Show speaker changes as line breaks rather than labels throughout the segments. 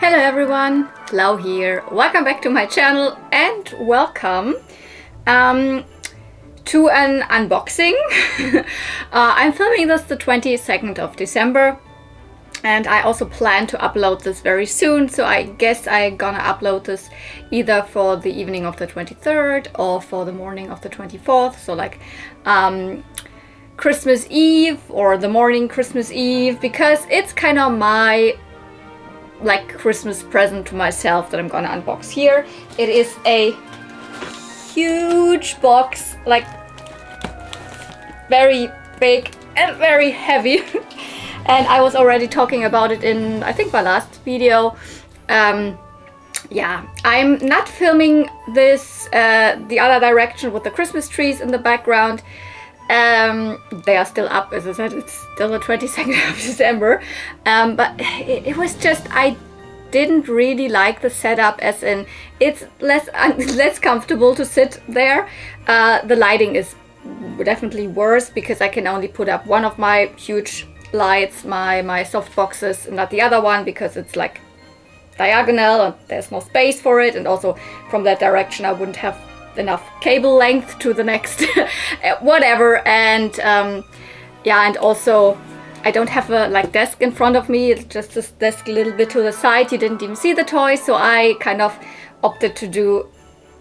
Hello everyone, Lau here. Welcome back to my channel and welcome to an unboxing. I'm filming this the 22nd of December and I also plan to upload this very soon, so I guess I'm gonna upload this either for the evening of the 23rd or for the morning of the 24th, so like Christmas Eve or the morning Christmas Eve, because it's kind of my Christmas present to myself that I'm gonna unbox here. It is a huge box, like very big and very heavy. And I was already talking about it in, I think, my last video. Yeah, I'm not filming this the other direction with the Christmas trees in the background. They are still up, as I said, it's still the 22nd of December, but it was just, I didn't really like the setup, as in it's less comfortable to sit there. The lighting is definitely worse because I can only put up one of my huge lights, my soft boxes, not the other one, because it's like diagonal and there's no space for it, and also from that direction I wouldn't have enough cable length to the next whatever. And yeah, and also I don't have a desk in front of me, it's just this desk a little bit to the side. You didn't even see the toys, so I kind of opted to do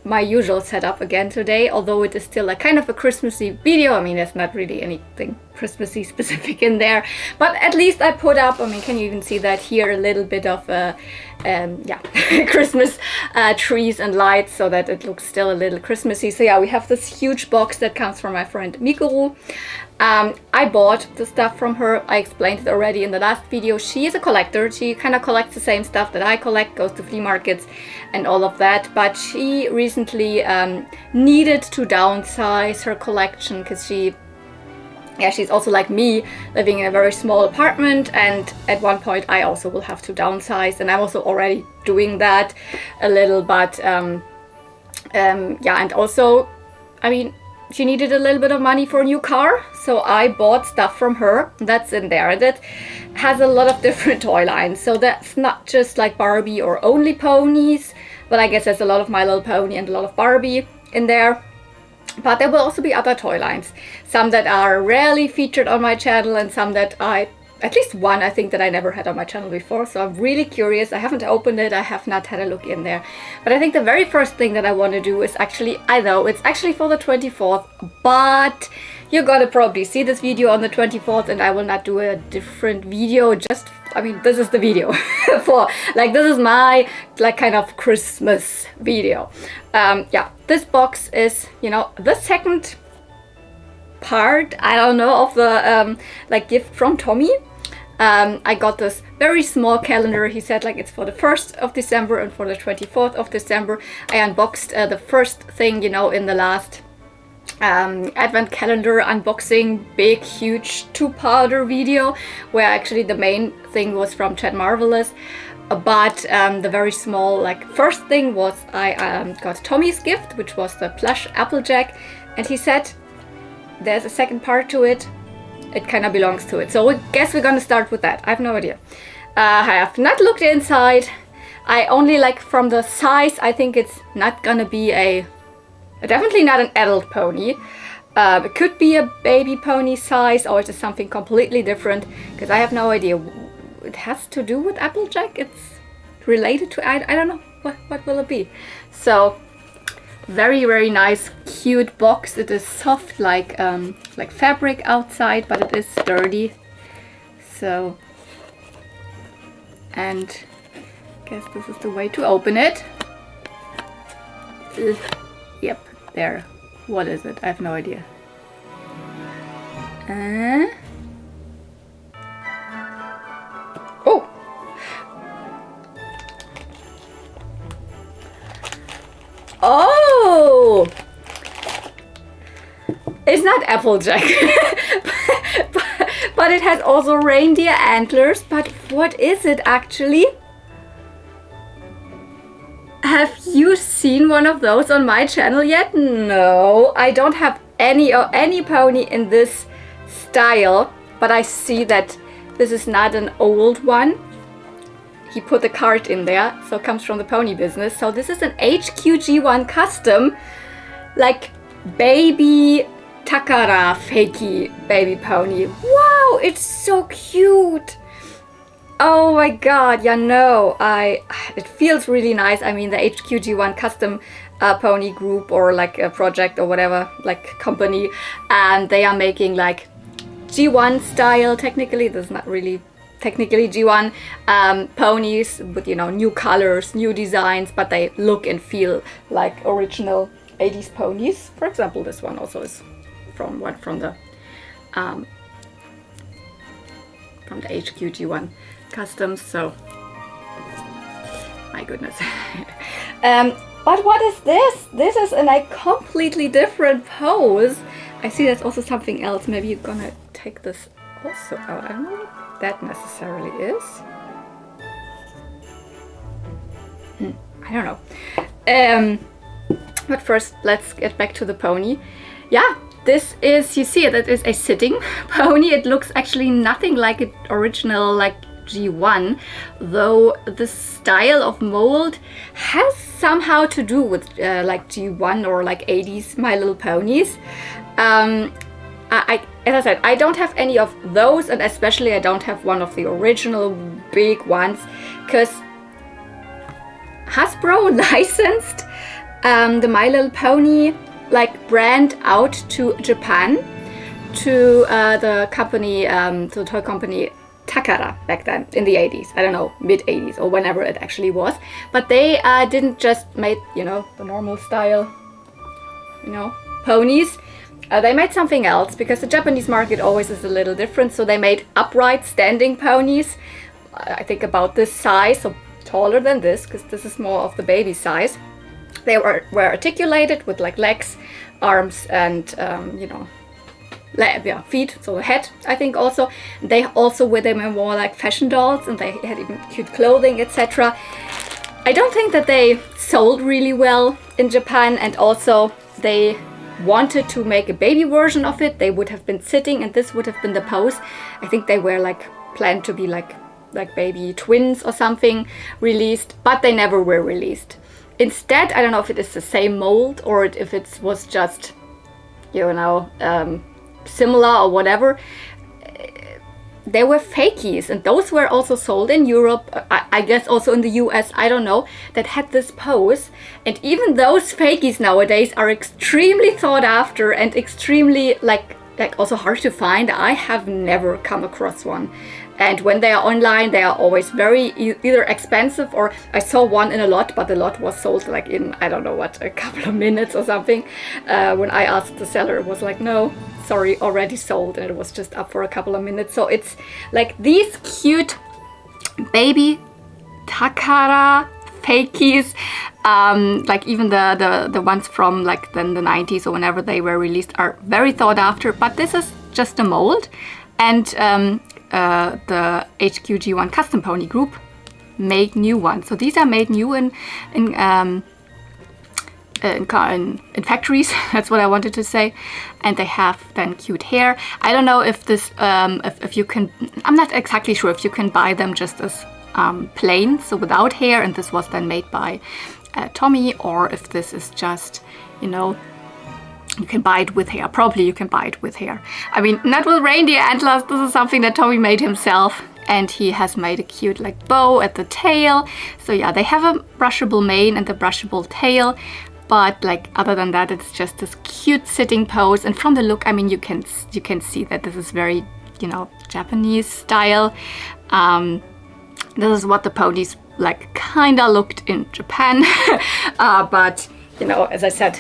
my usual setup again today, although it is still kind of a Christmassy video. I mean, there's not really anything Christmassy specific in there, but at least I put up, I mean, can you even see that here, a little bit of yeah, Christmas trees and lights, so that it looks still a little Christmassy. So yeah, we have this huge box that comes from my friend Mikuru. I bought the stuff from her. I explained it already in the last video. She is a collector. She kind of collects the same stuff that I collect, goes to flea markets and all of that, but she recently needed to downsize her collection because she's also like me, living in a very small apartment, and at one point I also will have to downsize, and I'm also already doing that a little. But yeah, and also, I mean, she needed a little bit of money for a new car, so I bought stuff from her that's in there that has a lot of different toy lines. So that's not just like Barbie or only ponies, but I guess there's a lot of My Little Pony and a lot of Barbie in there. But there will also be other toy lines, some that are rarely featured on my channel, and some that at least one I think that I never had on my channel before. So I'm really curious. I haven't opened it, I have not had a look in there, but I think the very first thing that I want to do is actually, I know it's actually for the 24th, but you're gonna probably see this video on the 24th, and I will not do a different video. Just, I mean, this is the video for, this is my kind of Christmas video. Yeah, this box is, you know, the second part, I don't know, of the gift from Tommy. I got this very small calendar. He said it's for the 1st of December and for the 24th of December. I unboxed the first thing, you know, in the last advent calendar unboxing, big huge 2-parter video, where actually the main thing was from Chad Marvelous. But the very small first thing was I got Tommy's gift, which was the plush Applejack, and he said there's a second part to it. It kind of belongs to it. So I guess we're gonna start with that. I have no idea. I have not looked inside. I only from the size, I think it's not gonna be definitely not an adult pony. It could be a baby pony size, or it is something completely different, because I have no idea. It has to do with Applejack. It's related to, I don't know, what will it be? So very, very nice, cute box. It is soft like fabric outside, but it is sturdy. So, and I guess this is the way to open it. Yep, there. What is it? I have no idea. Oh! Oh! It's not Applejack, but it has also reindeer antlers. But what is it actually? Have you seen one of those on my channel yet? No, I don't have any pony in this style, but I see that this is not an old one. he put the card in there, so it comes from the pony business. So this is an HQG1 custom, like baby Takara fakie baby pony. Wow, it's so cute. Oh my god, yeah, no, it feels really nice. I mean, the HQG1 custom pony group, or like a project or whatever, like company, and they are making like G1 style, technically, this is not really technically G1, ponies with, you know, new colors, new designs, but they look and feel like original 80s ponies. For example, this one also is from the HQG1 customs, so my goodness. But what is this? This is in a completely different pose. I see there's also something else. Maybe you're gonna take this also out. I don't know what that necessarily is. I don't know. But first, let's get back to the pony. Yeah, this is, you see it, it is a sitting pony. It looks actually nothing like an original, like G1, though the style of mold has somehow to do with like G1 or like 80s My Little Ponies. As I said, I don't have any of those, and especially I don't have one of the original big ones, because Hasbro licensed the My Little Pony like brand out to Japan, to the company, to the toy company Takara back then in the 80s. I don't know, mid 80s or whenever it actually was. But they didn't just make, you know, the normal style, you know, ponies. They made something else, because the Japanese market always is a little different. So they made upright standing ponies, I think about this size, so taller than this, because this is more of the baby size. They were articulated with like legs, arms, and you know, feet, so the head, I think also. They also were, they were more like fashion dolls, and they had even cute clothing, etc. I don't think that they sold really well in Japan, and also they wanted to make a baby version of it. They would have been sitting, and this would have been the pose. I think they were like planned to be like baby twins or something released, but they never were released. Instead, I don't know if it is the same mold or if it was just, you know, similar or whatever. There were fakies, and those were also sold in Europe, I guess also in the US, I don't know, that had this pose. And even those fakies nowadays are extremely sought after and extremely like also hard to find. I have never come across one. And when they are online, they are always very either expensive, or I saw one in a lot, but the lot was sold like in, I don't know what, a couple of minutes or something. When I asked the seller, it was like, no, sorry, already sold, and it was just up for a couple of minutes. So it's like these cute baby Takara fakies, like even the ones from like then the 90s or whenever they were released, are very sought after. But this is just a mold, and the HQG1 Custom Pony Group made new ones. So these are made new in factories. That's what I wanted to say. And they have then cute hair. I don't know if this, if you can, I'm not exactly sure if you can buy them just as plain, so without hair, and this was then made by Tommy, or if this is just, you know, you can buy it with hair. Probably you can buy it with hair. I mean, not with reindeer antlers. This is something that Tommy made himself, and he has made a cute like bow at the tail. So yeah, they have a brushable mane and a brushable tail, but like other than that, it's just this cute sitting pose. And from the look, I mean, you can see that this is very, you know, Japanese style. This is what the ponies like kinda looked in Japan. But you know, as I said,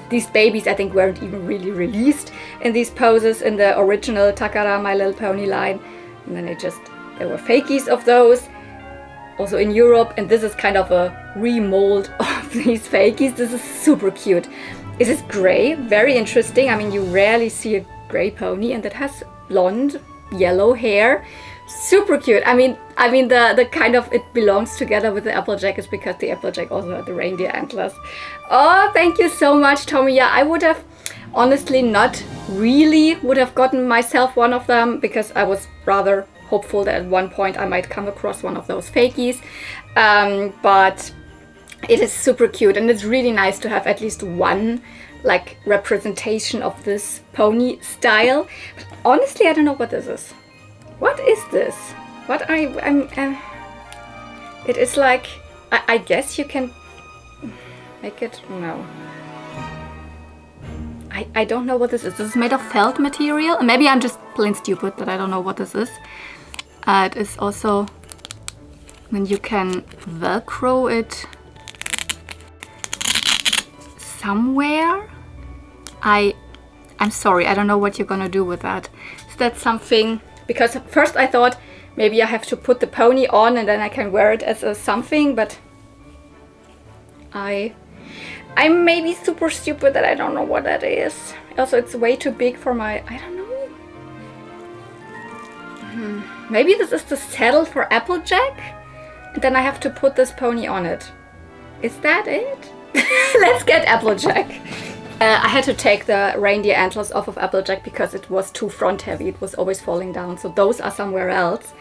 these babies I think weren't even really released in these poses in the original Takara My Little Pony line. And then there were fakies of those also in Europe, and this is kind of a remold of these fakies. This is super cute. It is gray, very interesting. I mean, you rarely see a gray pony, and it has blonde, yellow hair. Super cute. I mean the kind of, it belongs together with the Applejack is because the Applejack also had the reindeer antlers. Oh, thank you so much, Tommy. Yeah, I would have honestly not really would have gotten myself one of them, because I was rather hopeful that at one point I might come across one of those fakies. But it is super cute, and it's really nice to have at least one like representation of this pony style. But honestly, I don't know what this is. What is this? What I'm it is like, I guess you can make it, no. I don't know what this is. This is made of felt material. Maybe I'm just plain stupid, but I don't know what this is. It is also, when you can Velcro it somewhere. I'm sorry, I don't know what you're gonna do with that. Is that something, because at first I thought maybe I have to put the pony on and then I can wear it as a something, but I'm maybe super stupid that I don't know what that is. Also, it's way too big for my, I don't know. Maybe this is the saddle for Applejack? And then I have to put this pony on it. Is that it? Let's get Applejack. I had to take the reindeer antlers off of Applejack because it was too front heavy. It was always falling down. So those are somewhere else.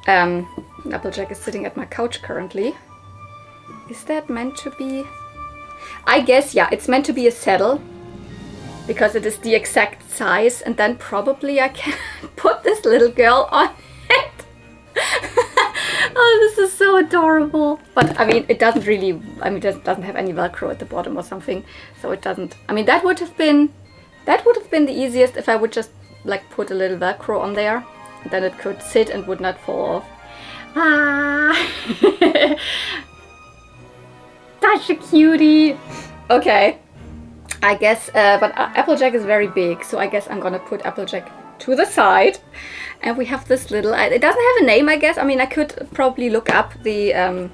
Applejack is sitting at my couch currently. Is that meant to be? I guess, yeah, it's meant to be a saddle because it is the exact size, and then probably I can put this little girl on it. Oh, this is so adorable. But I mean, it doesn't really, I mean, it doesn't have any Velcro at the bottom or something, so it doesn't, I mean, that would have been the easiest if I would just like put a little Velcro on there, and then it could sit and would not fall off. Ah. Such a cutie. Okay, I guess, but Applejack is very big, so I guess I'm gonna put Applejack to the side. And we have this little, it doesn't have a name, I guess. I mean, I could probably look up the on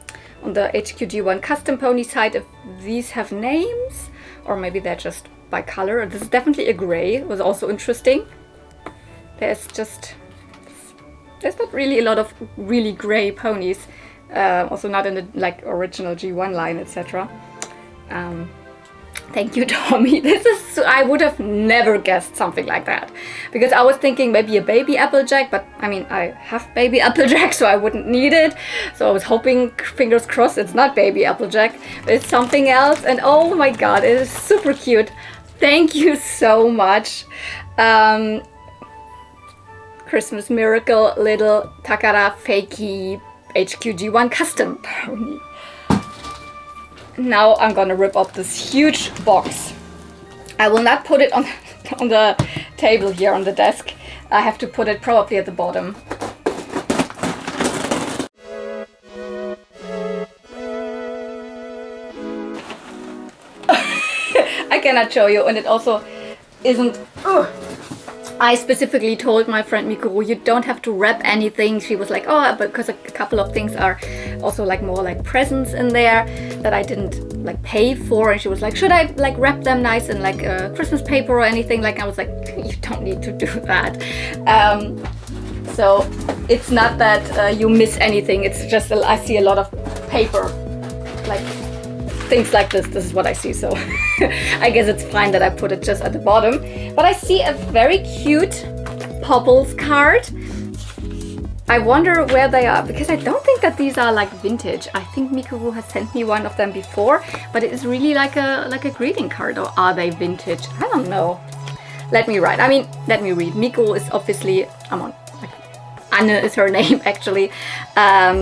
the HQG1 custom pony site if these have names, or maybe they're just by color. This is definitely a gray. It was also interesting. There's not really a lot of really gray ponies. Also not in the like original G1 line, etc. Thank you, Tommy. This is, I would have never guessed something like that, because I was thinking maybe a baby Applejack, but I mean, I have baby Applejack, so I wouldn't need it. So I was hoping, fingers crossed, it's not baby Applejack, but it's something else. And oh my god, it is super cute. Thank you so much. Christmas Miracle little Takara Fakey HQG1 custom pony. Now I'm gonna rip up this huge box. I will not put it on the table here on the desk. I have to put it probably at the bottom. I cannot show you, and it also isn't. I specifically told my friend Mikuru, you don't have to wrap anything. She was like, oh, because a couple of things are also like more like presents in there that I didn't like pay for. And she was like, should I like wrap them nice in like Christmas paper or anything? Like, I was like, you don't need to do that. So it's not that you miss anything. It's just, I see a lot of paper, like things like this. This is what I see, so I guess it's fine that I put it just at the bottom. But I see a very cute Pobbles card. I wonder where they are, because I don't think that these are like vintage. I think Mikuru has sent me one of them before, but it is really like a greeting card. Or are they vintage? I don't know. Let me read. Mikuru is obviously, Anne is her name actually.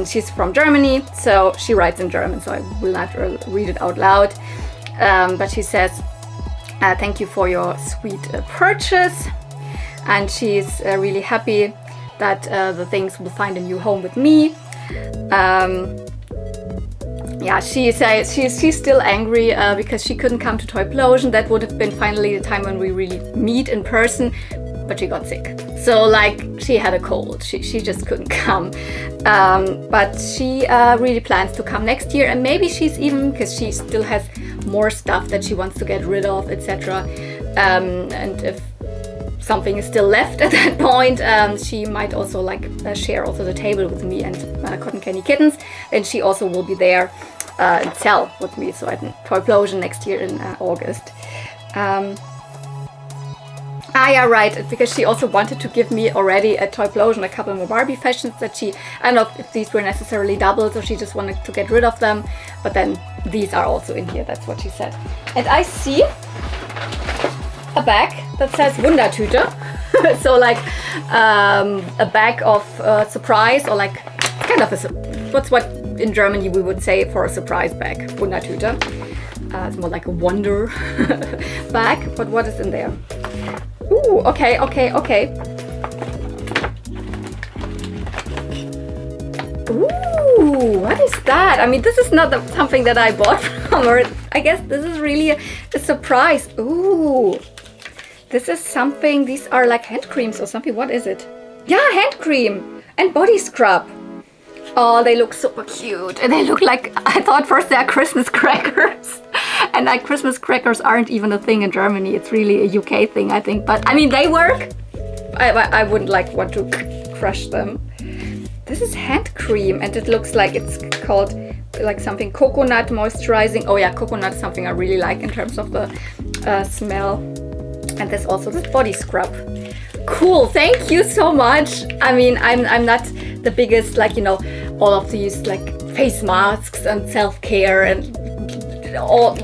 She's from Germany, so she writes in German, so I will not read it out loud. But she says, thank you for your sweet purchase. And she's really happy that the things will find a new home with me. Yeah, she says she's still angry because she couldn't come to Toyplosion. That would have been finally the time when we really meet in person, but she got sick. So like, she had a cold, she just couldn't come. But she really plans to come next year, and maybe she's even, because she still has more stuff that she wants to get rid of, etc. And if something is still left at that point, she might also like share also the table with me and Cotton Candy Kittens, and she also will be there and sell with me, so at Toyplosion next year in August. Ah, yeah, right, because she also wanted to give me already a Toyplosion, a couple more Barbie fashions that she, I don't know if these were necessarily doubles or she just wanted to get rid of them, but then these are also in here, that's what she said. And I see a bag that says Wundertüte, so like a bag of surprise, or like kind of what's what in Germany we would say for a surprise bag, Wundertüte. It's more like a wonder bag, but what is in there? Ooh, okay. Ooh, what is that? I mean, this is not something that I bought from her. I guess this is really a surprise. Ooh, this is something, these are like hand creams or something. What is it? Yeah, hand cream and body scrub. Oh, they look super cute. And they look like, I thought first they are Christmas crackers. And like Christmas crackers aren't even a thing in Germany. It's really a UK thing, I think. But I mean, they work. I wouldn't like want to crush them. This is hand cream and it looks like it's called like something coconut moisturizing. Oh yeah, coconut is something I really like in terms of the smell. And there's also this body scrub. Cool, thank you so much. I mean, I'm not the biggest, like, you know, all of these like face masks and self-care and all.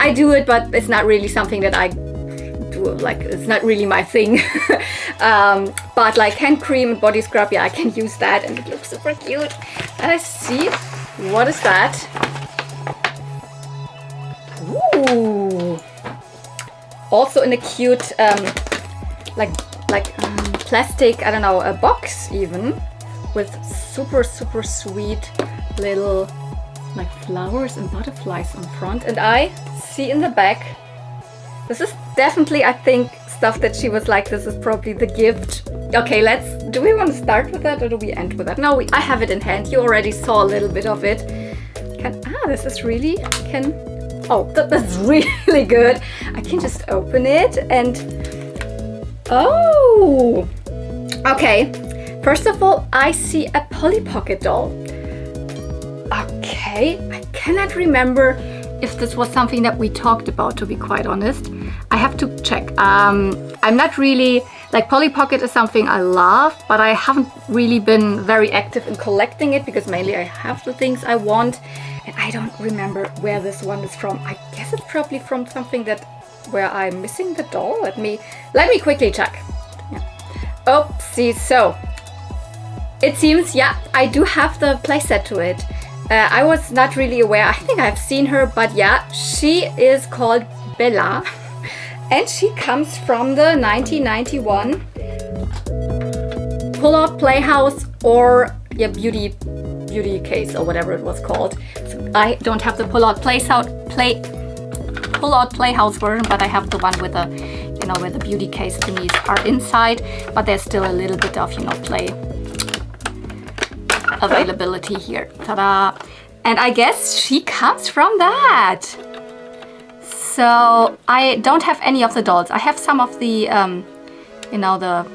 I do it, but it's not really something that I do, like, it's not really my thing. But like hand cream and body scrub, yeah, I can use that and it looks super cute. And I see, what is that? Ooh. Also in a cute, plastic, I don't know, a box even, with super sweet little like flowers and butterflies on front. And I see in the back, this is definitely, I think, stuff that she was like, this is probably the gift. Okay, do we want to start with that or do we end with that? No, I have it in hand. You already saw a little bit of it. This is really, that's really good. I can just open it and, oh, okay. First of all, I see a Polly Pocket doll. Okay, I cannot remember if this was something that we talked about, to be quite honest. I have to check. I'm not really, like, Polly Pocket is something I love, but I haven't really been very active in collecting it because mainly I have the things I want and I don't remember where this one is from. I guess it's probably from something where I'm missing the doll. Let me quickly check. Yeah. Oopsie, so it seems, yeah, I do have the playset to it. I was not really aware. I think I've seen her, but yeah, she is called Bella and she comes from the 1991 pull-out playhouse, or yeah, beauty case or whatever it was called. So I don't have the pull-out playhouse version, but I have the one with the, you know, where the beauty case thingies are inside, but there's still a little bit of, you know, play availability here. Ta-da! And I guess she comes from that. So I don't have any of the dolls. I have some of the, you know, the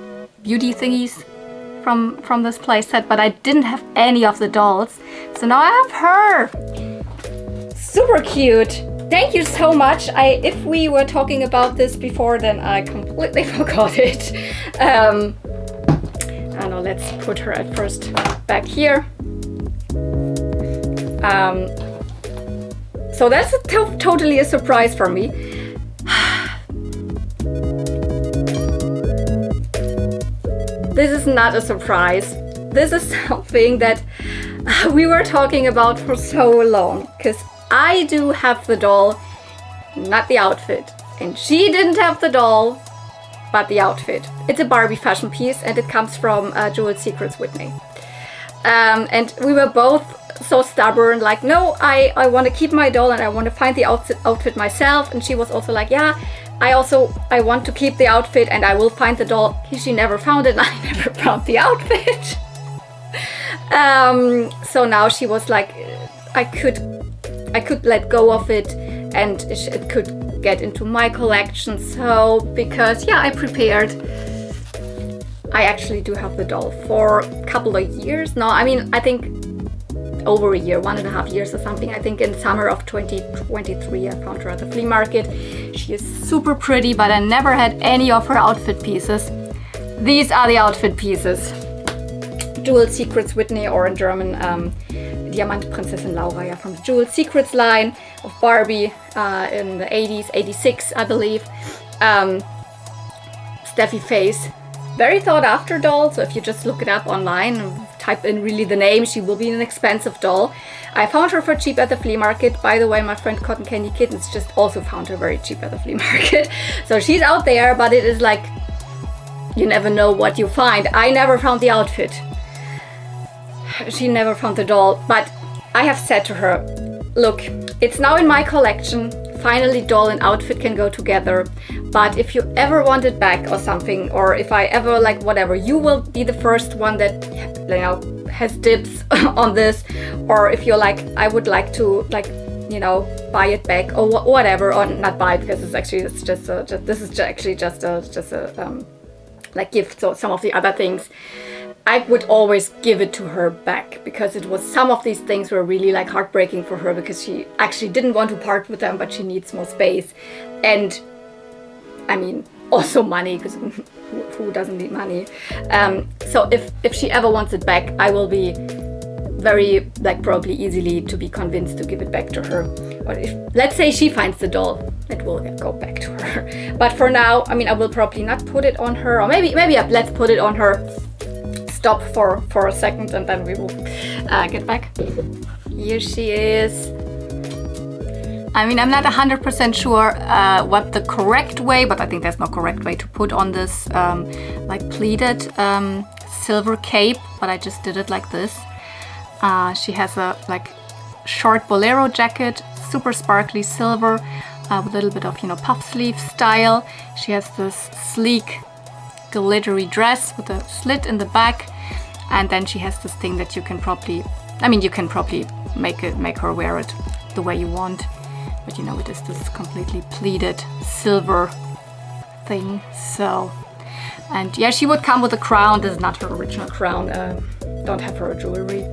beauty thingies from this playset, but I didn't have any of the dolls. So now I have her. Super cute. Thank you so much. If we were talking about this before, then I completely forgot it. I don't know, let's put her at first back here. So that's totally a surprise for me. This is not a surprise. This is something that we were talking about for so long, because I do have the doll, not the outfit. And she didn't have the doll, but the outfit. It's a Barbie fashion piece and it comes from Jewel Secrets Whitney. And we were both so stubborn, like, no, I want to keep my doll and I want to find the outfit myself. And she was also like, yeah, I want to keep the outfit and I will find the doll. She never found it and I never found the outfit. So now she was like, I could let go of it and it could get into my collection. So because, yeah, I prepared. I actually do have the doll for a couple of years now. I mean, I think over a year, 1.5 years or something. I think in summer of 2023 I found her at the flea market. She is super pretty, but I never had any of her outfit pieces. These are the outfit pieces. Jewel Secrets Whitney, or in German Diamantprinzessin Laura, yeah, from the Jewel Secrets line of Barbie in the 80s, 86 I believe. Steffi Face, very thought after doll, so if you just look it up online and type in really the name, she will be an expensive doll. I found her for cheap at the flea market. By the way, my friend Cotton Candy Kittens just also found her very cheap at the flea market. So she's out there, but it is like, you never know what you find. I never found the outfit. She never found the doll, but I have said to her, look, it's now in my collection. Finally, doll and outfit can go together. But if you ever want it back or something, or if I ever like whatever, you will be the first one that, you know, has dibs on this. Or if you're like, I would like to, like, you know, buy it back or whatever, or not buy it, because it's actually just a like gift. So some of the other things, I would always give it to her back, because it was, some of these things were really like heartbreaking for her, because she actually didn't want to part with them, but she needs more space. And I mean, also money, because who doesn't need money? So if she ever wants it back, I will be very, like, probably easily to be convinced to give it back to her. Or if, let's say she finds the doll, it will go back to her. But for now, I mean, I will probably not put it on her, or maybe let's put it on her. Stop for a second, and then we will get back. Here she is. I mean, I'm not 100% sure what the correct way, but I think there's no correct way to put on this like pleated silver cape, but I just did it like this. She has a like short bolero jacket, super sparkly silver, with a little bit of, you know, puff sleeve style. She has this sleek glittery dress with a slit in the back, and then she has this thing that you can probably, I mean, you can probably make her wear it the way you want, but you know, it is this completely pleated silver thing. So, and yeah, she would come with a crown. This is not her original crown. Don't have her jewelry,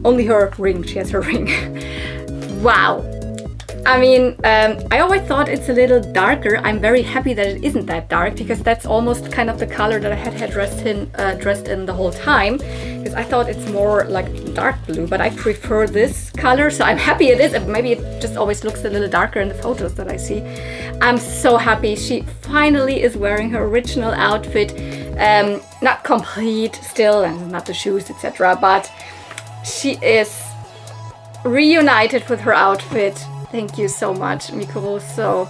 only her ring. She has her ring. Wow. I mean, I always thought it's a little darker. I'm very happy that it isn't that dark, because that's almost kind of the color that I had dressed in the whole time. Because I thought it's more like dark blue, but I prefer this color, so I'm happy it is. Maybe it just always looks a little darker in the photos that I see. I'm so happy she finally is wearing her original outfit. Not complete still, and not the shoes, etc. But she is reunited with her outfit. Thank you so much, Mikuru. So,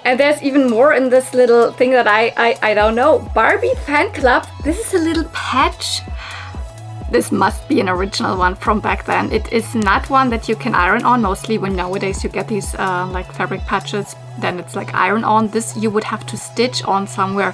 and there's even more in this little thing that I don't know. Barbie fan club. This is a little patch. This must be an original one from back then. It is not one that you can iron on. Mostly when nowadays you get these like fabric patches, then it's like iron on. This you would have to stitch on somewhere.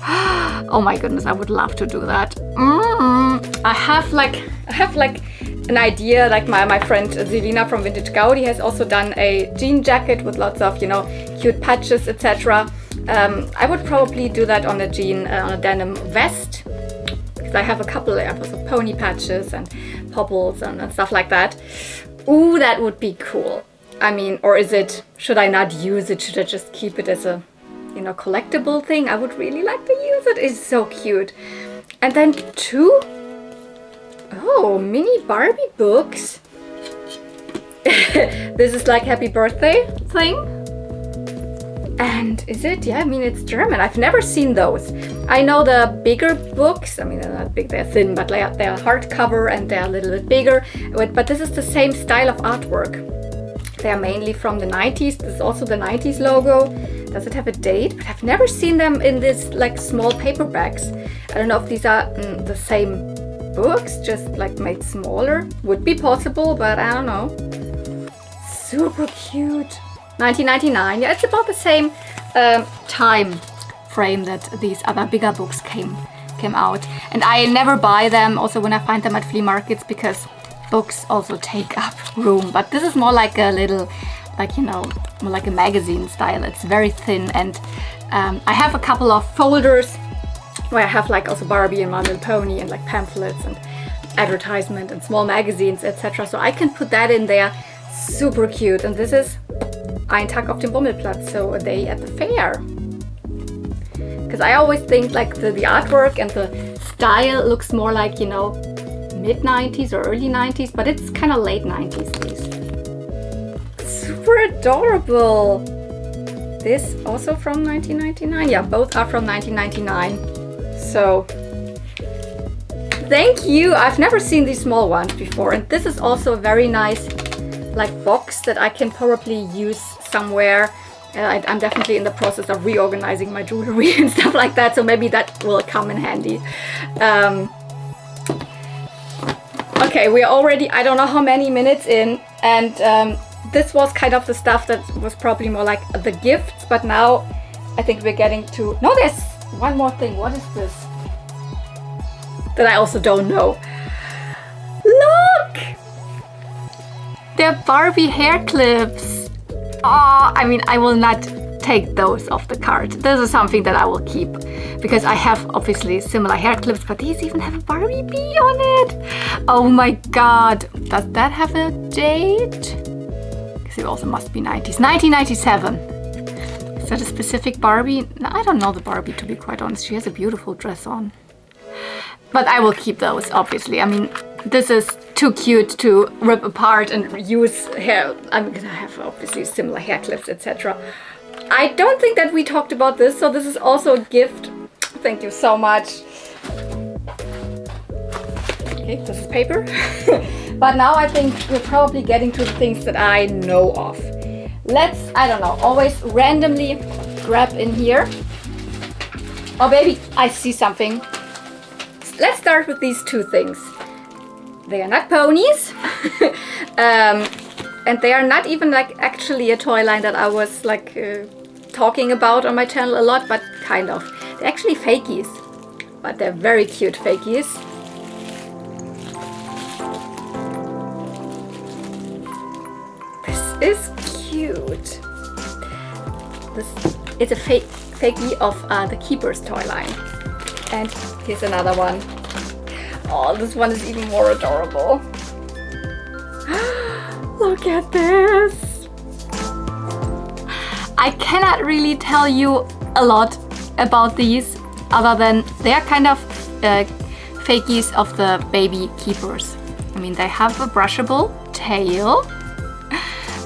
Oh my goodness, I would love to do that. I have like an idea, like my friend Zelina from Vintage Gaudi has also done a jean jacket with lots of, you know, cute patches, etc. I would probably do that on a jean, on a denim vest, because I have a couple of pony patches and popples and stuff like that. Ooh, that would be cool. I mean, or is it, should I not use it? Should I just keep it as a, you know, collectible thing? I would really like to use it. It's so cute. And then two, oh, mini Barbie books. This is like happy birthday thing. And is it? Yeah, I mean, it's German. I've never seen those. I know the bigger books. I mean, they're not big, they're thin, but they're hardcover and they're a little bit bigger. But this is the same style of artwork. They are mainly from the 90s. This is also the 90s logo. Does it have a date? But I've never seen them in this like small paperbacks. I don't know if these are the same books, just like made smaller. Would be possible, but I don't know. Super cute. 1999. Yeah, it's about the same time frame that these other bigger books came out. And I never buy them also when I find them at flea markets, because books also take up room. But this is more like a little, like, you know, more like a magazine style. It's very thin, and I have a couple of folders where I have like also Barbie and My Little Pony and like pamphlets, and advertisement and small magazines, etc. So I can put that in there. Super cute. And this is Ein Tag auf dem Bommelplatz, so a day at the fair. Because I always think like the artwork and the style looks more like, you know, mid-90s or early 90s, but it's kind of late 90s these. Super adorable. This also from 1999. Yeah, both are from 1999. So thank you. I've never seen these small ones before, and this is also a very nice like box that I can probably use somewhere. I'm definitely in the process of reorganizing my jewelry and stuff like that, so maybe that will come in handy. Okay, we're already, I don't know how many minutes in, and this was kind of the stuff that was probably more like the gifts, but now I think we're getting to, no, there's one more thing. What is this? That I also don't know. Look! They're Barbie hair clips. Oh, I mean, I will not take those off the card. This is something that I will keep because I have obviously similar hair clips, but these even have a Barbie bee on it. Oh my god. Does that have a date? Because it also must be 90s. 1997. Is that a specific Barbie? No, I don't know the Barbie, to be quite honest. She has a beautiful dress on. But I will keep those, obviously. I mean, this is too cute to rip apart and use hair. I'm gonna have obviously similar hair clips, etc. I don't think that we talked about this, so this is also a gift. Thank you so much. Okay, this is paper. But now I think we're probably getting to the things that I know of. Let's, I don't know, always randomly grab in here. Oh baby, I see something. Let's start with these two things. They are not ponies. And they are not even like actually a toy line that I was like talking about on my channel a lot, but kind of. They're actually fakies, but they're very cute fakies. This is cute. This is a fakie of the Keypers toy line. And here's another one. Oh, this one is even more adorable. Look at this. I cannot really tell you a lot about these other than they're kind of fakies of the baby Keypers. I mean, they have a brushable tail.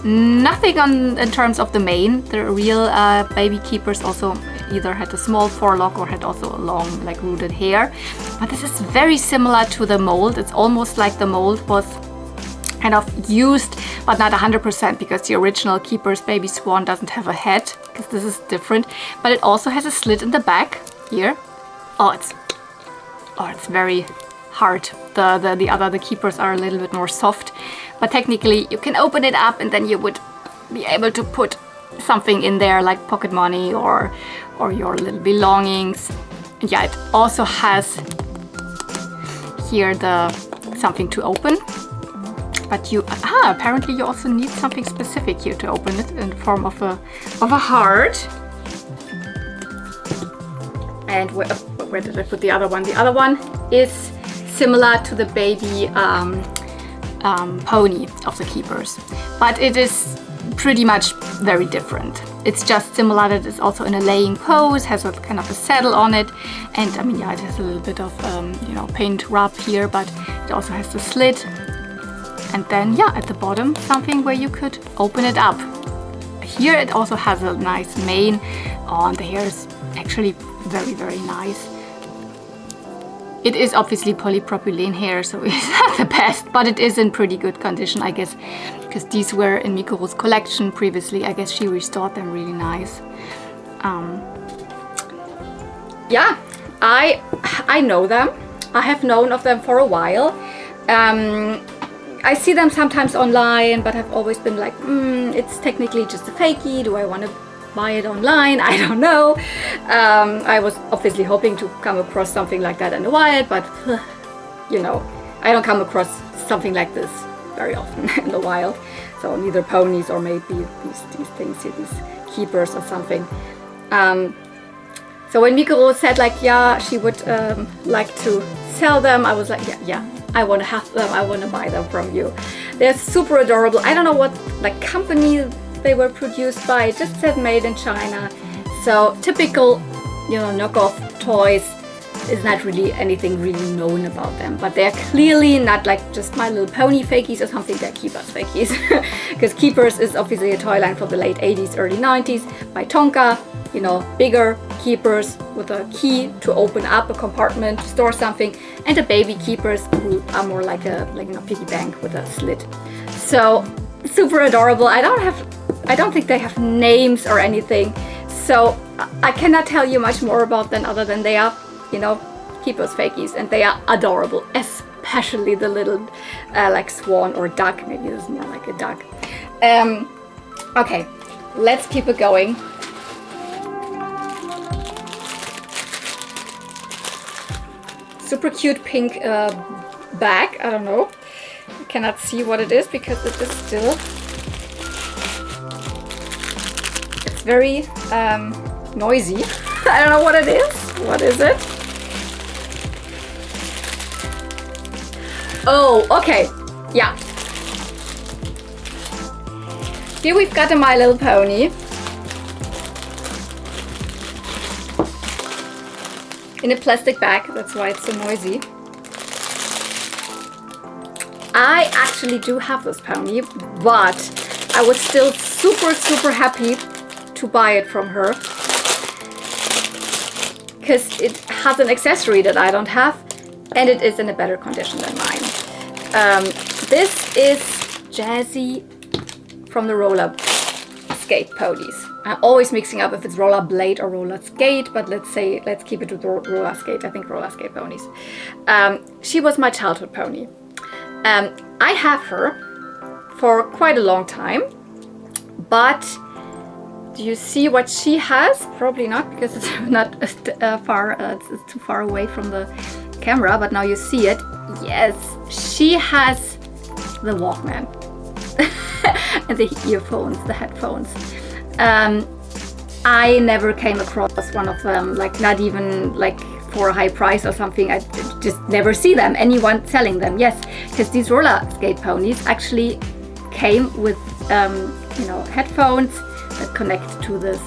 Nothing in terms of the mane. The real baby Keypers also either had a small forelock or had also a long, like rooted hair. But this is very similar to the mold. It's almost like the mold was kind of used, but not 100%, because the original Keypers baby swan doesn't have a head, because this is different. But it also has a slit in the back here. Oh, it's very hard. The Keypers are a little bit more soft, but technically you can open it up and then you would be able to put something in there like pocket money or your little belongings. And yeah, it also has here something to open, but apparently you also need something specific here to open it in the form of a heart. And where did I put the other one? The other one is similar to the baby pony of the Keypers, but it is pretty much very different. It's just similar that it's also in a laying pose, has a kind of a saddle on it, and I mean, yeah, it has a little bit of paint rub here, but it also has the slit, and then yeah, at the bottom something where you could open it up. Here it also has a nice mane. Oh, and the hair is actually very, very nice. It is obviously polypropylene hair, so it's not the best, but it is in pretty good condition, I guess, because these were in Mikuru's collection previously. I guess she restored them really nice. Yeah, I know them. I have known of them for a while. I see them sometimes online, but I've always been like, it's technically just a fakie. Do I want to buy it online? I don't know. I was obviously hoping to come across something like that in the wild, but I don't come across something like this very often in the wild. So neither ponies or maybe these things here, these Keypers or something. So when Mikuru said like, yeah, she would like to sell them, I was like, yeah, I want to have them, I want to buy them from you. They're super adorable. I don't know what like company they were produced by. It just said made in China. So typical, you know, knockoff toys. Is not really anything really known about them, but they're clearly not like just My Little Pony fakies or something. They're Keypers fakies, because Keypers is obviously a toy line from the late 80s, early 90s by Tonka. You know, bigger Keypers with a key to open up a compartment to store something, and the baby Keypers who are more like a piggy bank with a slit. So super adorable. I don't think they have names or anything, so I cannot tell you much more about them other than they are, you know, Keypers fakies, and they are adorable, especially the little like swan or duck. Maybe this is more like a duck. Okay, let's keep it going. Super cute pink bag. I don't know. I cannot see what it is because it is still. It's very noisy. I don't know what it is. What is it? Oh, okay. Yeah. Here we've got a My Little Pony. In a plastic bag, that's why it's so noisy. I actually do have this pony, but I was still super happy to buy it from her, because it has an accessory that I don't have, and it is in a better condition than mine. This is Jazzy from the roller skate ponies. I'm always mixing up if it's roller blade or roller skate, but let's keep it with roller skate. I think roller skate ponies. She was my childhood pony. I have her for quite a long time, but do you see what she has? Probably not, because it's not it's too far away from the camera, but now you see it. Yes, she has the Walkman and the earphones, the headphones. I never came across one of them, like not even like for a high price or something. I just never see them, anyone selling them. Yes, because these roller skate ponies actually came with you know, headphones that connect to this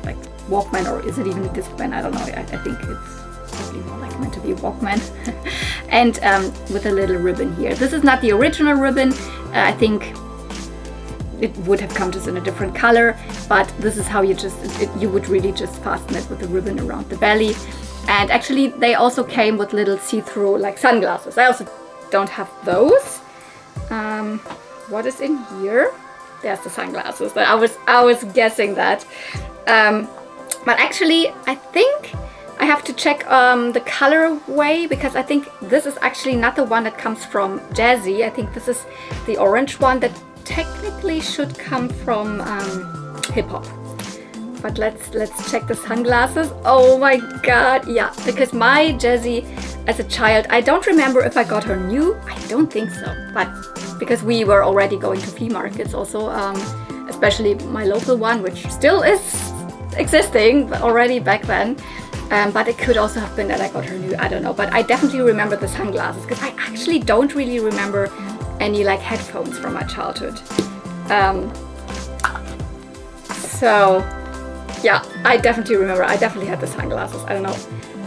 like Walkman, or is it even a Discman? I don't know. I think it's probably more like meant to be a Walkman. And with a little ribbon here. This is not the original ribbon. I think it would have come just in a different color, but this is how you you would really just fasten it with a ribbon around the belly. And actually they also came with little see-through like sunglasses. I also don't have those. What is in here? There's the sunglasses. I was guessing that. But actually I think I have to check the colorway, because I think this is actually not the one that comes from Jazzy. I think this is the orange one that technically should come from Hip Hop. But let's check the sunglasses. Oh my god, yeah, because my Jazzy as a child, I don't remember if I got her new. I don't think so, but because we were already going to flea markets also, especially my local one, which still is existing already back then. But it could also have been that I got her new, I don't know. But I definitely remember the sunglasses, because I actually don't really remember any like headphones from my childhood. So yeah, I definitely remember. I definitely had the sunglasses. I don't know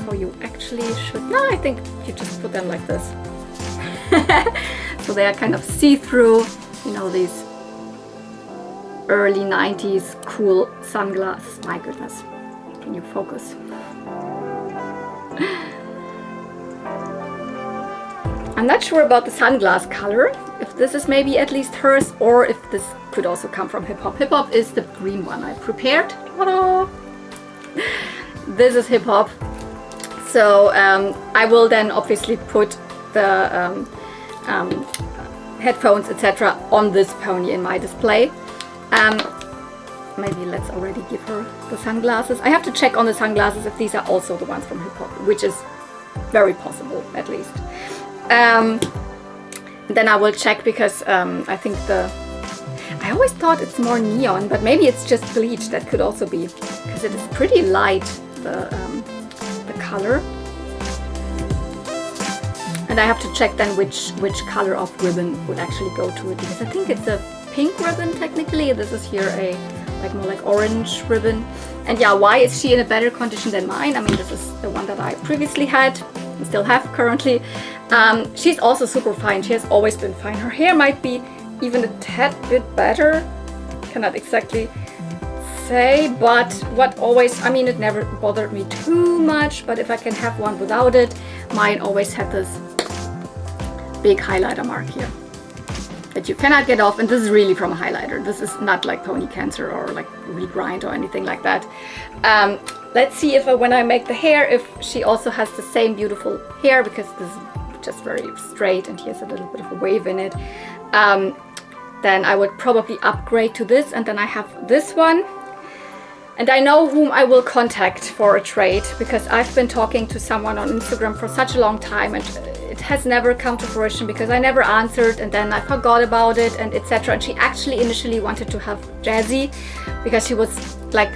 how you actually should. No, I think you just put them like this. So they are kind of see-through, you know, these early 90s cool sunglasses. My goodness, can you focus? I'm not sure about the sunglass color, if this is maybe at least hers, or if this could also come from Hip Hop. Hip Hop is the green one I prepared. Ta-da! This is Hip Hop. So I will then obviously put the headphones, etc. on this pony in my display. Maybe let's already give her the sunglasses. I have to check on the sunglasses if these are also the ones from Hip Hop, which is very possible at least. Then I will check, because I think I always thought it's more neon, but maybe it's just bleach. That could also be, because it is pretty light, the color. And I have to check then which color of ribbon would actually go to it, because I think it's a pink ribbon technically. This is here a more like orange ribbon. And yeah, why is she in a better condition than mine? I mean, this is the one that I previously had and still have currently. She's also super fine. She has always been fine. Her hair might be even a tad bit better. Cannot exactly say, but what always, I mean, it never bothered me too much, but if I can have one without it, mine always had this big highlighter mark here that you cannot get off, and this is really from a highlighter. This is not like pony cancer or like regrind or anything like that. Let's see if when I make the hair, if she also has the same beautiful hair, because this is just very straight and he has a little bit of a wave in it. Then I would probably upgrade to this, and then I have this one. And I know whom I will contact for a trade, because I've been talking to someone on Instagram for such a long time, and it has never come to fruition because I never answered, and then I forgot about it, and etc. And she actually initially wanted to have Jazzy because she was like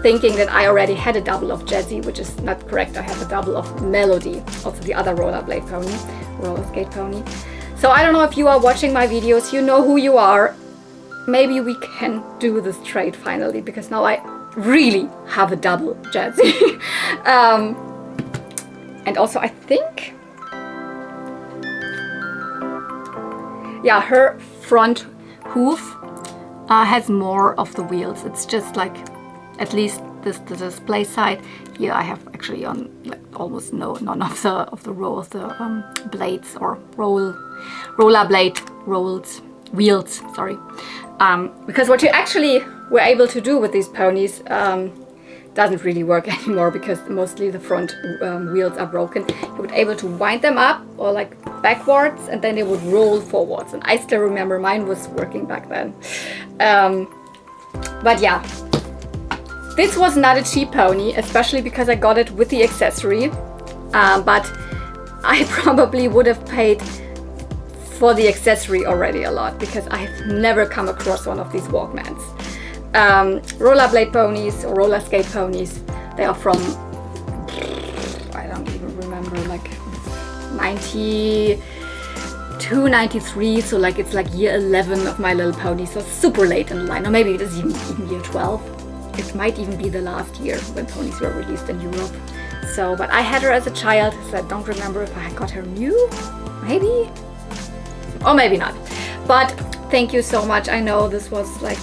thinking that I already had a double of Jazzy, which is not correct. I have a double of Melody, also the other roller skate pony. So I don't know if you are watching my videos, you know who you are. Maybe we can do this trade finally, because now I really have a double Jazzy. And also I think, yeah, her front hoof has more of the wheels. It's just like, at least the display side here, I have actually on like almost none of the row of the blades or roller blade wheels. Sorry, because what you actually were able to do with these ponies doesn't really work anymore, because mostly the front wheels are broken. You would able to wind them up or like backwards, and then they would roll forwards. And I still remember mine was working back then. But yeah. This was not a cheap pony, especially because I got it with the accessory, but I probably would have paid for the accessory already a lot, because I've never come across one of these Walkmans. Rollerblade ponies or roller skate ponies, they are from, I don't even remember, like 92, 93, so like it's like year 11 of My Little Pony, so super late in the line, or maybe it is even year 12. It might even be the last year when ponies were released in Europe. So, but I had her as a child, so I don't remember if I got her new, maybe, or maybe not. But thank you so much. I know this was like,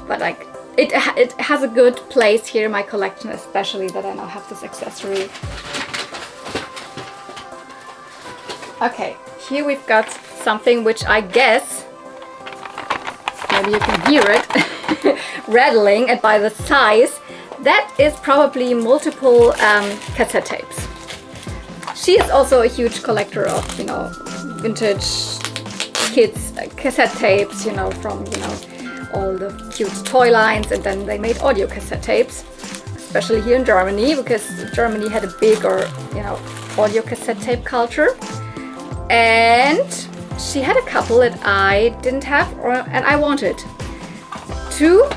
but like, it has a good place here in my collection, especially that I now have this accessory. Okay, here we've got something which I guess, maybe you can hear it, rattling, and by the size, that is probably multiple cassette tapes. She is also a huge collector of, you know, vintage kids cassette tapes, you know, from, you know, all the cute toy lines, and then they made audio cassette tapes, especially here in Germany, because Germany had a bigger, you know, audio cassette tape culture. And she had a couple that I didn't have, and I wanted. Two,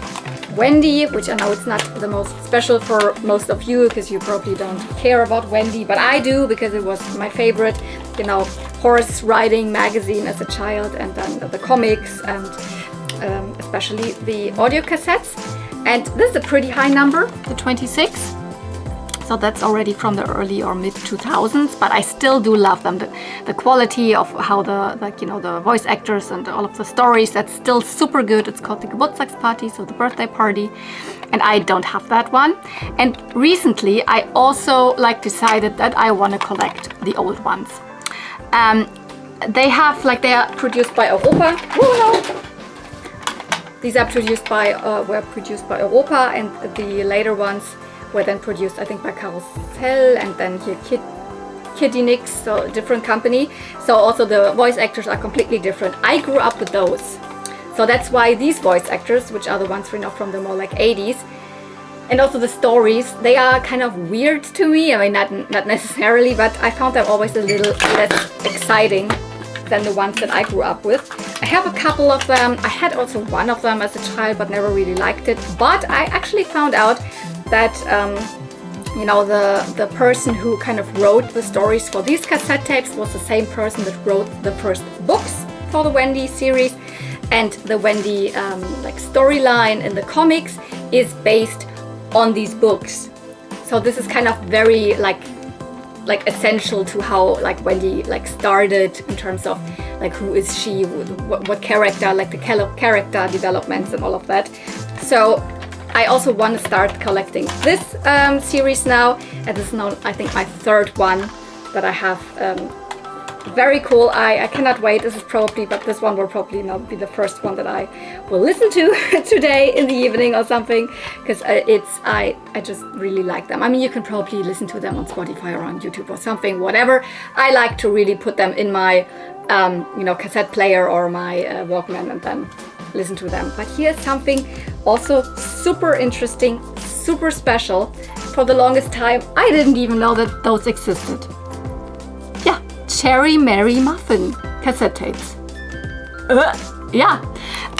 Wendy, which I know it's not the most special for most of you, because you probably don't care about Wendy, but I do, because it was my favorite, you know, horse riding magazine as a child, and then the comics, and especially the audio cassettes. And this is a pretty high number, the 26. So that's already from the early or mid 2000s, but I still do love them. The quality of how the voice actors and all of the stories, that's still super good. It's called the Geburtstagsparty, so the birthday party, and I don't have that one. And recently I also decided that I want to collect the old ones. They are produced by Europa. Oh, no. These are were produced by Europa, and the later ones were then produced, I think, by Carousel, and then here Kitty Nix, so a different company. So also the voice actors are completely different. I grew up with those. So that's why these voice actors, which are the ones we know from the more like 80s, and also the stories, they are kind of weird to me. I mean, not necessarily, but I found them always a little less exciting than the ones that I grew up with. I have a couple of them. I had also one of them as a child, but never really liked it. But I actually found out that you know, the person who kind of wrote the stories for these cassette tapes was the same person that wrote the first books for the Wendy series, and the Wendy like storyline in the comics is based on these books. So this is kind of very like essential to how like Wendy like started in terms of like who is she, what character, like the character developments and all of that. So I also want to start collecting this series now, and this is now I think my third one that I have. Very cool. I cannot wait. This one will probably not be the first one that I will listen to today in the evening or something, because I just really like them. I mean, you can probably listen to them on Spotify or on YouTube or something, whatever. I like to really put them in my you know, cassette player or my Walkman and then listen to them. But here's something also super interesting, super special. For the longest time, I didn't even know that those existed. Yeah, Cherry Mary Muffin cassette tapes. Yeah,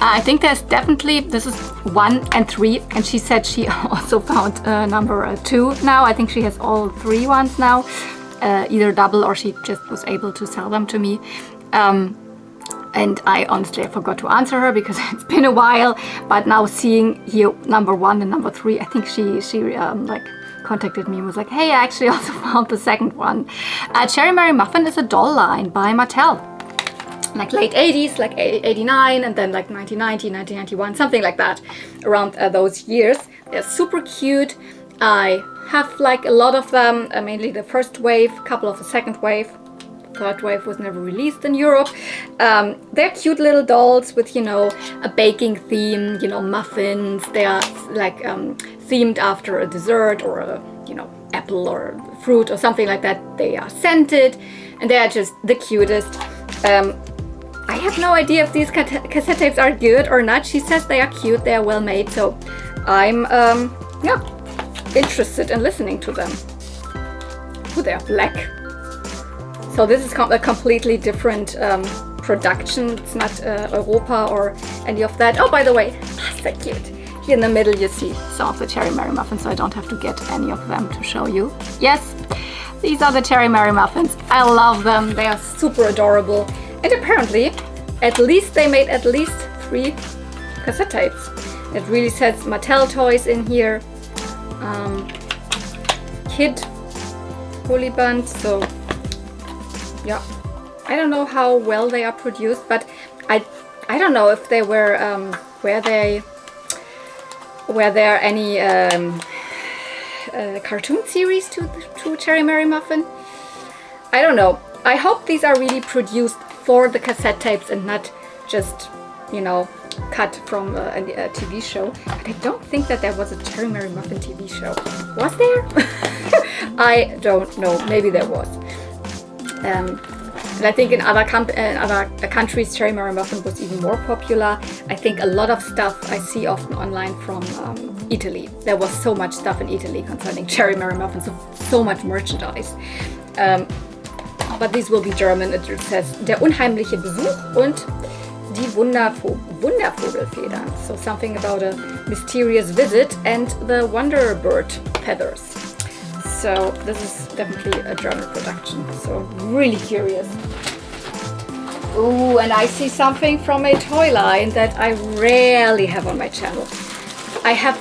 I think there's definitely, this is 1 and 3, and she said she also found number 2 now. I think she has all 3 ones now, either double or she just was able to sell them to me. And I honestly forgot to answer her because it's been a while, but now seeing here number 1 and number 3, I think she like contacted me and was like, hey, I actually also found the second one. Cherry Mary Muffin is a doll line by Mattel. Like late 80s, like 89, and then like 1990, 1991, something like that, around those years. They're super cute. I have like a lot of them, mainly the first wave, a couple of the second wave. Third wave was never released in Europe. They're cute little dolls with, you know, a baking theme, you know, muffins. They are like themed after a dessert or a, you know, apple or fruit or something like that. They are scented and they are just the cutest. I have no idea if these cassette tapes are good or not. She says they are cute, they are well made, so I'm yeah, interested in listening to them. Oh, they are black. So this is a completely different production. It's not Europa or any of that. Oh, by the way, that's so cute. Here in the middle you see some of the Cherry Mary Muffins, so I don't have to get any of them to show you. Yes, these are the Cherry Mary Muffins. I love them. They are super adorable. And apparently, at least they made at least 3 cassette tapes. It really says Mattel toys in here. Kid Holy Band. So yeah, I don't know how well they are produced, but I don't know if they were were there any cartoon series to Cherry Mary Muffin. I don't know. I hope these are really produced for the cassette tapes and not just, you know, cut from a TV show. But I don't think that there was a Cherry Mary Muffin TV show. Was there? I don't know. Maybe there was. And I think in other countries, Cherry Mary Muffin was even more popular. I think a lot of stuff I see often online from Italy. There was so much stuff in Italy concerning Cherry Mary Muffin, so much merchandise. But these will be German. It says Der unheimliche Besuch und die Wundervogelfedern. So something about a mysterious visit and the Wonderbird feathers. So this is definitely a German production. So really curious. Ooh, and I see something from a toy line that I rarely have on my channel. I have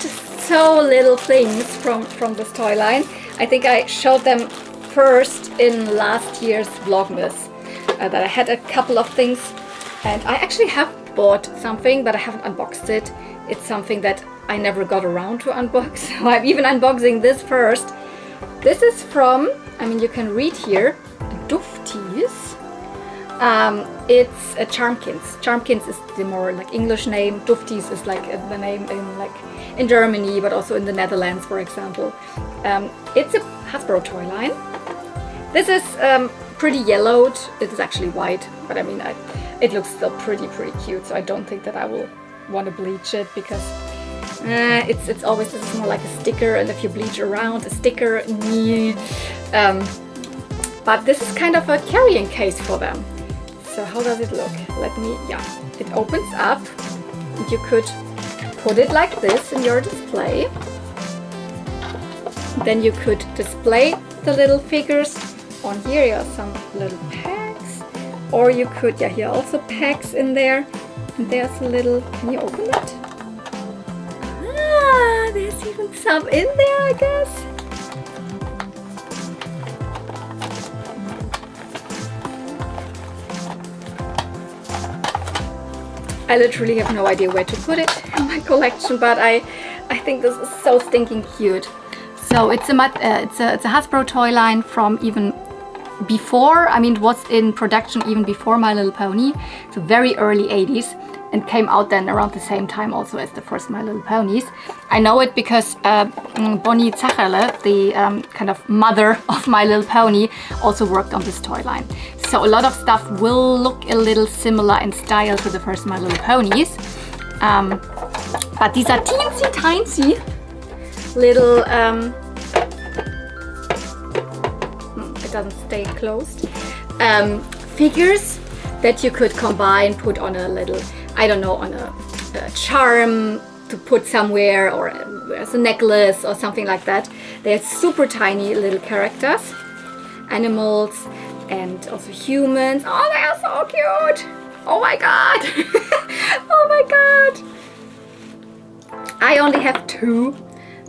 just so little things from this toy line. I think I showed them first in last year's Vlogmas, that I had a couple of things, and I actually have bought something, but I haven't unboxed it. It's something that I never got around to unbox, so I'm even unboxing this first. This is from, I mean, you can read here, Dufties. It's a Charmkins. Charmkins is the more like English name. Dufties is like the name in Germany, but also in the Netherlands, for example. It's a Hasbro toy line. This is pretty yellowed. It is actually white, but I mean, it looks still pretty cute. So I don't think that I will want to bleach it because it's always, this is more like a sticker, and if you bleach around a sticker, but this is kind of a carrying case for them. So how does it look? Yeah, it opens up. And you could put it like this in your display. Then you could display the little figures. On here you have some little packs, or you could, yeah, here are also packs in there. And there's a little, can you open it? Ah, there's even some in there, I guess. I literally have no idea where to put it in my collection, but I think this is so stinking cute. So it's a Hasbro toy line from even before, I mean, it was in production even before My Little Pony, so very early 80s, and came out then around the same time also as the first My Little Ponies. I know it because Bonnie Zacherle, the kind of mother of My Little Pony, also worked on this toy line. So a lot of stuff will look a little similar in style to the first My Little Ponies. But these are teensy tiny little, it doesn't stay closed, figures that you could combine, put on a little, I don't know, on a charm to put somewhere, or as a necklace or something like that. They're super tiny little characters, animals, and also humans. Oh, they are so cute! Oh my god! Oh my god! I only have 2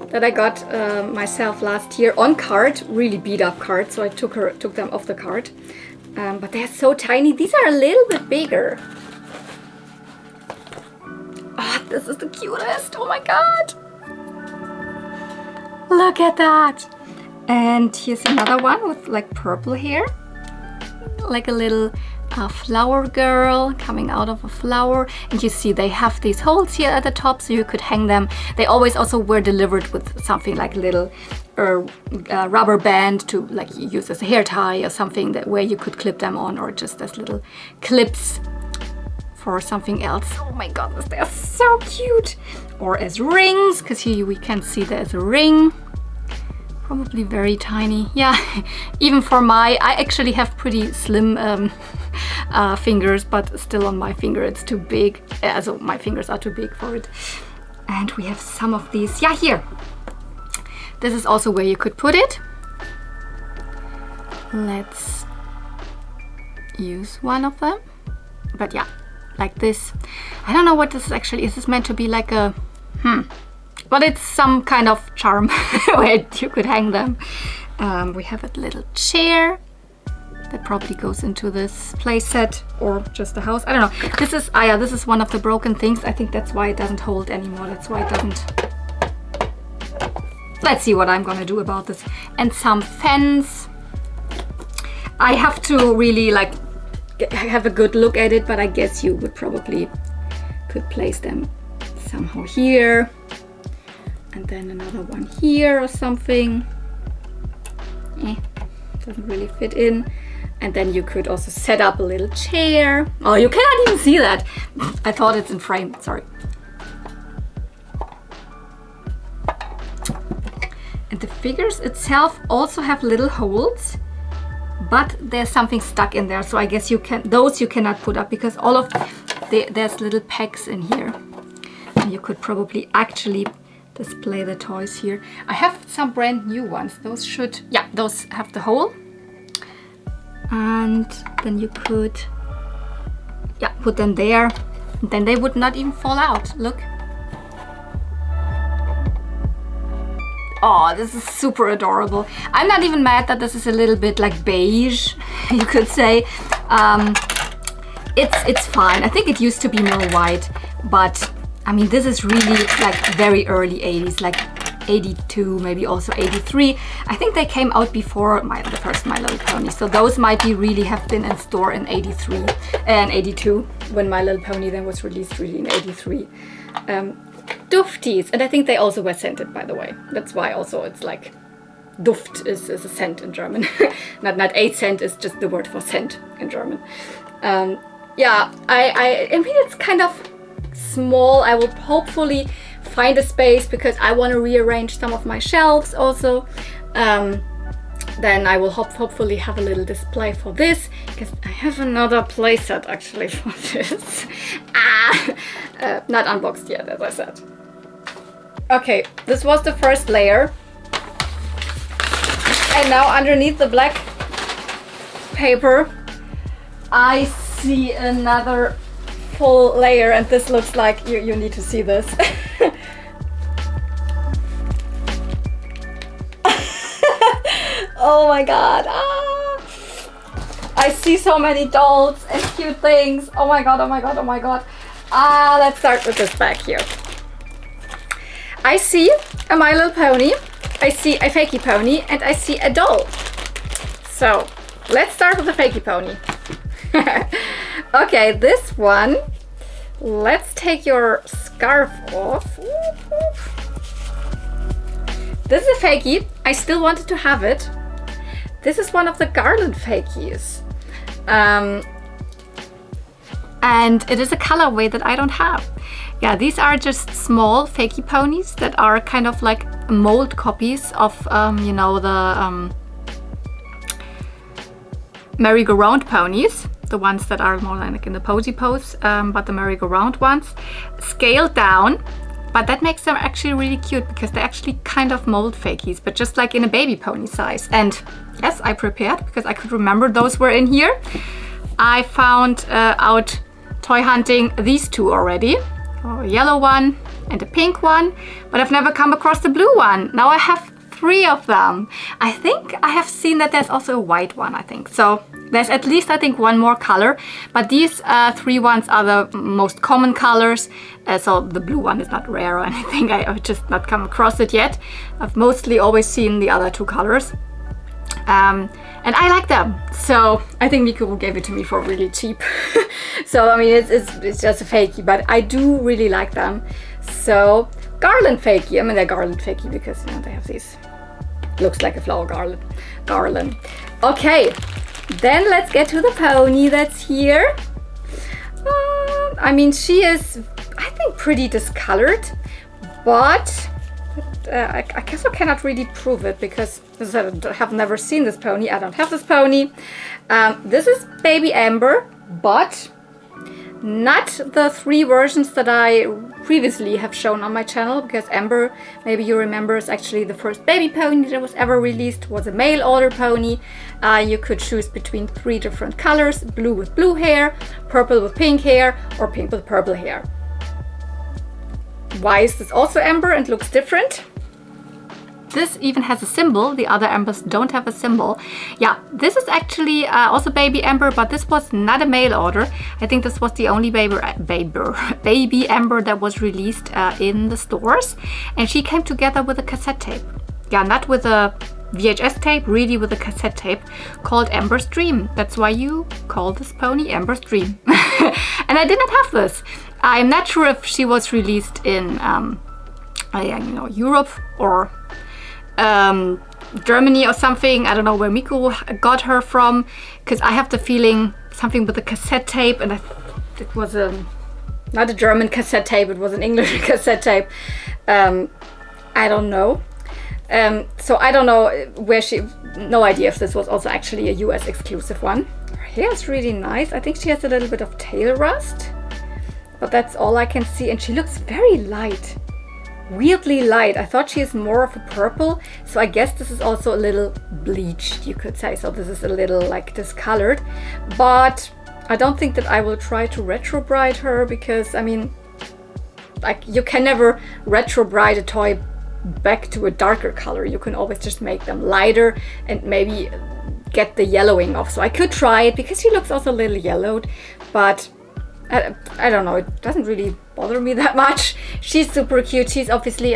that I got myself last year on card, really beat up card, so I took them off the card. But they're so tiny. These are a little bit bigger. Oh, this is the cutest! Oh my god! Look at that! And here's another one with like purple hair, like a little flower girl coming out of a flower. And you see they have these holes here at the top, so you could hang them. They always also were delivered with something like a little rubber band to like use as a hair tie or something, that where you could clip them on, or just as little clips for something else. Oh my goodness, they're so cute! Or as rings, because here we can see there's a ring. Probably very tiny. Yeah, even for I actually have pretty slim fingers, but still on my finger it's too big. So my fingers are too big for it. And we have some of these. Yeah, here. This is also where you could put it. Let's use one of them. But yeah, like this. I don't know what this actually is. This meant to be like a but it's some kind of charm where you could hang them. We have a little chair that probably goes into this play set or just a house. I don't know. This is this is one of the broken things. I think that's why it doesn't hold anymore. That's why it doesn't. Let's see what I'm gonna do about this. And some fans. I have to really like have a good look at it, but I guess you would probably could place them somehow here. And then another one here or something. Doesn't really fit in. And then you could also set up a little chair. Oh, you cannot even see that. I thought it's in frame, sorry. And the figures itself also have little holes, but there's something stuck in there. So I guess those you cannot put up, because all of there's little pegs in here. And you could probably actually display the toys here. I have some brand new ones. Those should, yeah, those have the hole. And then you could, yeah, put them there. And then they would not even fall out. Look. Oh, this is super adorable. I'm not even mad that this is a little bit like beige, you could say. It's fine. I think it used to be more white, but I mean, this is really like very early 80s, like 82, maybe also 83. I think they came out before the first My Little Pony. So those might really have been in store in 83 and 82, when My Little Pony then was released really in 83. Dufties, and I think they also were scented, by the way. That's why also it's like Duft is a scent in German. not a scent is just the word for scent in German. Yeah, I mean, it's kind of small. I will hopefully find a space, because I want to rearrange some of my shelves also. Then I will hopefully have a little display for this, because I have another playset actually for this. Not unboxed yet, as I said. Okay, this was the first layer. And now underneath the black paper, I see another full layer, and this looks like, you need to see this. Oh my god. Ah. I see so many dolls and cute things. Oh my god, oh my god, oh my god. Let's start with this back here. I see a My Little Pony, I see a Fakey Pony, and I see a doll. So let's start with the Fakey Pony. Okay, this one, let's take your scarf off. This is a Fakey. I still wanted to have it. This is one of the garland Fakies. And it is a colorway that I don't have. Yeah, these are just small Fakey ponies that are kind of like mold copies of, you know, the merry-go-round ponies. The ones that are more like in the posy pose, but the merry-go-round ones. Scaled down, but that makes them actually really cute because they're actually kind of mold Fakies, but just like in a baby pony size. And yes, I prepared because I could remember those were in here. I found out toy hunting these two already. A yellow one and a pink one, but I've never come across the blue one. Now I have 3 of them. I think I have seen that there's also a white one, I think. So there's at least, I think, 1 more color, but these 3 ones are the most common colors. So the blue one is not rare or anything. I've just not come across it yet. I've mostly always seen the other 2 colors. And I like them. So I think Nico gave it to me for really cheap. So I mean, it's just a Fakey, but I do really like them. So garland Fakey. I mean, they're garland Fakey because, you know, they have these, looks like a flower garland. Okay, then let's get to the pony that's here. I mean, she is, I think, pretty discolored, but I guess I cannot really prove it because as I have never seen this pony. I don't have this pony. This is Baby Amber, but not the 3 versions that I previously have shown on my channel, because Amber, maybe you remember, is actually the first baby pony that was ever released. Was a mail order pony. You could choose between 3 different colors: blue with blue hair, purple with pink hair, or pink with purple hair. Why is this also Amber and looks different? This even has a symbol. The other Ambers don't have a symbol. Yeah, this is actually also Baby Amber, but this was not a mail order. I think this was the only baby Amber that was released in the stores. And she came together with a cassette tape. Yeah, not with a VHS tape, really with a cassette tape called Amber's Dream. That's why you call this pony Amber's Dream. And I did not have this. I'm not sure if she was released in Europe or Germany or something. I don't know where Miku got her from, because I have the feeling something with a cassette tape, and it was not a German cassette tape, it was an English cassette tape. I don't know. So I don't know where no idea if this was also actually a US exclusive one. Her hair is really nice. I think she has a little bit of tail rust, but that's all I can see, and she looks very light. Weirdly light. I thought she is more of a purple, so I guess this is also a little bleached, you could say. So this is a little like discolored, but I don't think that I will try to retro bride her, because I mean, like, you can never retro bride a toy back to a darker color. You can always just make them lighter and maybe get the yellowing off. So I could try it, because she looks also a little yellowed, but I don't know, it doesn't really bother me that much. She's super cute. She's obviously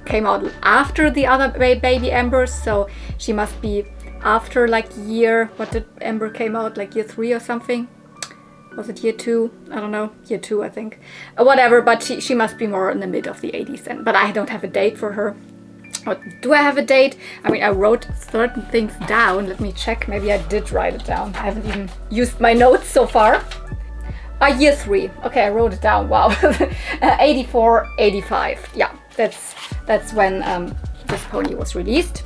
came out after the other baby Ambers, so she must be after like year, what did Amber came out, like year 3 or something? Was it year 2? I don't know, year 2 I think. Whatever, but she must be more in the mid of the 80s then. But I don't have a date for her. Or do I have a date? I mean, I wrote certain things down. Let me check, maybe I did write it down. I haven't even used my notes so far. Year 3. Okay, I wrote it down. Wow. 84, 85. Yeah, that's when this pony was released.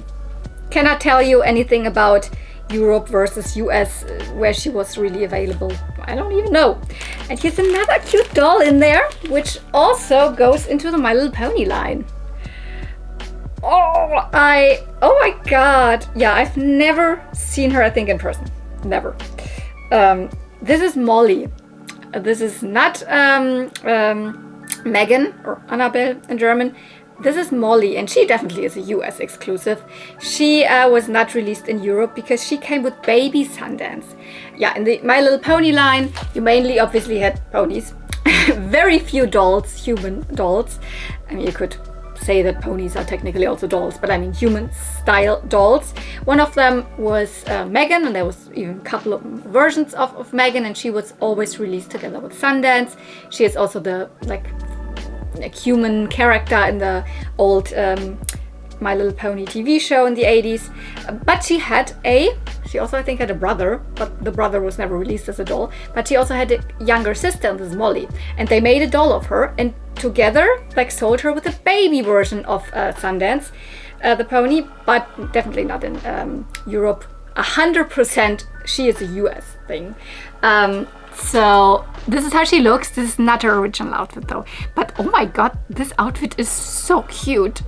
Cannot tell you anything about Europe versus US, where she was really available. I don't even know. And here's another cute doll in there, which also goes into the My Little Pony line. Oh my god. Yeah, I've never seen her, I think, in person. Never. This is Molly. This is not Megan or Annabelle in German. This is Molly, and she definitely is a US exclusive. She was not released in Europe because she came with Baby Sundance. Yeah, in the My Little Pony line, you mainly obviously had ponies. Very few dolls, human dolls. I mean, you could say that ponies are technically also dolls, but I mean human style dolls. One of them was Megan, and there was even a couple of versions of Megan, and she was always released together with Sundance. She is also the like human character in the old My Little Pony TV show in the 80s. But she also I think had a brother, but the brother was never released as a doll. But she also had a younger sister, and this is Molly. And they made a doll of her, and together like sold her with a baby version of Sundance, the pony, but definitely not in Europe. 100% she is a US thing. So this is how she looks. This is not her original outfit though. But oh my god, this outfit is so cute.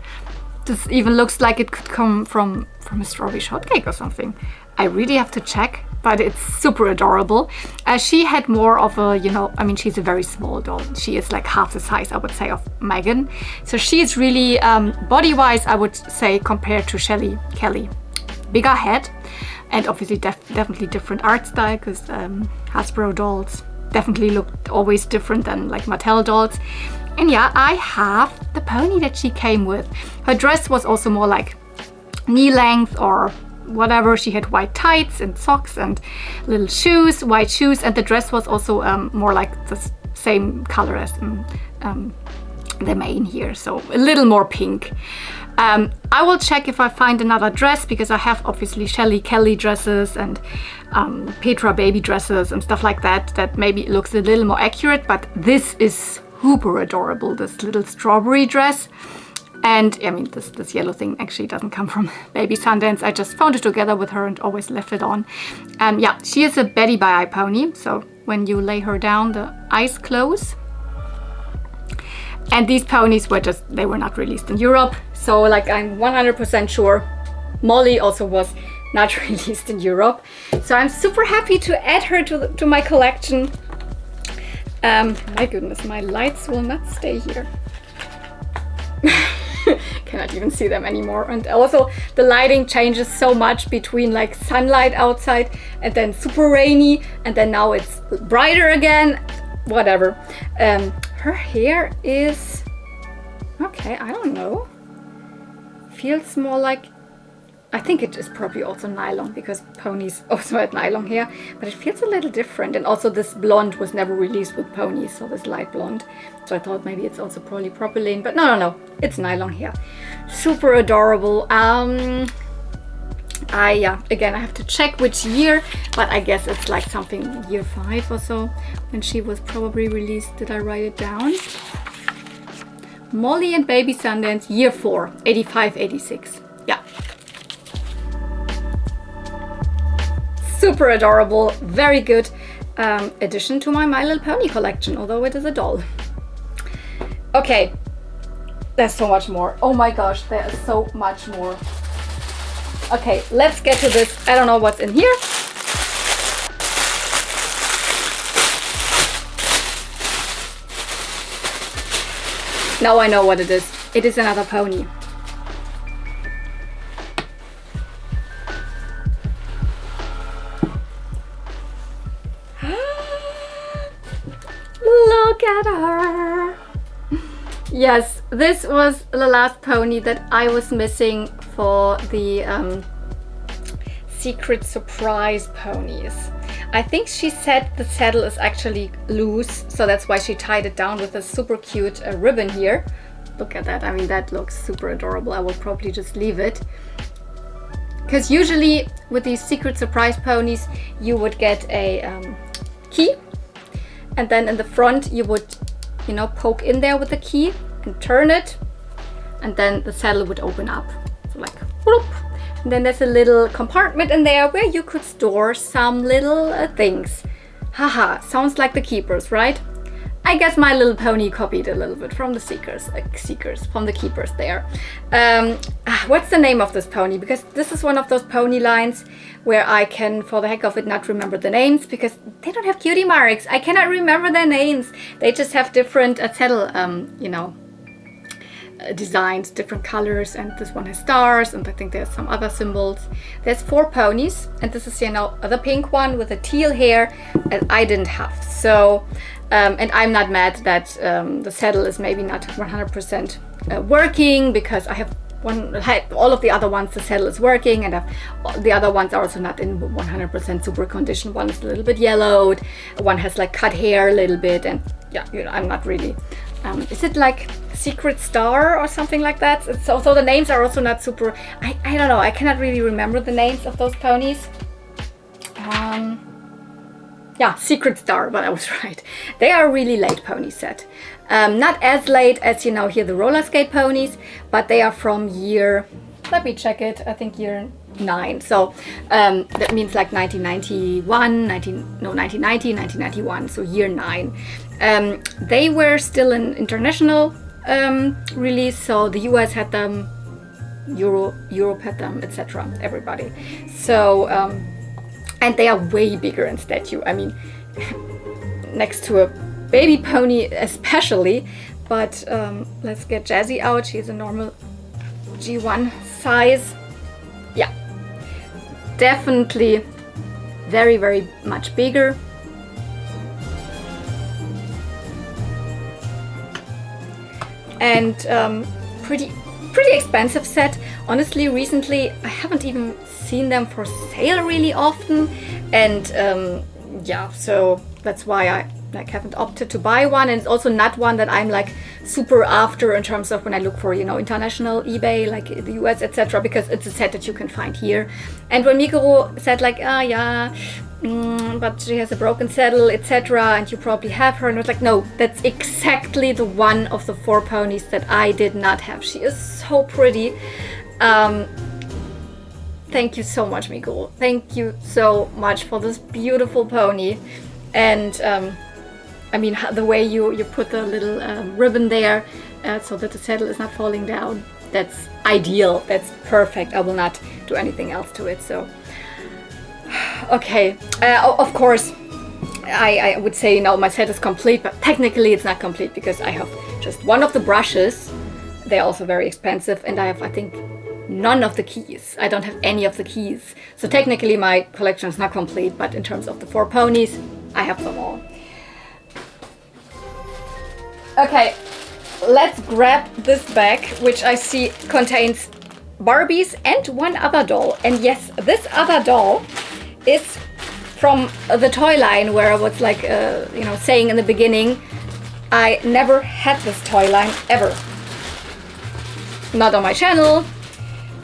This even looks like it could come from a strawberry shortcake or something. I really have to check, but it's super adorable. She had more of a, I mean, she's a very small doll. She is like half the size, I would say, of Megan. So she's really, body-wise, I would say, compared to Shelly Kelly, bigger head. And obviously definitely different art style, because Hasbro dolls definitely looked always different than like Mattel dolls. And yeah, I have the pony that she came with. Her dress was also more like knee length or whatever. She had white tights and socks and little shoes, white shoes, and the dress was also more like the same color as the mane here, so a little more pink. I will check if I find another dress, because I have obviously Shelly Kelly dresses and Petra baby dresses and stuff like that, that maybe looks a little more accurate, but this is super adorable, this little strawberry dress. And I mean, this yellow thing actually doesn't come from Baby Sundance. I just found it together with her and always left it on. Yeah, she is a Betty by Eye pony, so when you lay her down, the eyes close. And these ponies they were not released in Europe. So like I'm 100% sure Molly also was not released in Europe. So I'm super happy to add her to my collection. My goodness, my lights will not stay here. Cannot even see them anymore. And also the lighting changes so much between like sunlight outside and then super rainy, and then now it's brighter again. Whatever. Her hair is okay, I don't know. Feels more like, I think it is probably also nylon, because ponies also had nylon hair, but it feels a little different. And also this blonde was never released with ponies, so this light blonde. So I thought maybe it's also polypropylene, but no, it's nylon hair. Super adorable. Yeah, again, I have to check which year, but I guess it's like something year 5 or so when she was probably released. Did I write it down? Molly and Baby Sundance, year 4, 85, 86. Yeah. Super adorable, very good addition to my My Little Pony collection, although it is a doll. Okay, there's so much more. Oh my gosh, there is so much more. Okay, let's get to this. I don't know what's in here. Now I know what it is. It is another pony. Look at her. Yes, this was the last pony that I was missing for the secret surprise ponies. I think she said the saddle is actually loose, so that's why she tied it down with a super cute ribbon here. Look at that. I mean, that looks super adorable. I will probably just leave it. Because usually with these secret surprise ponies, you would get a key, and then in the front you would, poke in there with the key and turn it, and then the saddle would open up. So like, whoop. And then there's a little compartment in there where you could store some little things. Haha, sounds like the Keypers, right? I guess My Little Pony copied a little bit from the from the Keepers there. What's the name of this pony? Because this is one of those pony lines where I can, for the heck of it, not remember the names because they don't have cutie marks. I cannot remember their names. They just have different saddle, you know, designs, different colors, and this one has stars, and I think there's some other symbols. There's 4 ponies, and this is, you know, the pink one with the teal hair, and I didn't have. So, and I'm not mad that the saddle is maybe not 100% working, because I have all of the other ones the saddle is working, and the other ones are also not in 100% super condition. One is a little bit yellowed, one has like cut hair a little bit, and yeah, you know, I'm not really is it like Secret Star or something like that? So the names are also not super, I don't know, I cannot really remember the names of those ponies. Yeah, Secret Star, but I was right. They are a really late pony set. Not as late as, you know, here the roller skate ponies, but they are from year, let me check it, I think year 9. So that means like 1990, 1991, so year 9. They were still an international release, so the US had them, Europe had them, etc. Everybody. So and they are way bigger in statue. I mean, next to a baby pony especially. But let's get Jazzy out. She's a normal G1 size. Yeah, definitely very, very much bigger. And pretty expensive set. Honestly, recently I haven't even seen them for sale really often, and yeah, so that's why I like haven't opted to buy one. And it's also not one that I'm like super after in terms of when I look for, you know, international eBay, like the US, etc., because it's a set that you can find here. And when Mikuru said like, yeah, but she has a broken saddle, etc., and you probably have her, and I was like, no, that's exactly the one of the 4 ponies that I did not have. She is so pretty. Thank you so much, Mikuru. Thank you so much for this beautiful pony. And I mean, the way you put the little ribbon there so that the saddle is not falling down, that's ideal. That's perfect. I will not do anything else to it. So, okay. Of course, I would say, you know, my set is complete, but technically it's not complete because I have just one of the brushes. They're also very expensive, and I have, I think, none of the keys. I don't have any of the keys. So technically my collection is not complete, but in terms of the 4 ponies, I have them all. Okay, let's grab this bag, which I see contains Barbies and one other doll. And yes, this other doll is from the toy line, where I was like, you know, saying in the beginning, I never had this toy line ever. Not on my channel,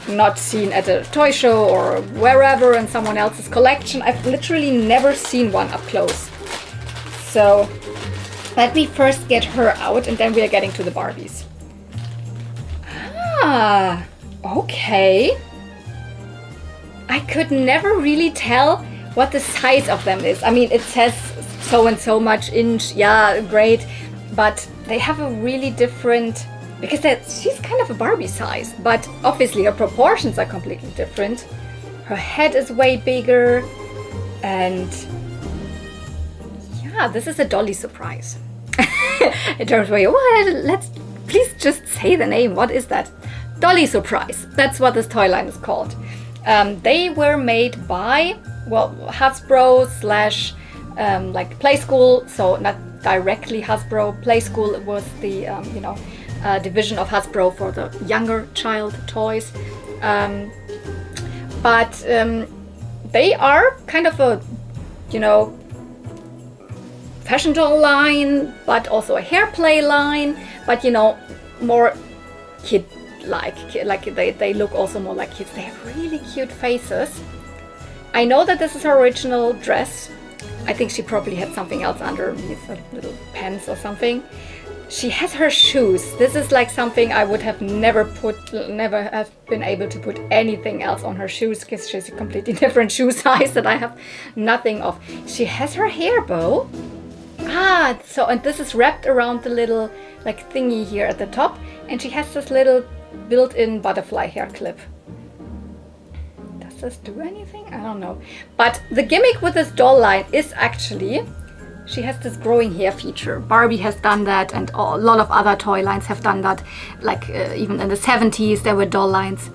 not seen at a toy show or wherever in someone else's collection. I've literally never seen one up close. So let me first get her out, and then we are getting to the Barbies. Ah, okay. I could never really tell what the size of them is. I mean, it says so and so much inch, yeah, great, but they have a really different, because she's kind of a Barbie size, but obviously her proportions are completely different. Her head is way bigger, and yeah, this is a Dolly surprise. In terms of, let's please just say the name. What is that? Dolly surprise. That's what this toy line is called. They were made by, well, Hasbro / like Playskool, so not directly Hasbro. Playskool was the you know, division of Hasbro for the younger child toys. But they are kind of a, you know, fashion doll line, but also a hair play line, but, you know, more kid-like. Like they look also more like kids. They have really cute faces. I know that this is her original dress. I think she probably had something else underneath, little pants or something. She has her shoes. This is like something I would have never have been able to put anything else on her shoes, because she's a completely different shoe size that I have nothing of. She has her hair bow. So, and this is wrapped around the little like thingy here at the top, and she has this little built-in butterfly hair clip. Does this do anything? I don't know. But the gimmick with this doll line is actually she has this growing hair feature. Barbie has done that, and a lot of other toy lines have done that. Like even in the 70s there were doll lines.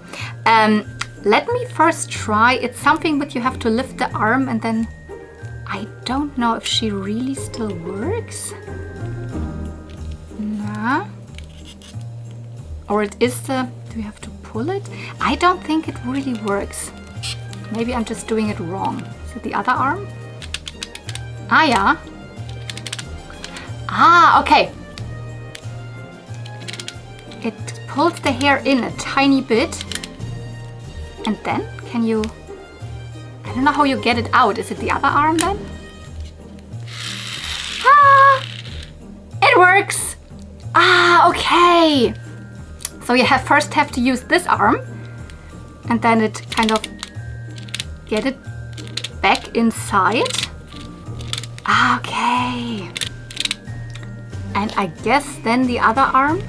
Let me first try. It's something that you have to lift the arm, and then I don't know if she really still works. Nah. Or it is the... Do you have to pull it? I don't think it really works. Maybe I'm just doing it wrong. Is it the other arm? Ah, yeah. Ah, okay. It pulls the hair in a tiny bit. And then, can you... I don't know how you get it out. Is it the other arm then? Ah! It works! Ah, okay. So you first have to use this arm, and then it kind of get it back inside. Okay. And I guess then the other arm.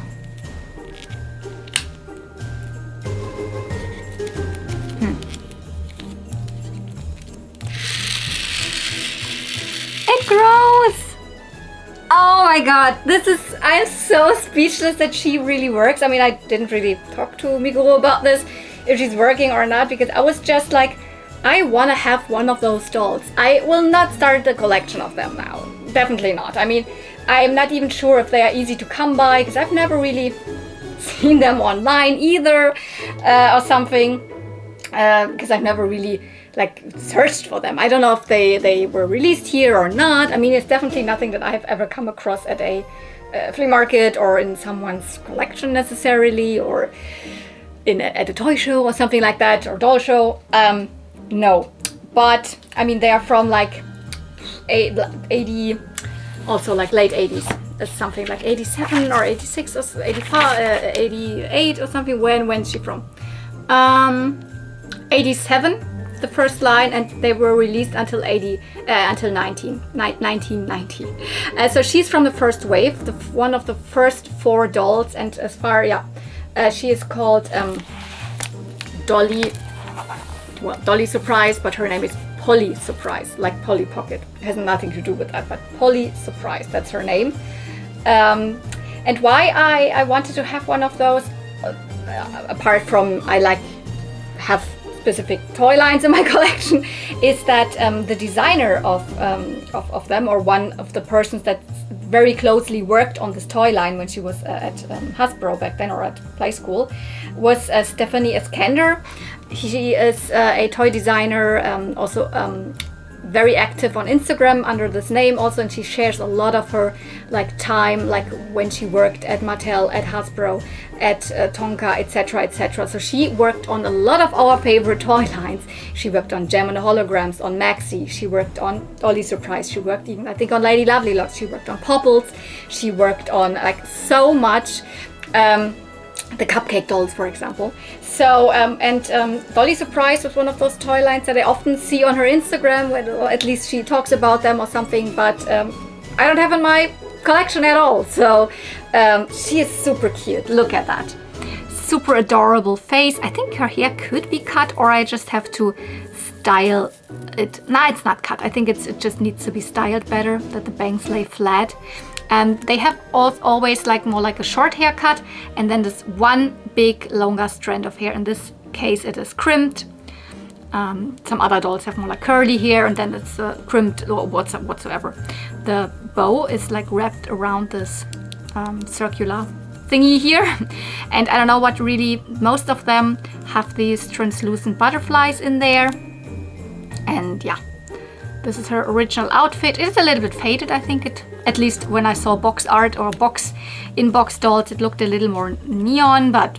It grows! Oh my god, I'm so speechless that she really works. I mean, I didn't really talk to Miguro about this, if she's working or not, because I was just like, I want to have one of those dolls. I will not start the collection of them now. Definitely not. I mean, I'm not even sure if they are easy to come by, because I've never really seen them online either, or something, because I've never really like searched for them. I don't know if they were released here or not. I mean, it's definitely nothing that I have ever come across at a flea market or in someone's collection necessarily, or at a toy show or something like that, or doll show. No, but I mean, they are from like 80, also like late 80s. It's something like 87 or 86 or 85, 88 or something. When she from? 87. The first line, and they were released until 1990. So she's from the first wave, one of the first 4 dolls, and as far, she is called Dolly. Well, Dolly Surprise, but her name is Polly Surprise, like Polly Pocket. It has nothing to do with that, but Polly Surprise, that's her name. And why I wanted to have one of those, apart from I like have specific toy lines in my collection, is that the designer of them, or one of the persons that very closely worked on this toy line when she was at Hasbro back then, or at Play School, was Stephanie Eskander. She is a toy designer, also very active on Instagram under this name also, and she shares a lot of her like time, like when she worked at Mattel, at Hasbro, at Tonka, etc, etc. So she worked on a lot of our favorite toy lines. She worked on Gem and Holograms, on Maxi, she worked on Dolly Surprise, she worked even I think on Lady LovelyLocks, she worked on Popples, she worked on like so much, the cupcake dolls, for example. So, Dolly Surprise was one of those toy lines that I often see on her Instagram, or at least she talks about them or something, but I don't have in my collection at all. So, she is super cute. Look at that. Super adorable face. I think her hair could be cut, or I just have to style it. No, it's not cut. I think it just needs to be styled better, that the bangs lay flat. And they have always like more like a short haircut, and then this one big longer strand of hair. In this case it is crimped. Some other dolls have more like curly hair, and then it's crimped or whatsoever. The bow is like wrapped around this circular thingy here. And I don't know what really, most of them have these translucent butterflies in there. And yeah, this is her original outfit. It is a little bit faded, I think. It, at least when I saw box art or in-box dolls, it looked a little more neon, but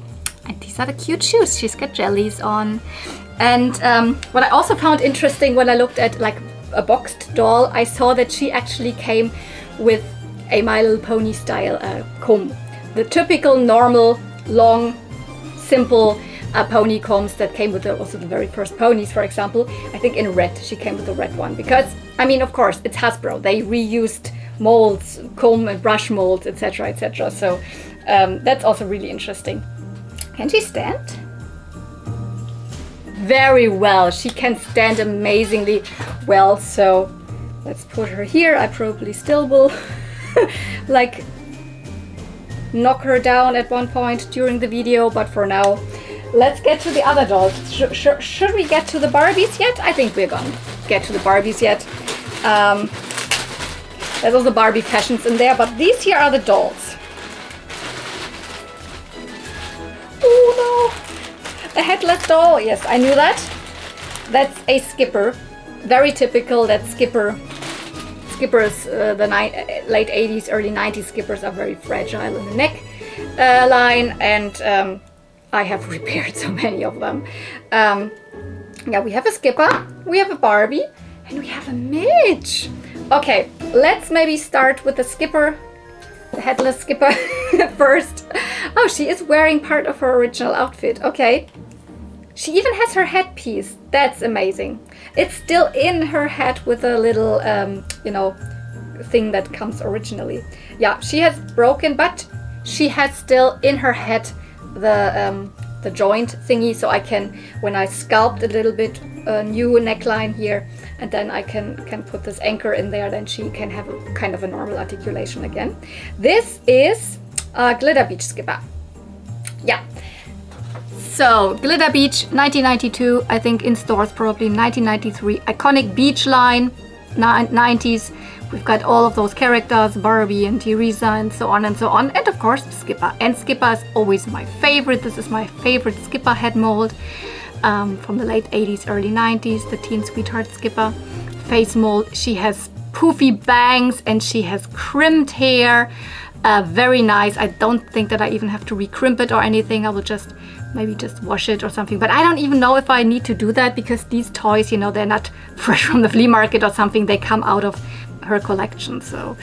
these are the cute shoes. She's got jellies on. And what I also found interesting when I looked at like a boxed doll, I saw that she actually came with a My Little Pony style comb. The typical, normal, long, simple pony combs that came with also the very first ponies, for example. I think in red, she came with the red one. Because, I mean, of course, it's Hasbro. They reused molds, comb and brush molds, etc., etc. So that's also really interesting. Can she stand? Very well. She can stand amazingly well. So let's put her here. I probably still will like knock her down at one point during the video, but for now, let's get to the other dolls. Should we get to the Barbies yet? I think we're gonna get to the Barbies yet. There's also Barbie fashions in there, but these here are the dolls. Oh no! The headless doll. Yes, I knew that. That's a skipper. Very typical that skippers, the late 80s, early 90s skippers are very fragile in the neck line, and I have repaired so many of them. Yeah, we have a skipper, we have a Barbie, and we have a Midge. Okay, let's maybe start with the skipper, the headless skipper first. Oh, she is wearing part of her original outfit. Okay. She even has her headpiece. That's amazing. It's still in her head with a little, you know, thing that comes originally. Yeah, she has broken, but she has still in her head the joint thingy, so I can, when I sculpt a little bit, a new neckline here, and then I can put this anchor in there, then she can have a kind of a normal articulation again. This is a Glitter Beach skipper. Yeah. So, Glitter Beach, 1992, I think in stores probably 1993. Iconic beach line, 90s. We've got all of those characters, Barbie and Teresa and so on and so on. And of course, Skipper. And Skipper is always my favorite. This is my favorite Skipper head mold from the late 80s, early 90s, the Teen Sweetheart Skipper face mold. She has poofy bangs and she has crimped hair. Very nice. I don't think that I even have to recrimp it or anything. I will just maybe just wash it or something. But I don't even know if I need to do that because these toys, you know, they're not fresh from the flea market or something. They come out of her collection. So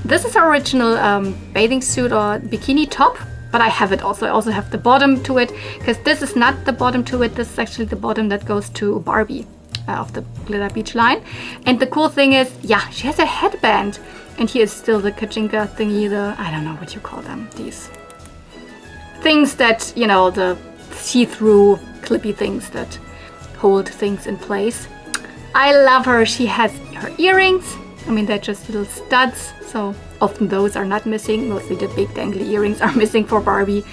this is her original bathing suit or bikini top, but I have it also. I also have the bottom to it because this is not the bottom to it. This is actually the bottom that goes to Barbie of the Glitter Beach line. And the cool thing is, yeah, she has a headband. And here is still the kachinka thingy, I don't know what you call them, these things that, you know, the see-through clippy things that hold things in place. I love her. She has her earrings. I mean, they're just little studs, so often those are not missing. Mostly the big dangly earrings are missing for Barbie.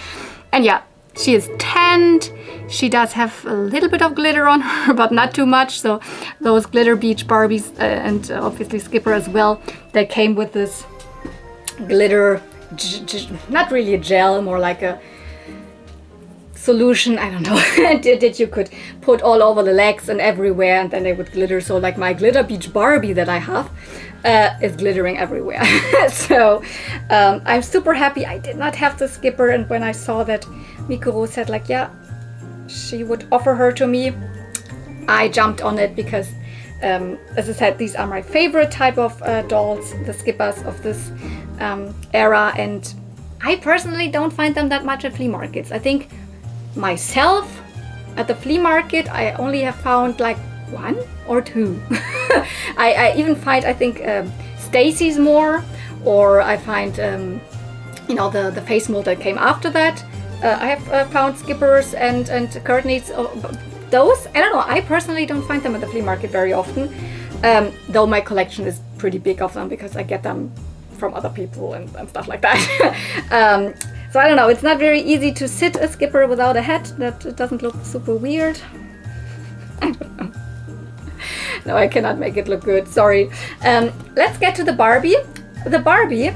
And yeah, she is tanned. She does have a little bit of glitter on her, but not too much. So those Glitter Beach Barbies and obviously Skipper as well, they came with this glitter, not really a gel, more like a solution, I don't know, that you could put all over the legs and everywhere, and then they would glitter. So like my Glitter Beach Barbie that I have is glittering everywhere. So I'm super happy I did not have the Skipper, and when I saw that Mikuro said like, yeah, she would offer her to me, I jumped on it because as I said, these are my favorite type of dolls, the Skippers of this era, and I personally don't find them that much at flea markets. I think myself at the flea market I only have found like 1 or 2. I even find, I think, Stacy's more, or I find you know, the face mold that came after that. I have found Skippers and Courtney's. Those, I don't know, I personally don't find them at the flea market very often, though my collection is pretty big of them because I get them from other people and stuff like that. So I don't know, it's not very easy to sit a Skipper without a hat. That doesn't look super weird. I don't know. No, I cannot make it look good, sorry. Let's get to the Barbie. The Barbie,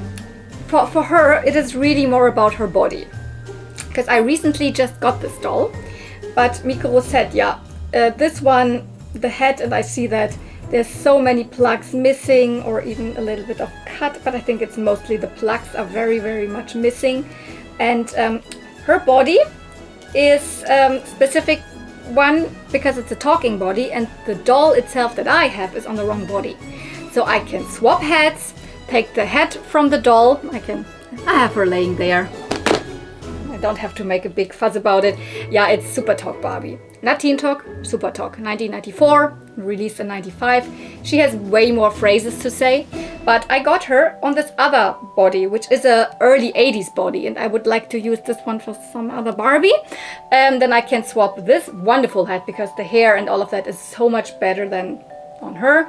for her, it is really more about her body. Because I recently just got this doll, but Mikuro said, yeah, this one, the head, and I see that there's so many plugs missing, or even a little bit of cut, but I think it's mostly the plugs are very, very much missing. And her body is specific one because it's a talking body, and the doll itself that I have is on the wrong body. So I can swap heads, take the head from the doll. I have her laying there. I don't have to make a big fuss about it. Yeah, it's Super Talk Barbie. not Teen Talk, Super Talk, 1994, released in 95. She has way more phrases to say, but I got her on this other body, which is a early 80s body, and I would like to use this one for some other Barbie. Then I can swap this wonderful hat because the hair and all of that is so much better than on her.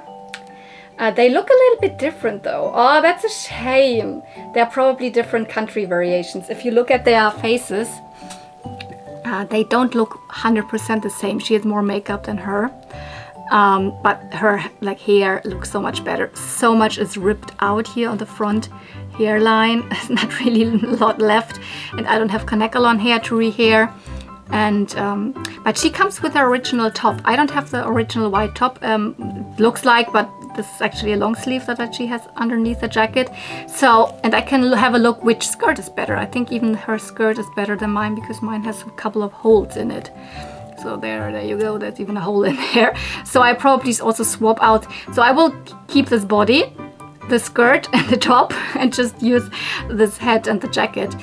They look a little bit different though. Oh, that's a shame. They're probably different country variations. If you look at their faces, they don't look 100% the same. She has more makeup than her. But her like hair looks so much better. So much is ripped out here on the front hairline. There's not really a lot left. And I don't have Kanekalon hair to rehair. And but she comes with her original top. I don't have the original white top. Looks like, but this is actually a long sleeve that she has underneath the jacket. So, and I can have a look which skirt is better. I think even her skirt is better than mine because mine has a couple of holes in it. So there you go, there's even a hole in there. So I probably also swap out. So I will keep this body, the skirt and the top, and just use this hat and the jacket.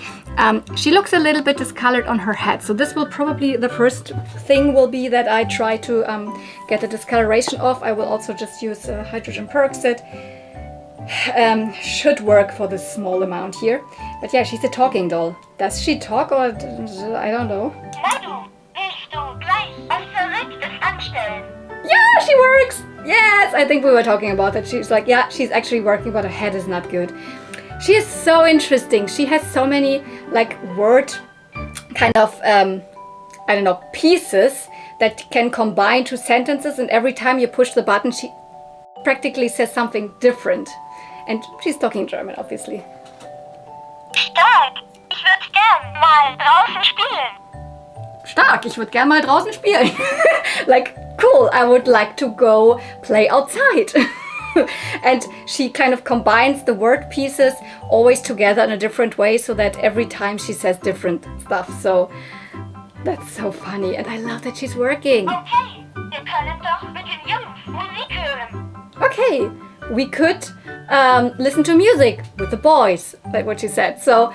She looks a little bit discolored on her head, so this will probably, the first thing will be that I try to get the discoloration off. I will also just use hydrogen peroxide. Should work for this small amount here. But yeah, she's a talking doll. Does she talk or I don't know. Yeah, she works! Yes, I think we were talking about that. She's like, yeah, she's actually working, but her head is not good. She is so interesting. She has so many like word kind of, I don't know, pieces that can combine two sentences, and every time you push the button, she practically says something different. And she's talking German, obviously.
Stark, ich würde gern mal draußen spielen.
Stark, ich würde gern mal draußen spielen. Like, cool, I would like to go play outside. And she kind of combines the word pieces always together in a different way so that every time she says different stuff. So that's so funny, and I love that she's working.
Okay, wir können doch mit den Jungs Musik hören.
Okay, we could listen to music with the boys, like what she said. So,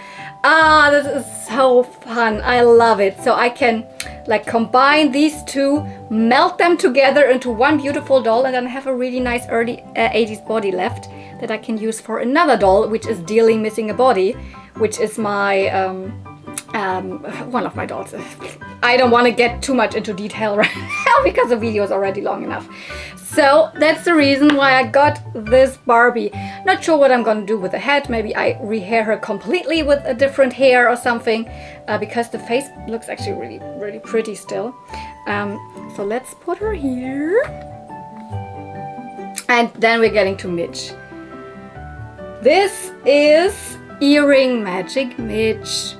this is so fun. I love it. So I can like combine these two, melt them together into one beautiful doll, and then have a really nice early 80s body left that I can use for another doll, which is Dealing Missing a Body, which is my one of my dolls. I don't want to get too much into detail right now because the video is already long enough. So that's the reason why I got this Barbie. Not sure what I'm gonna do with the head. Maybe I rehair her completely with a different hair or something, because the face looks actually really, really pretty still. So let's put her here. And then we're getting to Mitch. This is Earring Magic Mitch.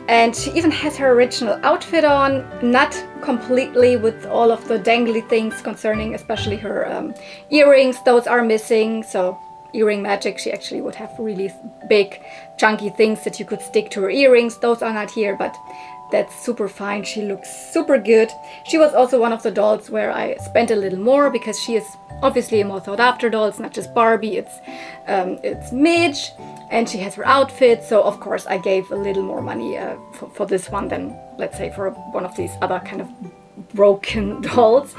And she even has her original outfit on, not completely with all of the dangly things concerning especially her earrings. Those are missing, so earring magic, she actually would have really big chunky things that you could stick to her earrings. Those are not here, but that's super fine. She looks super good. She was also one of the dolls where I spent a little more because she is obviously a more sought after doll. It's not just Barbie, it's Midge, and she has her outfit. So of course I gave a little more money for this one than, let's say, for one of these other kind of broken dolls.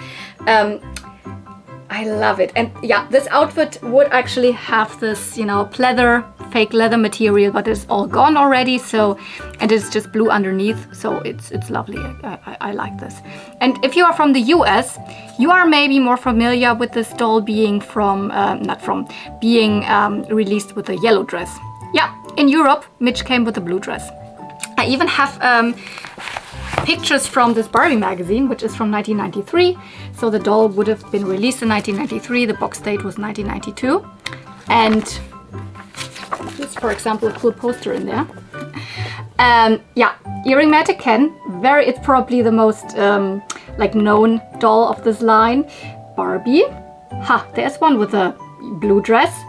I love it. And yeah, this outfit would actually have this, you know, pleather, fake leather material, but it's all gone already. So, and it's just blue underneath. So it's lovely. I like this. And if you are from the US, you are maybe more familiar with this doll being from, being released with a yellow dress. Yeah, in Europe, Mitch came with a blue dress. I even have pictures from this Barbie magazine, which is from 1993. So the doll would have been released in 1993. The box date was 1992. And this, for example, a cool poster in there. Yeah, Earring Magic Ken. It's probably the most like known doll of this line. Barbie. Ha, there's one with a blue dress.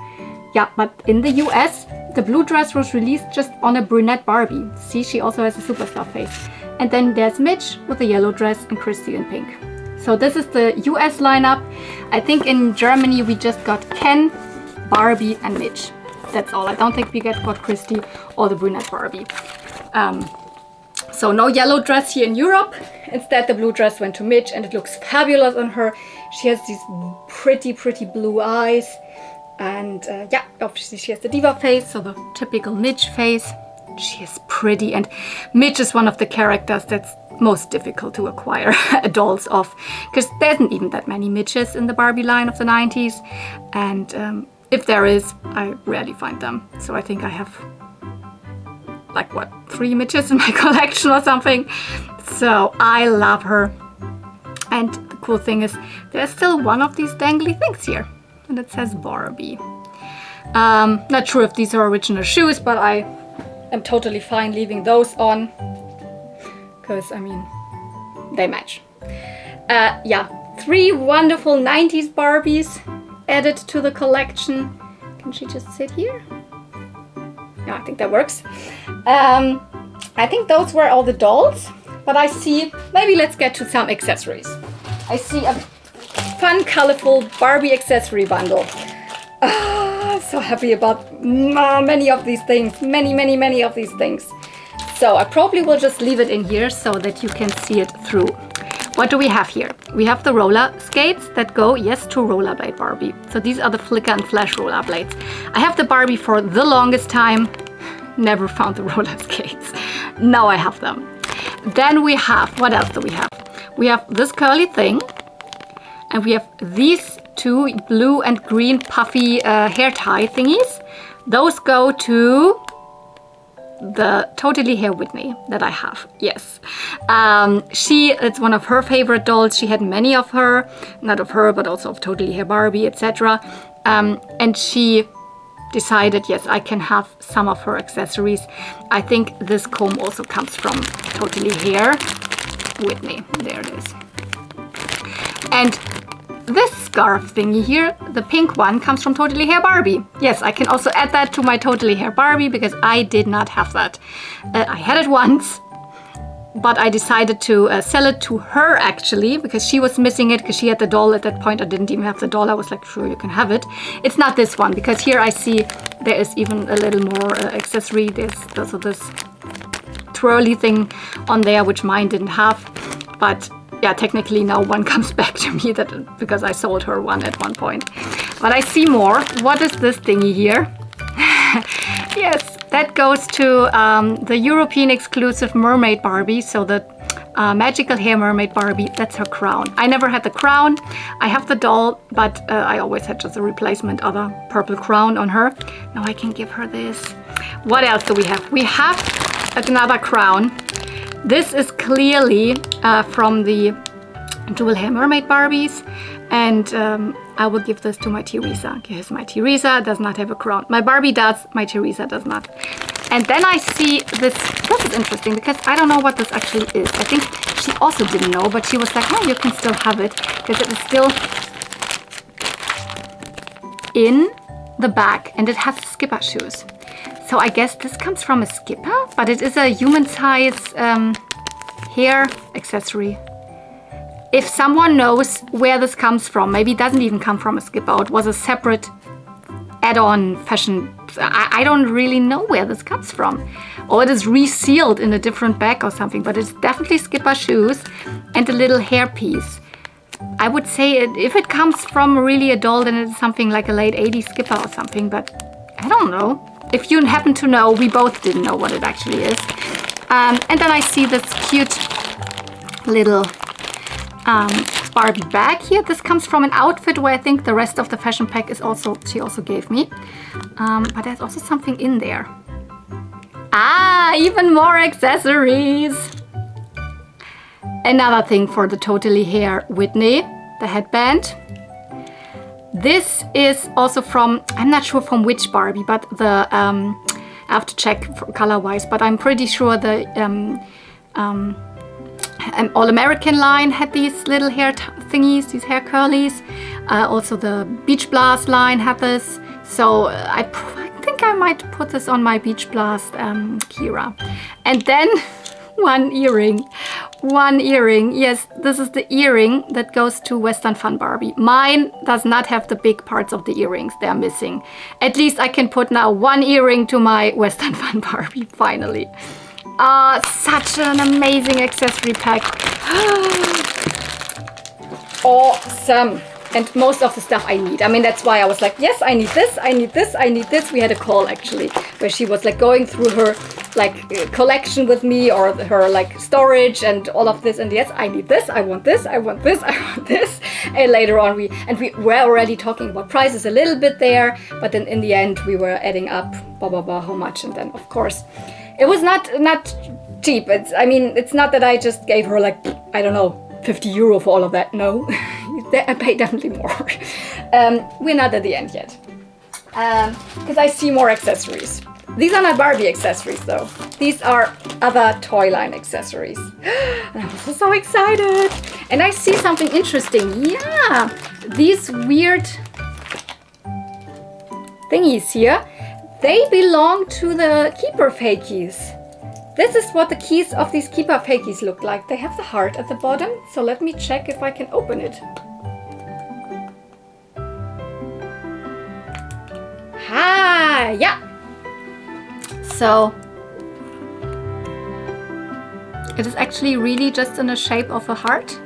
Yeah, but in the US, the blue dress was released just on a brunette Barbie. See, she also has a superstar face. And then there's Mitch with a yellow dress and Christy in pink. So this is the US lineup. I think in Germany we just got Ken, Barbie and Mitch. That's all. I don't think we got Christy or the brunette Barbie. So no yellow dress here in Europe. Instead, the blue dress went to Midge, and it looks fabulous on her. She has these pretty, pretty blue eyes. And yeah, obviously she has the diva face, so the typical Midge face. She is pretty, and Midge is one of the characters that's most difficult to acquire dolls of, because there isn't even that many Midges in the Barbie line of the 90s. And if there is, I rarely find them. So I think I have like what, 3 Midges in my collection or something. So I love her. And the cool thing is there's still one of these dangly things here, and it says Barbie. Not sure if these are original shoes, but I am totally fine leaving those on, because I mean they match. Yeah, 3 wonderful 90s Barbies added to the collection. Can she just sit here? Yeah, I think that works. I think those were all the dolls, but I see, maybe let's get to some accessories. I see a fun, colorful Barbie accessory bundle. So happy about many of these things, many of these things. So I probably will just leave it in here so that you can see it through. What do we have here? We have the roller skates that go, yes, to rollerblade Barbie. So these are the flicker and flash rollerblades. I have the Barbie for the longest time, never found the roller skates. Now I have them. Then we have, what else do we have? We have this curly thing, and we have these 2 blue and green puffy hair tie thingies. Those go to the Totally Hair Whitney that I have, yes. It's one of her favorite dolls. She had many of her, not of her, but also of Totally Hair Barbie, etc. And she decided, yes, I can have some of her accessories. I think this comb also comes from Totally Hair Whitney. There it is. And this scarf thingy here, the pink one, comes from Totally Hair Barbie. Yes, I can also add that to my Totally Hair Barbie, because I did not have that. I had it once, but I decided to sell it to her actually, because she was missing it, because she had the doll at that point. I didn't even have the doll. I was like, sure, you can have it. It's not this one, because here I see there is even a little more accessory. There's also this twirly thing on there, which mine didn't have. But yeah, technically now one comes back to me, that because I sold her one at one point. But I see more. What is this thingy here? Yes, that goes to the European exclusive mermaid Barbie. So the magical hair mermaid Barbie, that's her crown. I never had the crown. I have the doll, but I always had just a replacement other purple crown on her. Now I can give her this. What else do we have? We have another crown. This is clearly from the Jewel Hair Mermaid Barbies, and I will give this to my Teresa. Here's my Teresa, does not have a crown. My Barbie does, my Teresa does not. And then I see this. This is interesting, because I don't know what this actually is. I think she also didn't know, but she was like, oh, you can still have it, because it is still in the bag, and it has skipper shoes. So I guess this comes from a skipper, but it is a human size hair accessory. If someone knows where this comes from, maybe it doesn't even come from a skipper. It was a separate add-on fashion. I don't really know where this comes from. Or it is resealed in a different bag or something, but it's definitely skipper shoes and a little hairpiece. I would say if it comes from really a doll, then it's something like a late 80s skipper or something, but I don't know. If you happen to know, we both didn't know what it actually is. And then I see this cute little Barbie bag here. This comes from an outfit where I think the rest of the fashion pack is also, she also gave me. But there's also something in there. Ah, even more accessories. Another thing for the Totally Hair Whitney, the headband. This is also from, I'm not sure from which Barbie, but the, I have to check color-wise, but I'm pretty sure the All-American line had these little hair thingies, these hair curlies. Also the Beach Blast line had this. So I think I might put this on my Beach Blast Kira. And then one earring. Yes, this is the earring that goes to Western Fun Barbie. Mine does not have the big parts of the earrings. They're missing. At least I can put now one earring to my Western Fun Barbie, finally. Such an amazing accessory pack. Awesome. And most of the stuff I need. I mean, that's why I was like, yes, I need this, I need this, I need this. We had a call actually where she was like going through her like collection with me, or her like storage and all of this. And yes, I need this, I want this, I want this, I want this. And later on we were already talking about prices a little bit there, but then in the end we were adding up how much. And then of course it was not cheap. It's not that I just gave her like, I don't know, 50 euro for all of that. No, I paid definitely more. We're not at the end yet, because I see more accessories. These are not Barbie accessories though. These are other toy line accessories. And I'm so excited. And I see something interesting. Yeah, these weird thingies here, they belong to the Keeper fakies. This is what the keys of these Keeper fakies look like. They have the heart at the bottom. So let me check if I can open it. Yeah. So it is actually really just in the shape of a heart.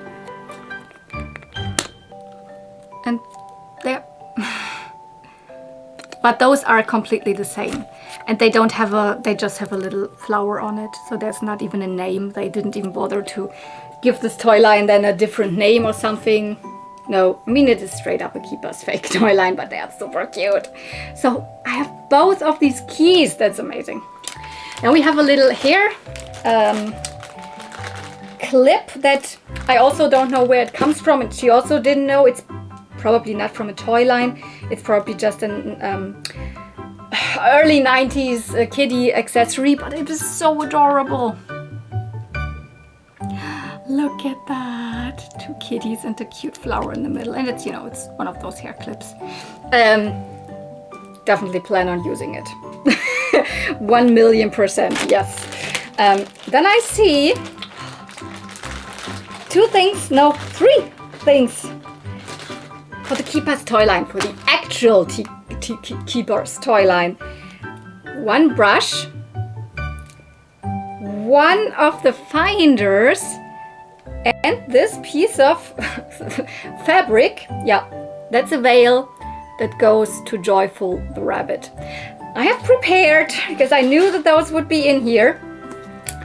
And there. But those are completely the same. And they don't have they just have a little flower on it. So there's not even a name. They didn't even bother to give this toy line then a different name or something. No, I mean, it is straight up a Keepers fake toy line, but they are super cute. So I have both of these keys. That's amazing. And we have a little hair clip that I also don't know where it comes from. And she also didn't know. It's probably not from a toy line. It's probably just an early 90s kiddie accessory, but it is so adorable. Look at that. 2 kitties and a cute flower in the middle. And it's, it's one of those hair clips. Definitely plan on using it. 1,000,000%, yes. Then I see 3 things for the Keepers toy line, for the actual Keepers toy line. 1 brush, 1 of the finders, and this piece of fabric. Yeah, that's a veil that goes to Joyful the rabbit. I have prepared, because I knew that those would be in here,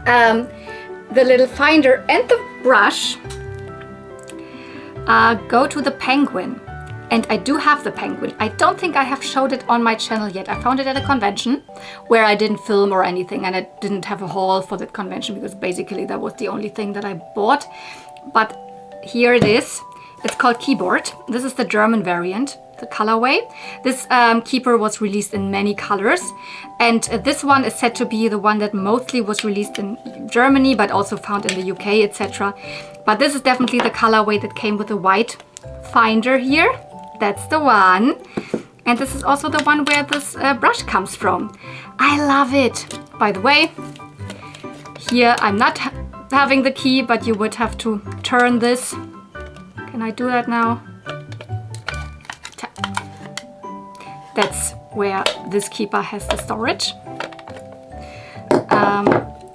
the little finder and the brush go to the penguin. And I do have the penguin. I don't think I have showed it on my channel yet. I found it at a convention where I didn't film or anything, and I didn't have a haul for that convention because basically that was the only thing that I bought. But here it is. It's called Keyboard. This is the German variant, the colorway. This Keeper was released in many colors, and this one is said to be the one that mostly was released in Germany, but also found in the UK, etc. But this is definitely the colorway that came with the white finder here. That's the one. And this is also the one where this brush comes from. I love it. By the way, here I'm not having the key, but you would have to turn this. Can I do that now? That's where this Keeper has the storage.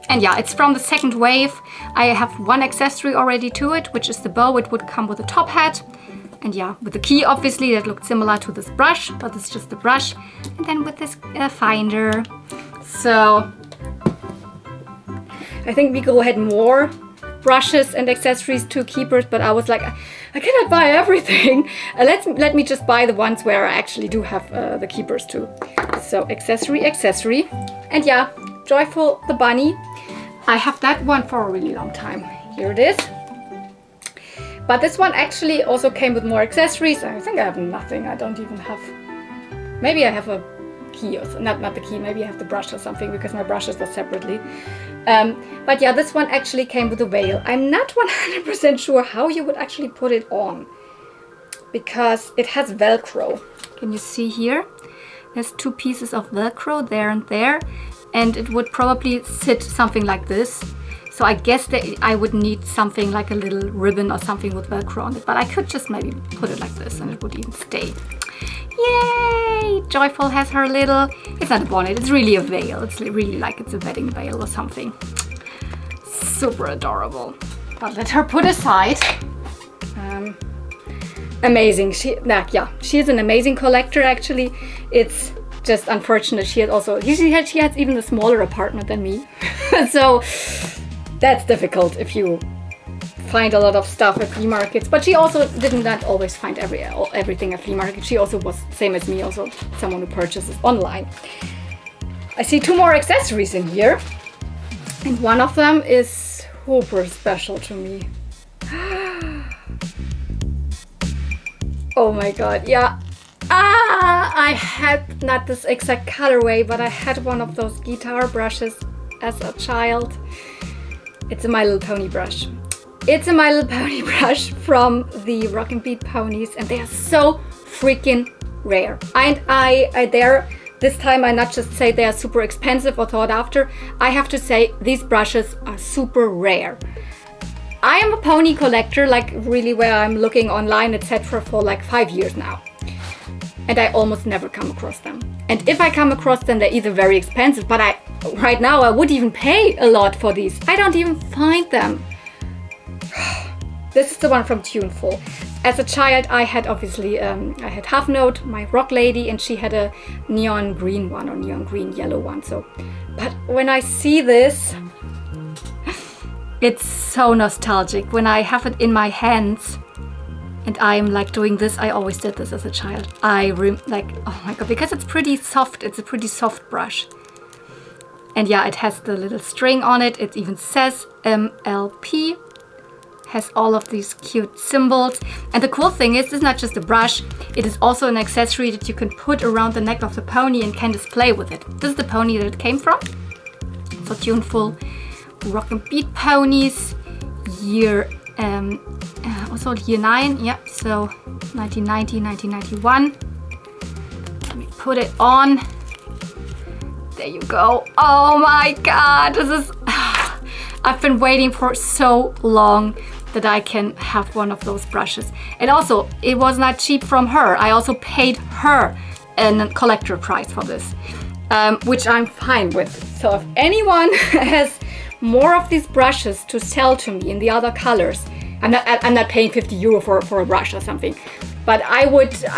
And yeah, it's from the second wave. I have 1 accessory already to it, which is the bow. It would come with a top hat. And yeah, with the key, obviously, that looked similar to this brush, but it's just the brush. And then with this finder. So I think Miko had more brushes and accessories to Keepers, but I was like, I cannot buy everything. Let me just buy the ones where I actually do have the Keepers too. So accessory. And yeah, Joyful the bunny. I have that one for a really long time. Here it is. But this one actually also came with more accessories. I think I have nothing. I don't even have... Maybe I have a key, or not the key. Maybe I have the brush or something, because my brushes are separately. But yeah, this one actually came with a veil. I'm not 100% sure how you would actually put it on, because it has Velcro. Can you see here? There's 2 pieces of Velcro there and there, and it would probably sit something like this. So I guess that I would need something like a little ribbon or something with Velcro on it, but I could just maybe put it like this and it would even stay. Yay! Joyful has her little, it's not a bonnet, it's really a veil. It's really like it's a wedding veil or something. Super adorable. But let her put aside. Amazing. She is an amazing collector actually. It's just unfortunate she has even a smaller apartment than me. So that's difficult if you find a lot of stuff at flea markets. But she also did not always find everything at flea market. She also was, same as me, also someone who purchases online. I see 2 more accessories in here. And one of them is super special to me. Oh my god, yeah. I had not this exact colorway, but I had one of those guitar brushes as a child. It's a My Little Pony brush. It's a My Little Pony brush from the Rock and Beat ponies, and they are so freaking rare. And I dare this time I not just say they are super expensive or thought after. I have to say these brushes are super rare. I am a pony collector, like really where I'm looking online, etc. for like 5 years now. And I almost never come across them. And if I come across them, they're either very expensive, but right now I would even pay a lot for these. I don't even find them. This is the one from Tuneful. As a child, I had obviously, I had Half Note, my rock lady, and she had a neon green one or neon green yellow one. So, but when I see this, it's so nostalgic. When I have it in my hands and I'm like doing this, I always did this as a child. Like, oh my god, because it's pretty soft. It's a pretty soft brush. And yeah, it has the little string on it. It even says MLP. Has all of these cute symbols. And the cool thing is, it's not just a brush, it is also an accessory that you can put around the neck of the pony and can display with it. This is the pony that it came from. For Tuneful Rock and Beat ponies, year, also year 9, yeah, so 1990, 1991. Let me put it on. There you go. Oh my god, this is, I've been waiting for so long that I can have one of those brushes. And also, it was not cheap from her. I also paid her a collector price for this, which I'm fine with. So if anyone has more of these brushes to sell to me in the other colors, I'm not paying 50 euro for a brush or something, but I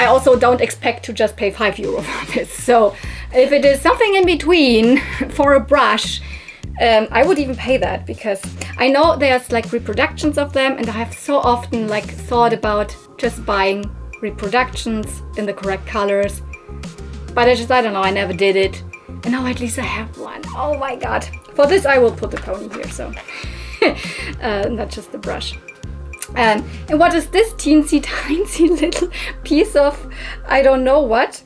also don't expect to just pay 5 euro for this. So if it is something in between for a brush, I would even pay that, because I know there's like reproductions of them, and I have so often like thought about just buying reproductions in the correct colors, but I don't know, I never did it. And now at least I have one. Oh my god. For this I will put the pony here, so not just the brush. And what is this teensy tiny little piece of, I don't know what?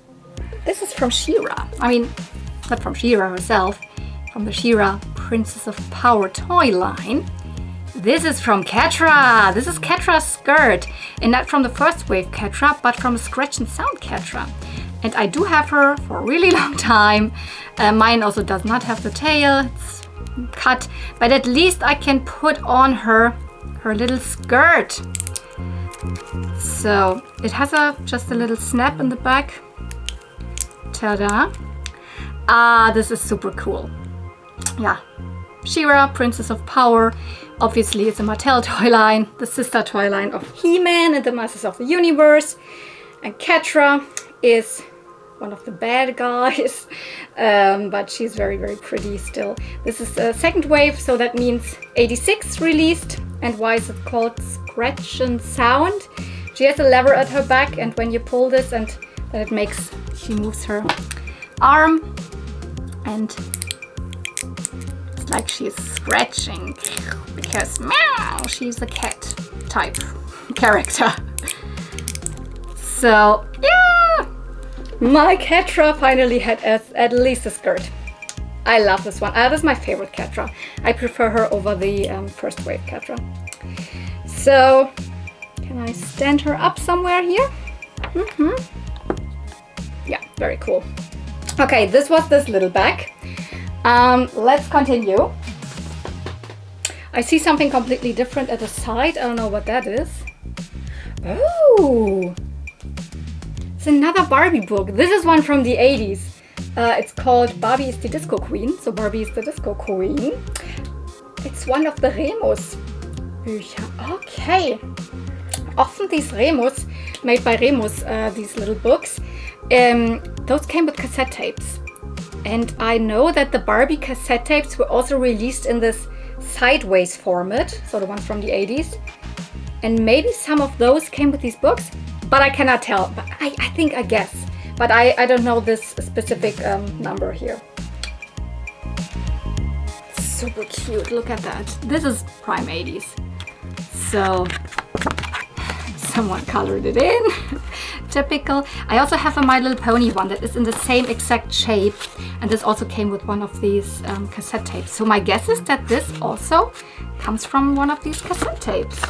This is from She-Ra. I mean, not from She-Ra herself, from the She-Ra Princess of Power toy line. This is from Catra. This is Catra's skirt, and not from the first wave Catra, but from a Scratch and Sound Catra. And I do have her for a really long time. Mine also does not have the tail, it's cut, but at least I can put on her little skirt. So it has just a little snap in the back. Ta-da. Ah, this is super cool. Yeah, She-Ra, Princess of Power. Obviously it's a Mattel toy line, the sister toy line of He-Man and the Masters of the Universe. And Catra is one of the bad guys, but she's very, very pretty still. This is the second wave, so that means 86 released. And why is it called Scratch and Sound? She has a lever at her back, and when you pull this, and then she moves her arm, and it's like she's scratching, because meow, she's a cat type character. So yeah, my Catra finally had at least a skirt. I love this one. This is my favorite Catra. I prefer her over the first wave Catra. So can I stand her up somewhere here? Yeah, very cool. Okay, this was this little bag. Let's continue. I see something completely different at the side. I don't know what that is. Oh, It's another Barbie book. This is one from the 80s. It's called Barbie is the Disco Queen. So Barbie is the Disco Queen. It's one of the Remus Bücher. Okay. Often these Remus, made by Remus, these little books, those came with cassette tapes. And I know that the Barbie cassette tapes were also released in this sideways format, so the ones from the 80s. And maybe some of those came with these books, but I cannot tell. But I think I guess. But I don't know this specific number here. Super cute, look at that. This is prime 80s. So someone colored it in. Typical. I also have a My Little Pony one that is in the same exact shape, and this also came with one of these cassette tapes. So my guess is that this also comes from one of these cassette tapes.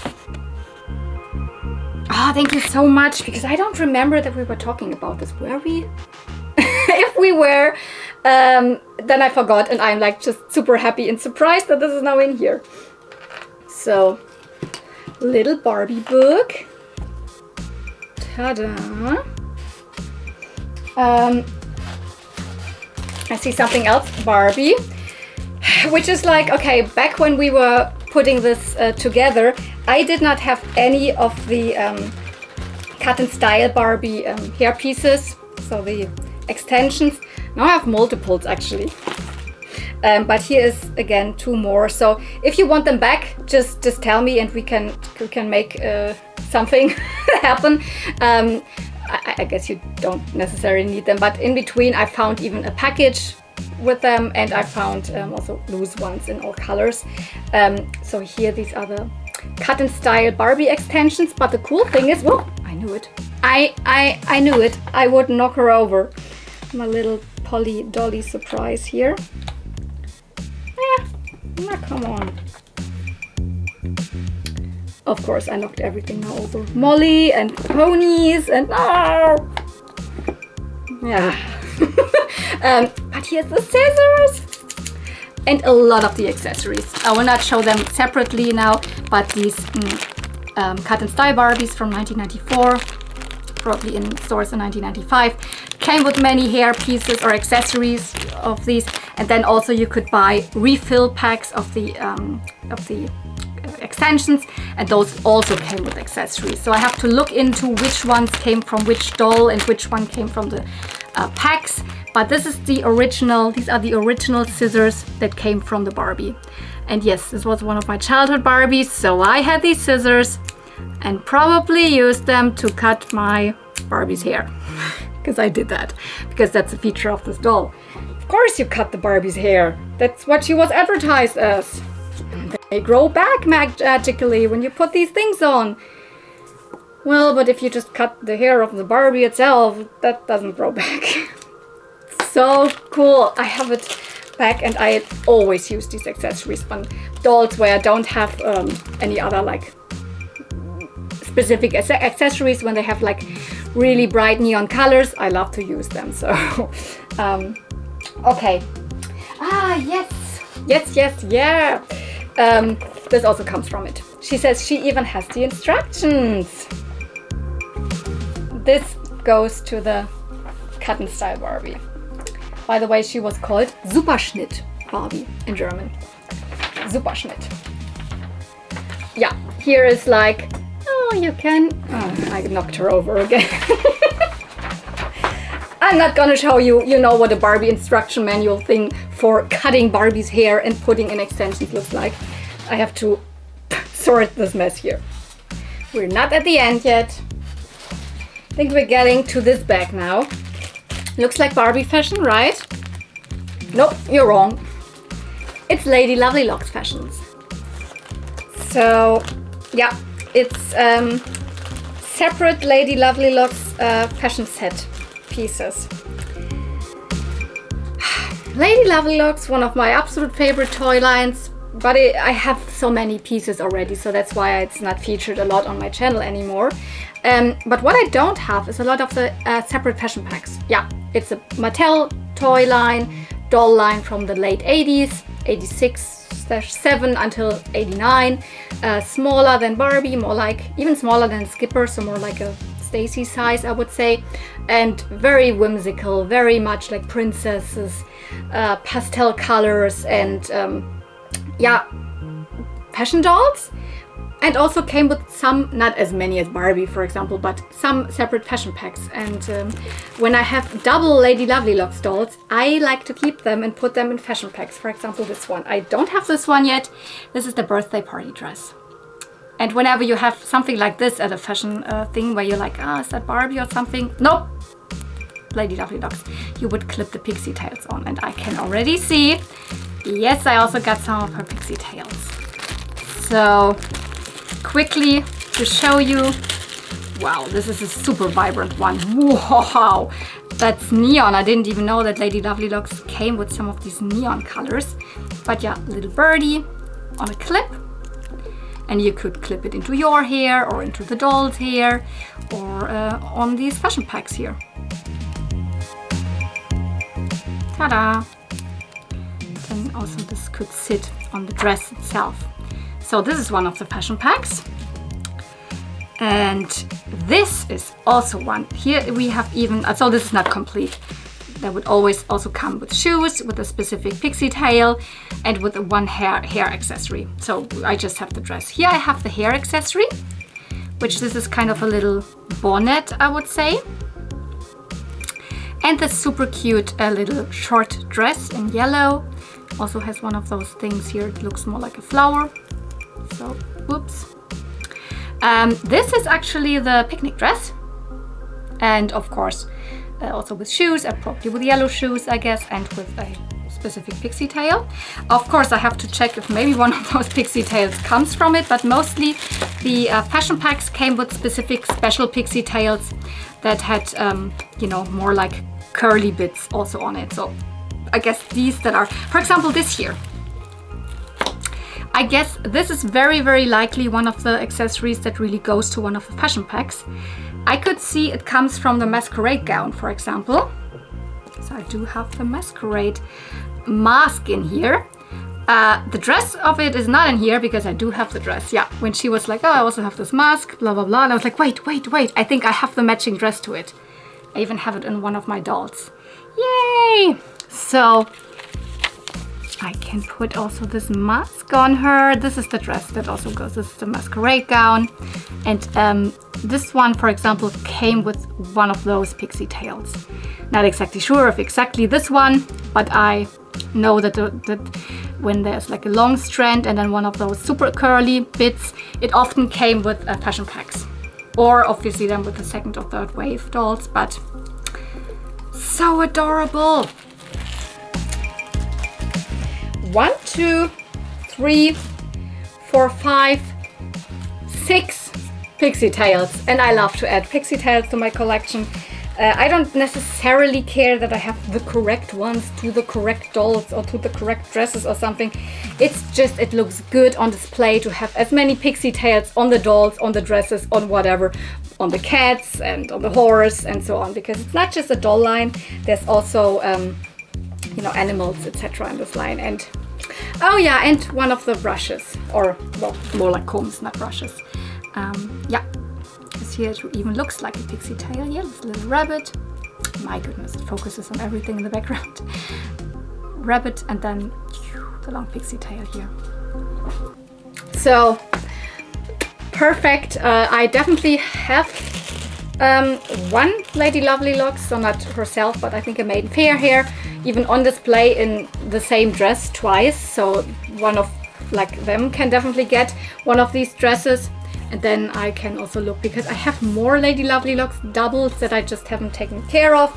Ah, oh, thank you so much, because I don't remember that we were talking about this. Were we? If we were, then I forgot, and I'm like just super happy and surprised that this is now in here. So, little Barbie book. Ta-da! I see something else, Barbie, which is like, okay, back when we were putting this together, I did not have any of the cut and style Barbie hair pieces, so the extensions. Now I have multiples actually. But here is again 2 more. So if you want them back, just tell me and we can make something happen. I guess you don't necessarily need them, but in between I found even a package with them, and I found also loose ones in all colors. So here these are the cut and style Barbie extensions. But the cool thing is, whoa, I knew it. I knew it. I would knock her over. My little Polly Dolly surprise here. Now come on. Of course, I knocked everything now over. Molly and ponies and yeah. But here's the scissors and a lot of the accessories. I will not show them separately now, but these cut and style Barbies from 1994, probably in stores in 1995, came with many hair pieces or accessories of these, and then also you could buy refill packs of the extensions, and those also came with accessories. So I have to look into which ones came from which doll and which one came from the packs. But this is the original, these are the original scissors that came from the Barbie. And yes, this was one of my childhood Barbies, so I had these scissors and probably used them to cut my Barbie's hair. Because I did that, because that's a feature of this doll. Of course you cut the Barbie's hair. That's what she was advertised as. They grow back magically when you put these things on. Well, but if you just cut the hair of the Barbie itself, that doesn't grow back. So cool. I have it back, and I always use these accessories on dolls where I don't have any other like specific accessories. When they have like really bright neon colors, I love to use them. So okay. Yes, yeah. This also comes from it. She says she even has the instructions. This goes to the cut and style Barbie. By the way, she was called Superschnitt Barbie in German. Superschnitt. Yeah, here is like, oh, you can... Oh, I knocked her over again. I'm not gonna show you, you know what a Barbie instruction manual thing for cutting Barbie's hair and putting in extensions looks like. I have to sort this mess here. We're not at the end yet. I think we're getting to this bag now. Looks like Barbie fashion, right? Nope, you're wrong. It's Lady LovelyLocks fashions. So, yeah, it's separate Lady LovelyLocks fashion set pieces. Lady LovelyLocks, one of my absolute favorite toy lines, but I have so many pieces already, so that's why it's not featured a lot on my channel anymore. But what I don't have is a lot of the separate fashion packs. Yeah, it's a Mattel toy line, doll line from the late 80s, 86/7 until 89. Smaller than Barbie, more like, even smaller than Skipper, so more like a Stacy size, I would say, and very whimsical, very much like princesses, pastel colors, and yeah, fashion dolls. And also came with some, not as many as Barbie, for example, but some separate fashion packs. And when I have double Lady LovelyLocks dolls, I like to keep them and put them in fashion packs. For example, this one. I don't have this one yet. This is the birthday party dress. And whenever you have something like this at a fashion thing where you're like, ah, is that Barbie or something? Nope. Lady LovelyLocks. You would clip the pixie tails on. And I can already see, yes, I also got some of her pixie tails. So quickly to show you, wow, this is a super vibrant one. Wow, that's neon. I didn't even know that Lady LovelyLocks came with some of these neon colors. But yeah, little birdie on a clip, and you could clip it into your hair or into the doll's hair or on these fashion packs here. Ta-da! Then also this could sit on the dress itself. So this is one of the fashion packs, and this is also one. Here we have even, so this is not complete. That would always also come with shoes, with a specific pixie tail, and with a one hair accessory. So I just have the dress. Here I have the hair accessory, which this is kind of a little bonnet, I would say. And the super cute little short dress in yellow. Also has one of those things here. It looks more like a flower. So, whoops. This is actually the picnic dress, and of course also with shoes, probably with yellow shoes, I guess, and with a specific pixie tail. Of course I have to check if maybe one of those pixie tails comes from it, but mostly the fashion packs came with specific special pixie tails that had you know, more like curly bits also on it. So I guess these that are, for example, this here, I guess this is very, very likely one of the accessories that really goes to one of the fashion packs. I could see it comes from the masquerade gown, for example. So I do have the masquerade mask in here. The dress of it is not in here because I do have the dress. Yeah, when she was like, oh, I also have this mask, blah, blah, blah. And I was like, wait. I think I have the matching dress to it. I even have it in one of my dolls. Yay! So I can put also this mask on her. This is the dress that also goes. This is the masquerade gown. And this one, for example, came with one of those pixie tails. Not exactly sure if exactly this one, but I know that, that when there's like a long strand and then one of those super curly bits, it often came with fashion packs. Or obviously then with the second or third wave dolls, but so adorable. 1, 2, 3, 4, 5, 6 pixie tails, and I love to add pixie tails to my collection. I don't necessarily care that I have the correct ones to the correct dolls or to the correct dresses or something. It's just, it looks good on display to have as many pixie tails on the dolls, on the dresses, on whatever, on the cats and on the horse and so on, because it's not just a doll line, there's also you know, animals, etc. in this line. And oh yeah, and one of the brushes, or well, more like combs, not brushes. Yeah, this here it even looks like a pixie tail. Yeah, this little rabbit. My goodness, it focuses on everything in the background. Rabbit, and then the long pixie tail here. So perfect. I definitely have one Lady LovelyLocks, so not herself, but I think a maiden fair here, even on display in the same dress twice. So one of like them can definitely get one of these dresses. And then I can also look, because I have more Lady LovelyLocks doubles that I just haven't taken care of.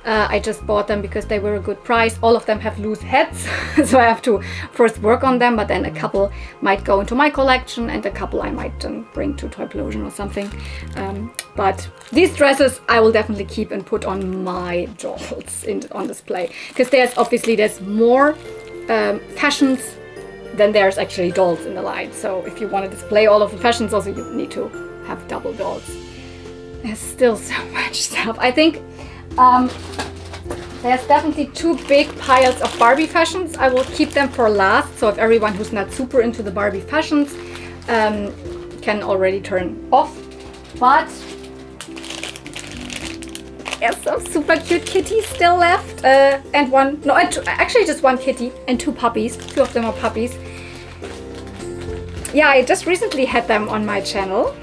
I just bought them because they were a good price. All of them have loose heads, so I have to first work on them, but then a couple might go into my collection and a couple I might bring to Toyplosion or something. But these dresses I will definitely keep and put on my dolls on display, because there's more fashions then there's actually dolls in the line. So if you want to display all of the fashions, also you need to have double dolls. There's still so much stuff. I think there's definitely 2 big piles of Barbie fashions. I will keep them for last, so if everyone who's not super into the Barbie fashions can already turn off. But There's some super cute kitties still left. And one, no, actually just one kitty and 2 puppies. 2 of them are puppies. Yeah, I just recently had them on my channel.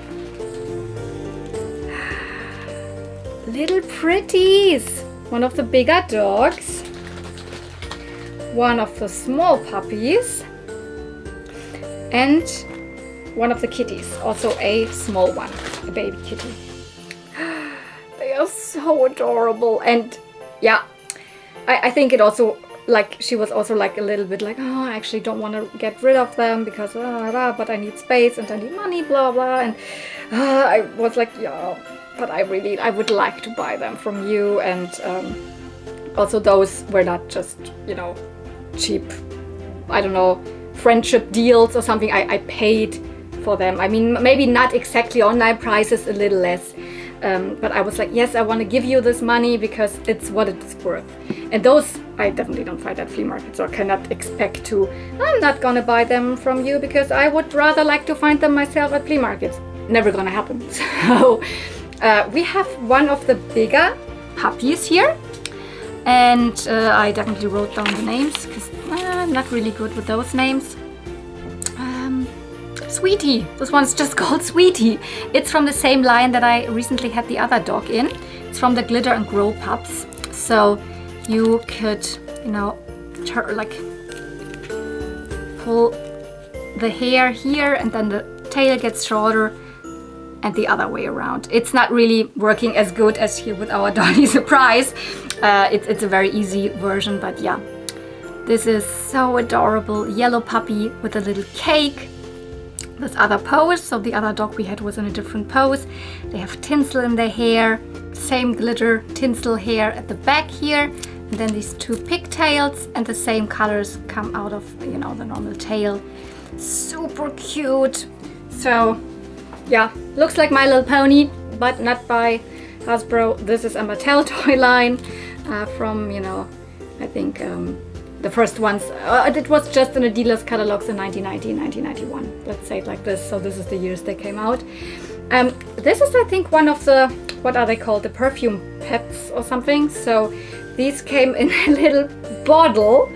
Little pretties. One of the bigger dogs. One of the small puppies. And one of the kitties. Also a small one. A baby kitty. They are so adorable. And yeah, I think it also, like, she was also like a little bit like, oh, I actually don't want to get rid of them because but I need space and I need money, blah blah. And I was like, yeah, but I would like to buy them from you. And also those were not just, you know, cheap, I don't know, friendship deals or something. I paid for them. I mean, maybe not exactly online prices, a little less. But I was like, yes, I want to give you this money because it's what it's worth. And those I definitely don't find at flea markets, or cannot expect to. I'm not gonna buy them from you because I would rather like to find them myself at flea markets. Never gonna happen. So we have one of the bigger puppies here. And I definitely wrote down the names because I'm not really good with those names. Sweetie. This one's just called Sweetie. It's from the same line that I recently had the other dog in. It's from the Glitter and Grow pups. So you could, you know, like pull the hair here and then the tail gets shorter and the other way around. It's not really working as good as here with our Dolly Surprise. It's a very easy version, but yeah. This is so adorable. Yellow puppy with a little cake. This other pose, so the other dog we had was in a different pose. They have tinsel in their hair, same glitter tinsel hair at the back here, and then these 2 pigtails, and the same colors come out of, you know, the normal tail. Super cute. So yeah, looks like My Little Pony, but not by Hasbro. This is a Mattel toy line from, you know, I think the first ones, it was just in the dealer's catalogs in 1990, 1991. Let's say it like this. So this is the years they came out. This is, I think, one of the, what are they called? The perfume pets or something. So these came in a little bottle.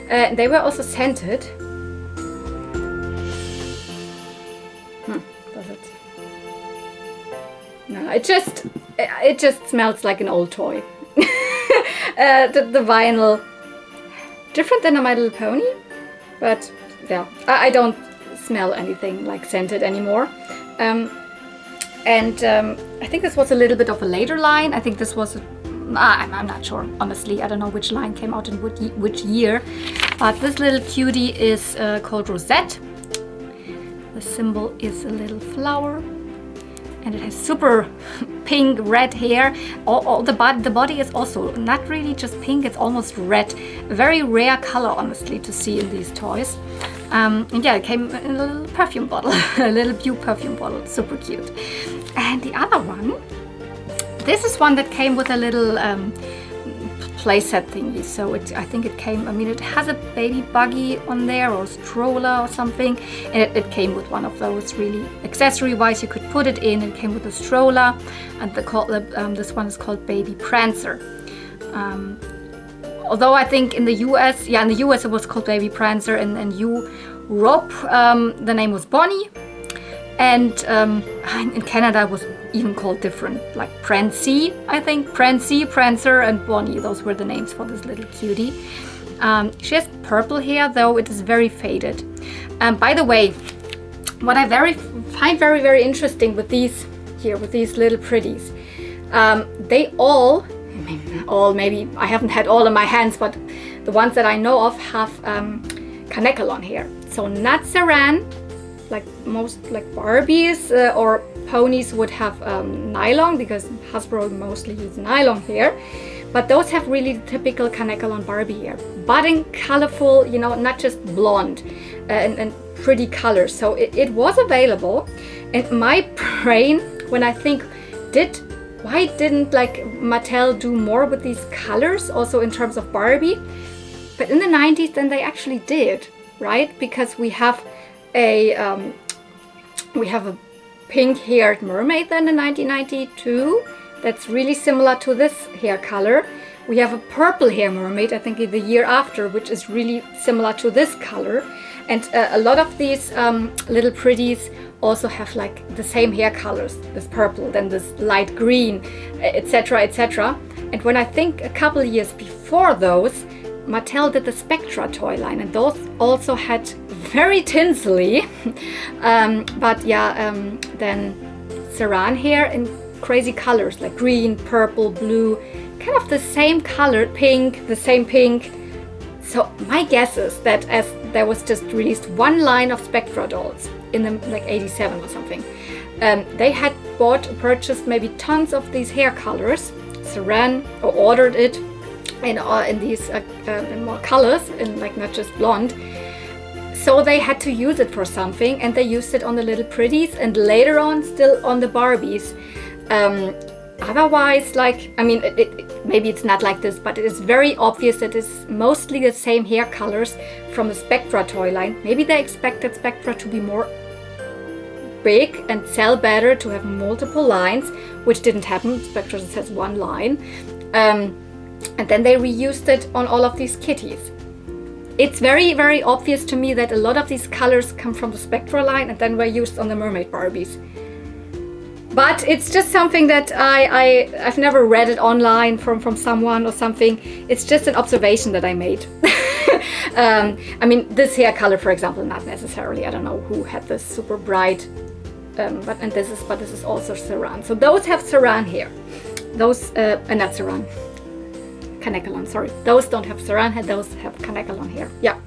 They were also scented. Does it? No, it just smells like an old toy. The vinyl. Different than a My Little Pony, but yeah, I don't smell anything like scented anymore. I think this was a little bit of a later line. I think this was, I'm not sure, honestly. I don't know which line came out in which year, but this little cutie is called Rosette. The symbol is a little flower. And it has super pink, red hair. The body is also not really just pink, it's almost red. A very rare color, honestly, to see in these toys. And yeah, it came in a little perfume bottle, a little Beau perfume bottle, super cute. And the other one, this is one that came with a little playset thingy. So I think it came, I mean, it has a baby buggy on there or a stroller or something, and it came with one of those, really accessory wise. You could put it in. It came with a stroller, and this one is called Baby Prancer. Although I think in the US, yeah, in the US it was called Baby Prancer, and in Europe the name was Bonnie, and in Canada it was even called different, like Prancy, I think. Prancy, Prancer, and Bonnie. Those were the names for this little cutie. She has purple hair, though it is very faded. By the way, what I find very, very interesting with these here, with these little pretties, they all, maybe I haven't had all in my hands, but the ones that I know of have Kanekalon hair. So not Saran, like most, like Barbies or ponies would have nylon, because Hasbro mostly uses nylon hair, but those have really typical Kanekalon Barbie hair, but in colorful, you know, not just blonde and pretty colors. So it was available, and my brain, when I think, why didn't like Mattel do more with these colors also in terms of Barbie? But in the 90s then they actually did, right? Because we have a pink-haired mermaid then in 1992, that's really similar to this hair color. We have a purple hair mermaid, I think the year after, which is really similar to this color. And a lot of these little pretties also have like the same hair colors, this purple, then this light green, etc., etc. And when I think a couple years before those, Mattel did the Spectra toy line, and those also had very tinselly, but yeah, then Saran hair in crazy colors like green, purple, blue, kind of the same color, pink, the same pink. So my guess is that as there was just released one line of Spectra dolls in the like 87 or something, they had purchased maybe tons of these hair colors, Saran, or ordered it in these in more colors, in like not just blonde. So they had to use it for something, and they used it on the little pretties, and later on still on the Barbies. Otherwise, like, I mean, maybe it's not like this, but it is very obvious that it's mostly the same hair colors from the Spectra toy line. Maybe they expected Spectra to be more big and sell better, to have multiple lines, which didn't happen. Spectra just has one line. And then they reused it on all of these kitties. It's very, very obvious to me that a lot of these colors come from the Spectra line and then were used on the mermaid Barbies. But it's just something that I've never read it online from someone or something. It's just an observation that I made. I mean, this hair color, for example, not necessarily. I don't know who had this super bright, but this is also Saran. So those have Saran hair. Those, not Saran, Kanekalon, sorry. Those don't have Saran hair, those have Kanekalon hair. Yeah.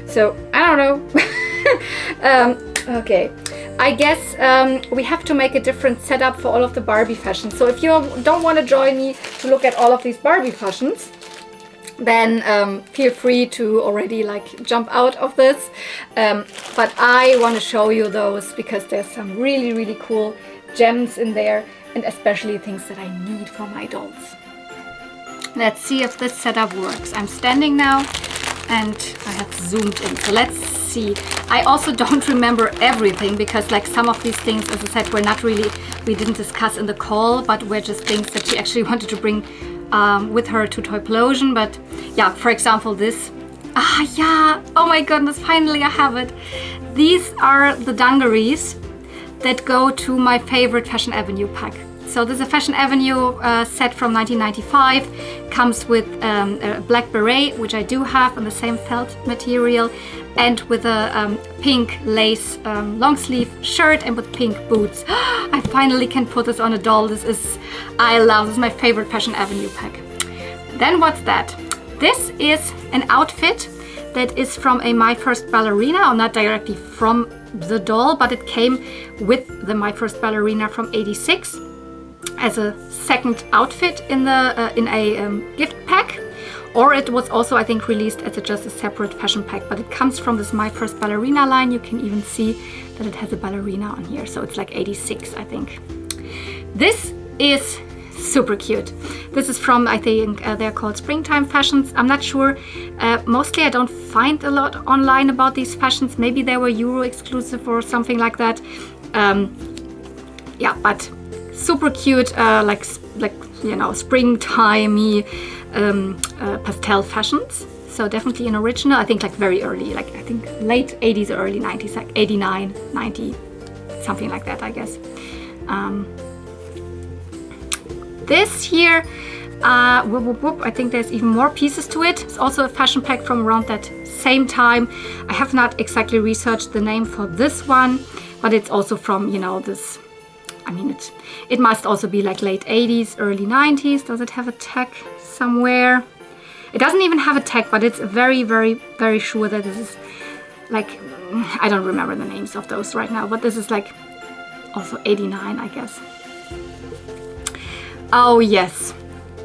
So, I don't know. Okay. I guess we have to make a different setup for all of the Barbie fashions. So if you don't want to join me to look at all of these Barbie fashions, then feel free to already like jump out of this. But I want to show you those because there's some really, really cool gems in there, and especially things that I need for my dolls. Let's see if this setup works. I'm standing now and I have zoomed in. So let's see. I also don't remember everything because like some of these things, as I said, we didn't discuss in the call, but were just things that she actually wanted to bring with her to Toyplosion. But yeah, for example, this. Yeah, oh my goodness, finally I have it. These are the dungarees that go to my favorite Fashion Avenue pack. So this is a Fashion Avenue set from 1995, comes with a black beret, which I do have in the same felt material, and with a pink lace long sleeve shirt and with pink boots. I finally can put this on a doll. I love this, is my favorite Fashion Avenue pack. Then what's that? This is an outfit that is from a My First Ballerina, or not directly from the doll, but it came with the My First Ballerina from '86. As a second outfit in a gift pack, or it was also, I think, released as just a separate fashion pack, but it comes from this My First Ballerina line. You can even see that it has a ballerina on here, so it's like 86, I think. This is super cute. This is from, I think, they're called Springtime Fashions. I'm not sure. Mostly I don't find a lot online about these fashions. Maybe they were Euro exclusive or something like that. Yeah, but super cute, like you know, springtimey pastel fashions. So definitely an original. I think like very early, like I think late 80s or early 90s, like 89, 90, something like that, I guess. This here, I think there's even more pieces to it. It's also a fashion pack from around that same time. I have not exactly researched the name for this one, but it's also from, you know, this. I mean, it must also be like late 80s, early 90s. Does it have a tag somewhere? It doesn't even have a tag, but it's very, very, very sure that this is like, I don't remember the names of those right now, but this is like also 89, I guess. Oh yes,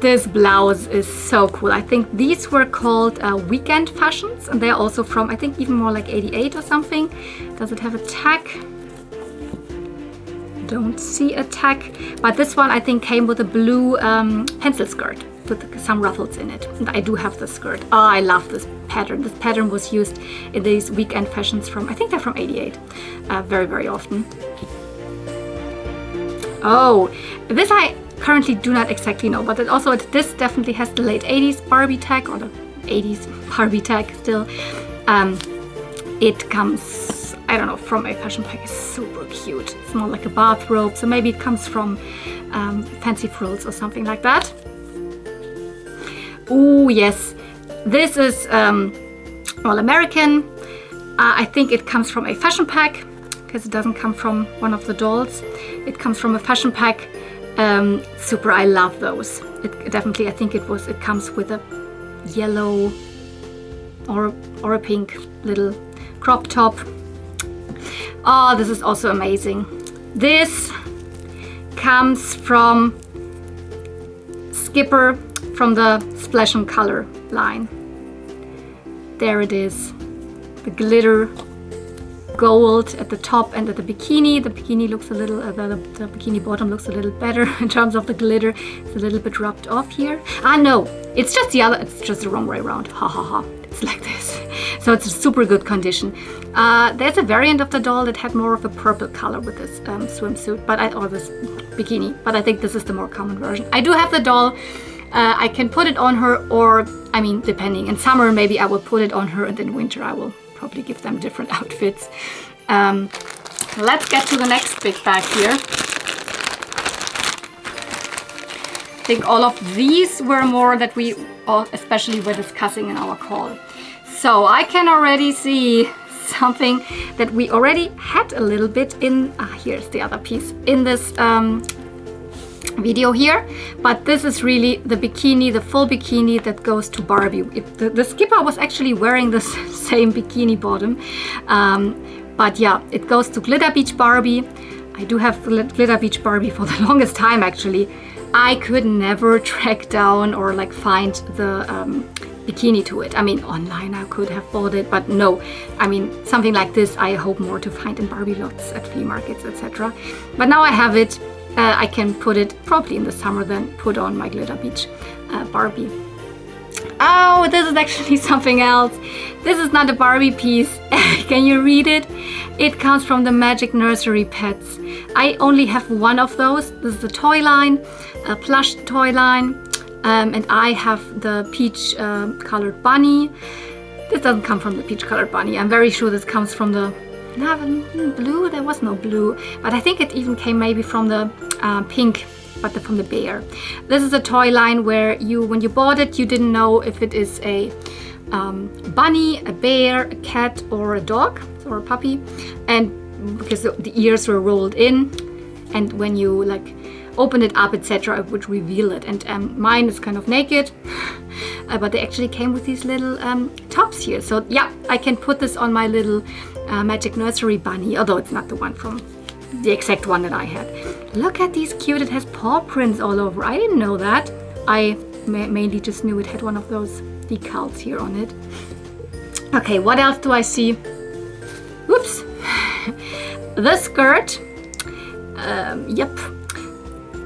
this blouse is so cool. I think these were called weekend fashions, and they're also from, I think, even more like 88 or something. Does it have a tag? Don't see a tag, but this one I think came with a blue pencil skirt with some ruffles in it, and I do have the skirt. Oh, I love this pattern. This pattern was used in these weekend fashions from, I think they're from 88, very, very often. Oh, this I currently do not exactly know, but this definitely has the late 80s Barbie tag, or the 80s Barbie tag still. It comes, I don't know, from a fashion pack. It's super cute. It's more like a bathrobe, so maybe it comes from Fancy Frills or something like that. Oh yes, this is all American. I think it comes from a fashion pack, because it doesn't come from one of the dolls. It comes from a fashion pack. Super, I love those. It definitely, I think it comes with a yellow or a pink little crop top. Oh, this is also amazing. This comes from Skipper, from the Splash and Color line. There it is, the glitter gold at the top and at the bikini. The bikini looks a little, the bikini bottom looks a little better in terms of the glitter. It's a little bit rubbed off here. Ah no, it's just the wrong way around. Ha ha ha. It's like this. So it's a super good condition. There's a variant of the doll that had more of a purple color with this swimsuit, or this bikini, but I think this is the more common version. I do have the doll. I can put it on her, or, I mean, depending. In summer, maybe I will put it on her, and in winter, I will probably give them different outfits. Let's get to the next big bag here. I think all of these were more that we especially were discussing in our call. So I can already see something that we already had a little bit in, here's the other piece, in this video here, but this is really the bikini, the full bikini that goes to Barbie. The Skipper was actually wearing the same bikini bottom, but yeah, it goes to Glitter Beach Barbie. I do have Glitter Beach Barbie for the longest time actually. I could never track down or like find the bikini to it. I mean, online I could have bought it, but no. I mean, something like this I hope more to find in Barbie lots at flea markets, etc. But now I have it. I can put it probably in the summer, then put on my Glitter Beach Barbie. Oh, this is actually something else. This is not a Barbie piece. Can you read it? It comes from the Magic Nursery Pets. I only have one of those. This is the toy line, a plush toy line, and I have the peach colored bunny. This doesn't come from the peach colored bunny. I'm very sure this comes from the blue. There was no blue, but I think it even came maybe from the pink, but from the bear. This is a toy line where when you bought it, you didn't know if it is a bunny, a bear, a cat, or a dog, or a puppy, and because the ears were rolled in, and when you like open it up, etc., it would reveal it. And mine is kind of naked, but they actually came with these little tops here. So yeah, I can put this on my little Magic Nursery bunny, although it's not the one from the exact one that I had. Look at these cute, it has paw prints all over. I didn't know that. I mainly just knew it had one of those decals here on it. Okay, what else do I see? Whoops. The skirt. Yep.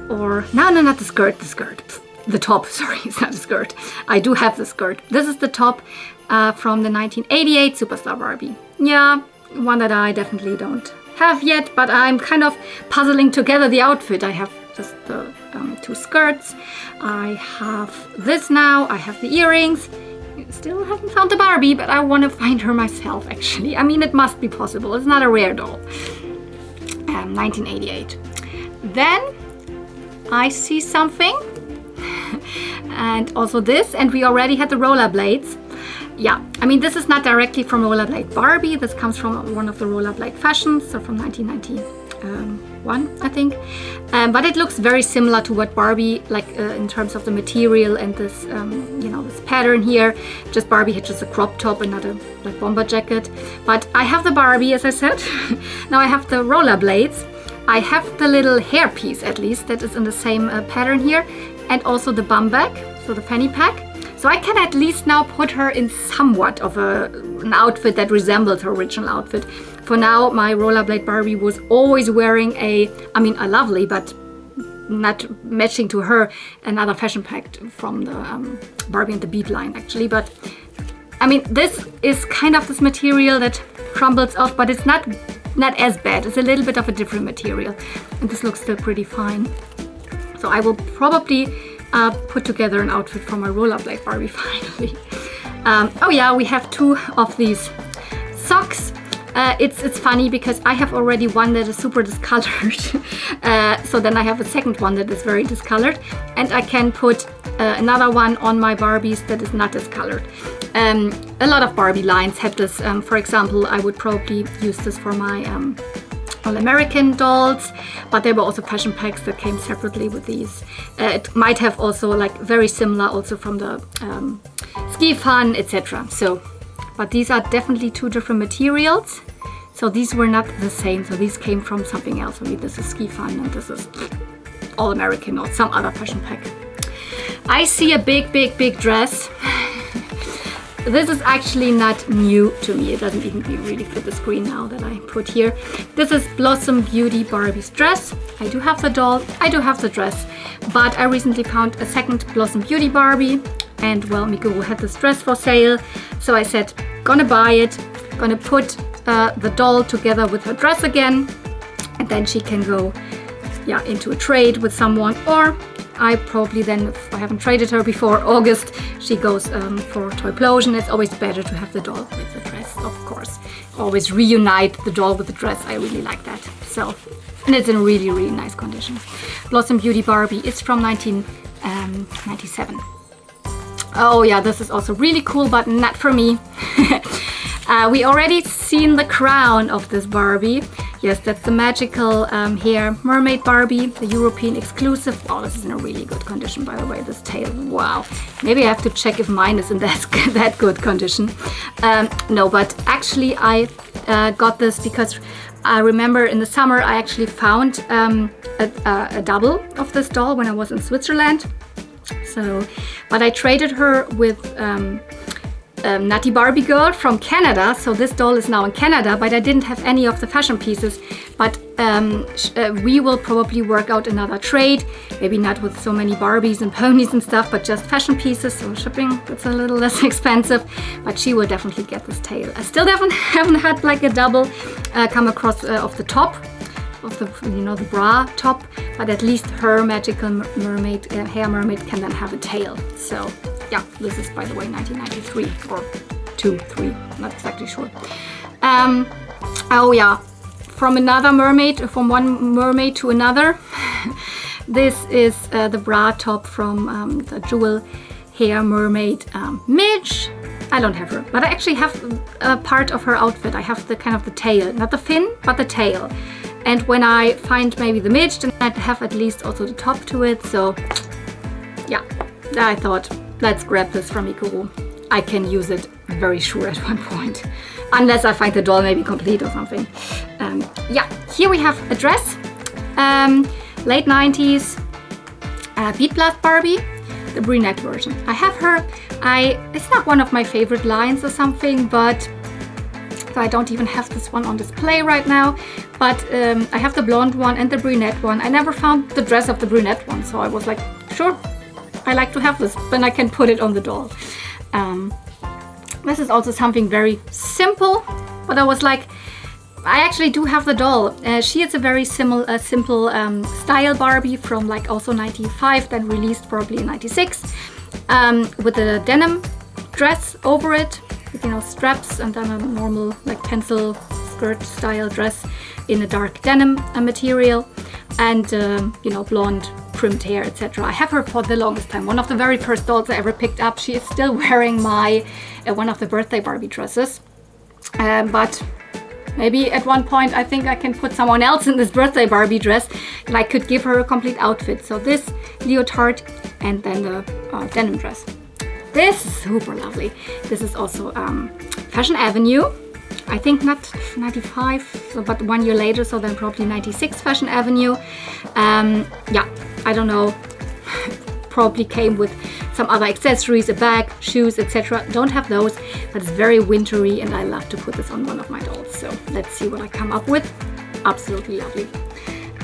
Or, no, not the skirt, the top, sorry, it's not a skirt. I do have the skirt. This is the top from the 1988 Superstar Barbie. Yeah, one that I definitely don't have yet, but I'm kind of puzzling together the outfit. I have just the two skirts. I have this now, I have the earrings. Still haven't found the Barbie, but I want to find her myself actually. I mean, it must be possible, it's not a rare doll. 1988. Then I see something, and also this, and we already had the rollerblades. Yeah, I mean, this is not directly from Rollerblade Barbie. This comes from one of the Rollerblade fashions, so from 1991, I think. But it looks very similar to what Barbie, like in terms of the material and this, this pattern here. Just Barbie had just a crop top and not a like bomber jacket. But I have the Barbie, as I said. Now I have the rollerblades. I have the little hairpiece, at least, that is in the same pattern here, and also the bum bag, so the fanny pack. So I can at least now put her in somewhat of an outfit that resembles her original outfit. For now, my Rollerblade Barbie was always wearing a lovely, but not matching to her, another fashion pack from the Barbie and the Beat line, actually. But I mean, this is kind of this material that crumbles off, but it's not as bad. It's a little bit of a different material, and this looks still pretty fine. So I will probably put together an outfit for my rollerblade Barbie finally. Oh yeah, we have 2 of these socks. It's funny because I have already one that is super discolored. So then I have a second one that is very discolored, and I can put another one on my Barbies that is not discolored. A lot of Barbie lines have this. For example, I would probably use this for my All-American dolls, but there were also fashion packs that came separately with these. It might have also like very similar also from the Ski Fun, etc. So, but these are definitely 2 different materials. So these were not the same. So these came from something else. Maybe this is Ski Fun and this is All-American or some other fashion pack. I see a big dress. This is actually not new to me. It doesn't even really fit the screen now that I put here. This is Blossom Beauty Barbie's dress. I do have the doll, I do have the dress, but I recently found a second Blossom Beauty Barbie, and well, Mikuru had this dress for sale, so I said, gonna buy it, gonna put the doll together with her dress again, and then she can go into a trade with someone, or I probably then, if I haven't traded her before August, she goes for Toyplosion. It's always better to have the doll with the dress, of course. Always reunite the doll with the dress. I really like that. So, and it's in really nice condition. Blossom Beauty Barbie is from 1997. Oh yeah, this is also really cool, but not for me. We already seen the crown of this Barbie. Yes, that's the magical hair mermaid Barbie, the European exclusive. Oh, this is in a really good condition, by the way, this tail. Wow. Maybe I have to check if mine is in that good condition. No, but actually I got this because I remember in the summer I actually found a double of this doll when I was in Switzerland. So, but I traded her with Nutty Barbie Girl from Canada. So this doll is now in Canada, but I didn't have any of the fashion pieces. But we will probably work out another trade, maybe not with so many Barbies and ponies and stuff, but just fashion pieces. So shipping, it's a little less expensive, but she will definitely get this tail. I still haven't had like a double come across of the top, of the, you know, the bra top, but at least her magical mermaid, hair mermaid can then have a tail. So yeah, this is, by the way, 1993 or 3, not exactly sure. Oh yeah, from another mermaid, from one mermaid to another. This is the bra top from the jewel hair mermaid Midge. I don't have her, but I actually have a part of her outfit. I have the kind of the tail, not the fin, but the tail. And when I find maybe the Midge, then I have at least also the top to it. So yeah, I thought, let's grab this from Mikuru. I can use it very sure at one point. Unless I find the doll maybe complete or something. Yeah, here we have a dress. Late 90s Beat Blast Barbie, the brunette version. I have her. It's not one of my favorite lines or something, but so I don't even have this one on display right now. But I have the blonde one and the brunette one. I never found the dress of the brunette one, so I was like, sure, I like to have this, then I can put it on the doll. This is also something very simple, but I was like, I actually do have the doll. She is a very simple style Barbie from like also 95, then released probably in 96, with a denim dress over it, with, you know, straps, and then a normal like pencil skirt style dress in a dark denim material, and you know, blonde trimmed hair, etc. I have her for the longest time. One of the very first dolls I ever picked up. She is still wearing my one of the birthday Barbie dresses, but maybe at one point I think I can put someone else in this birthday Barbie dress and I could give her a complete outfit. So this leotard and then the denim dress. This is super lovely. This is also Fashion Avenue. I think not 95, so, but 1 year later, so then probably 96 Fashion Avenue. Yeah, I don't know. Probably came with some other accessories, a bag, shoes, etc. Don't have those, but it's very wintry and I love to put this on one of my dolls. So let's see what I come up with. Absolutely lovely.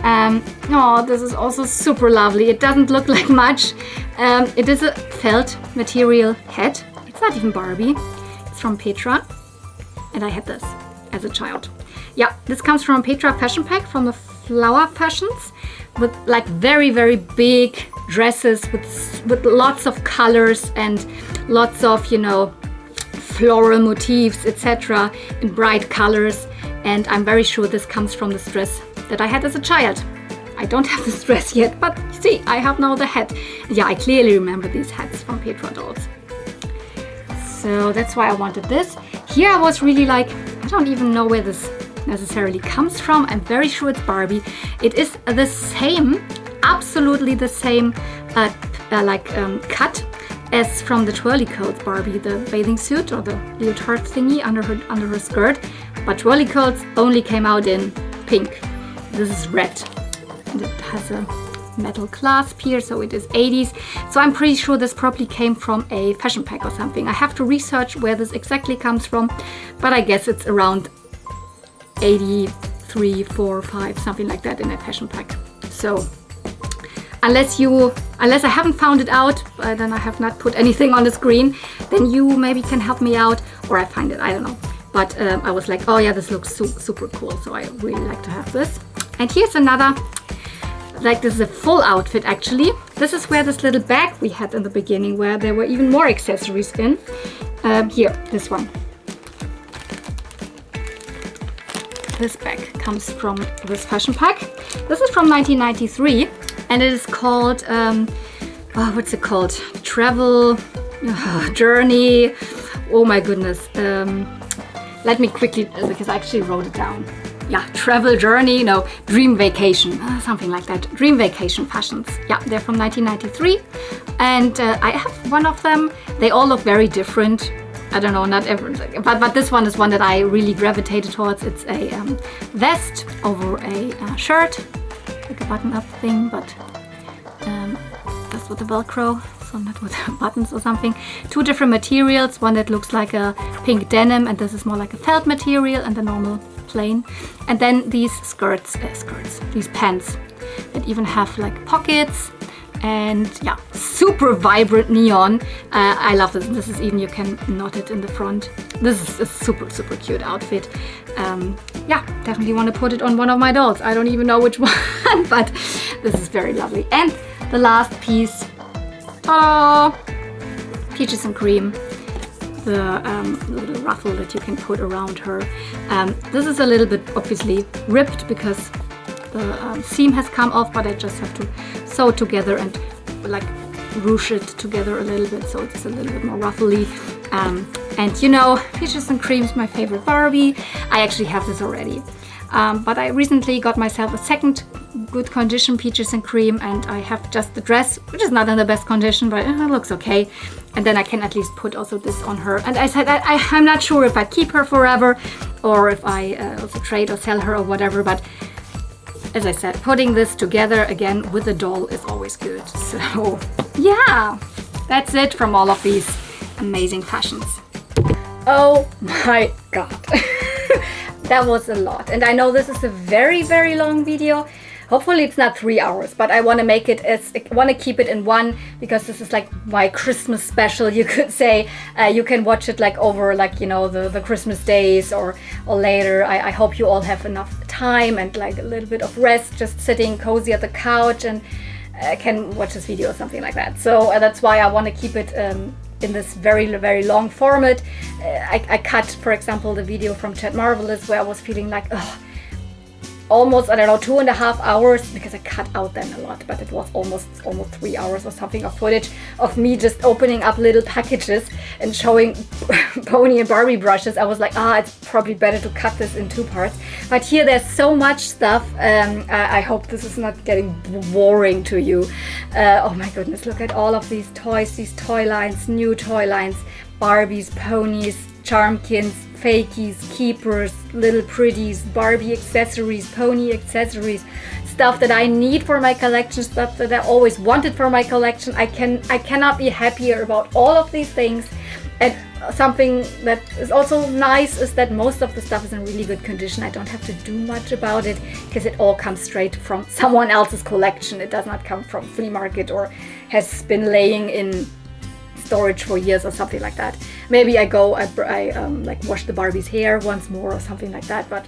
Oh, this is also super lovely. It doesn't look like much. It is a felt material head. It's not even Barbie. It's from Petra. And I had this as a child. Yeah, this comes from Petra Fashion Pack from the flower fashions with like very, very big dresses with lots of colors and lots of, you know, floral motifs, etc. in bright colors. And I'm very sure this comes from this dress that I had as a child. I don't have this dress yet, but see, I have now the hat. Yeah, I clearly remember these hats from Petra Dolls. So that's why I wanted this. Here I was really like, I don't even know where this necessarily comes from. I'm very sure it's Barbie. It is the same, absolutely the same cut as from the twirly coats Barbie, the bathing suit or the leotard thingy under her skirt. But twirly coats only came out in pink. This is red. And it has a metal clasp here, so it is 80s. So I'm pretty sure this probably came from a fashion pack or something. I have to research where this exactly comes from, but I guess it's around 83, 4, 5, something like that in a fashion pack. So unless I haven't found it out, then I have not put anything on the screen, then you maybe can help me out, or I find it, I don't know. But I was like, oh yeah, this looks super cool, so I really like to have this. And here's another, like this is a full outfit actually. This is where this little bag we had in the beginning, where there were even more accessories in. Here, this one. This bag comes from this fashion pack. This is from 1993 and it is called, what's it called? Travel Journey. Oh my goodness. Let me quickly, because I actually wrote it down. Yeah, Travel Journey, no, Dream Vacation, something like that. Dream Vacation fashions. Yeah, they're from 1993. And I have one of them. They all look very different. I don't know, not every, but this one is one that I really gravitated towards. It's a vest over a shirt, like a button-up thing, but that's with the Velcro, so not with buttons or something. Two different materials, one that looks like a pink denim, and this is more like a felt material, and the normal plain. And then these these pants that even have like pockets. And yeah, super vibrant neon. I love this. This is even, you can knot it in the front. This is a super cute outfit. Yeah, definitely want to put it on one of my dolls. I don't even know which one, but this is very lovely. And the last piece, oh, peaches and cream. The little ruffle that you can put around her. This is a little bit obviously ripped because the seam has come off, but I just have to sew it together and like ruche it together a little bit so it's a little bit more ruffly. And you know, peaches and cream is my favorite Barbie. I actually have this already. But I recently got myself a second good condition peaches and cream, and I have just the dress, which is not in the best condition, but it looks okay. And then I can at least put also this on her. And I said I'm not sure if I keep her forever or if I also trade or sell her or whatever, but as I said, putting this together again with a doll is always good. So yeah, that's it from all of these amazing fashions. Oh my god. That was a lot. And I know this is a very long video. Hopefully it's not 3 hours, but I want to make it I want to keep it in one, because this is like my Christmas special, you could say. You can watch it like over, like, you know, the Christmas days or later. I hope you all have enough time and like a little bit of rest, just sitting cozy at the couch and can watch this video or something like that. So that's why I want to keep it in this very long format. I cut, for example, the video from Chat Marvelous where I was feeling like, ugh, almost, I don't know, 2.5 hours, because I cut out then a lot, but it was almost 3 hours or something of footage of me just opening up little packages and showing pony and Barbie brushes. I was like, it's probably better to cut this in 2 parts. But here there's so much stuff. I hope this is not getting boring to you. Oh my goodness, look at all of these toys, these toy lines, new toy lines, Barbies, ponies, Charmkins, fakies, Keypers, little pretties, Barbie accessories, pony accessories, stuff that I need for my collection, stuff that I always wanted for my collection. I cannot be happier about all of these things. And something that is also nice is that most of the stuff is in really good condition. I don't have to do much about it because it all comes straight from someone else's collection. It does not come from flea market or has been laying in storage for years or something like that. Maybe I like wash the Barbie's hair once more or something like that, but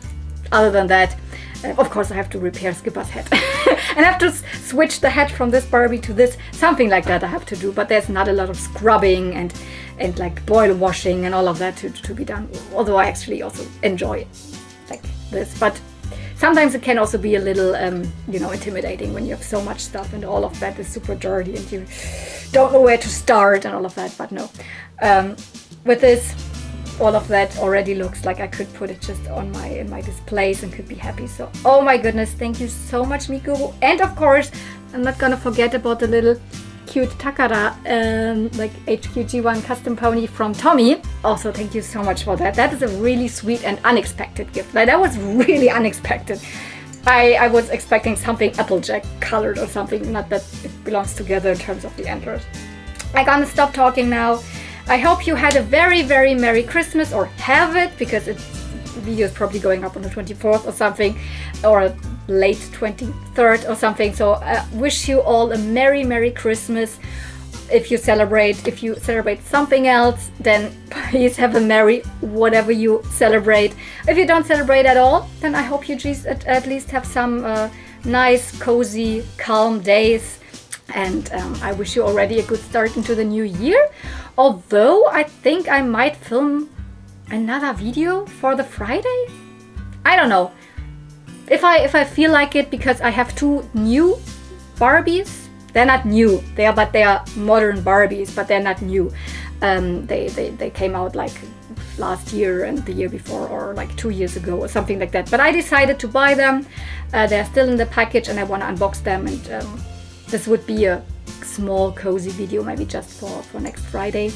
other than that, Of course, I have to repair Skipper's head. And I have to switch the head from this Barbie to this. Something like that I have to do. But there's not a lot of scrubbing and like boil washing and all of that to be done. Although I actually also enjoy like this. But sometimes it can also be a little, intimidating when you have so much stuff and all of that is super dirty and you don't know where to start and all of that. But no, with this, all of that already looks like I could put it just in my displays and could be happy. So, oh my goodness, thank you so much, Miku. And of course, I'm not gonna forget about the little cute Takara, like HQG1 custom pony from Tommy. Also, thank you so much for that. That is a really sweet and unexpected gift. Like, that was really unexpected. I was expecting something Applejack colored or something, not that it belongs together in terms of the antlers. I'm gonna stop talking now. I hope you had a very, very Merry Christmas, or have it, because the video is probably going up on the 24th or something, or late 23rd or something. So I wish you all a Merry, Merry Christmas. If you celebrate something else, then please have a Merry whatever you celebrate. If you don't celebrate at all, then I hope you just at least have some nice, cozy, calm days. And I wish you already a good start into the new year. Although I think I might film another video for the Friday. I don't know. If I feel like it, because I have 2 new Barbies. They're not new. They are modern Barbies, but they're not new. They came out like last year and the year before, or like 2 years ago or something like that. But I decided to buy them. They're still in the package and I want to unbox them, and this would be a small cozy video, maybe just for next Friday.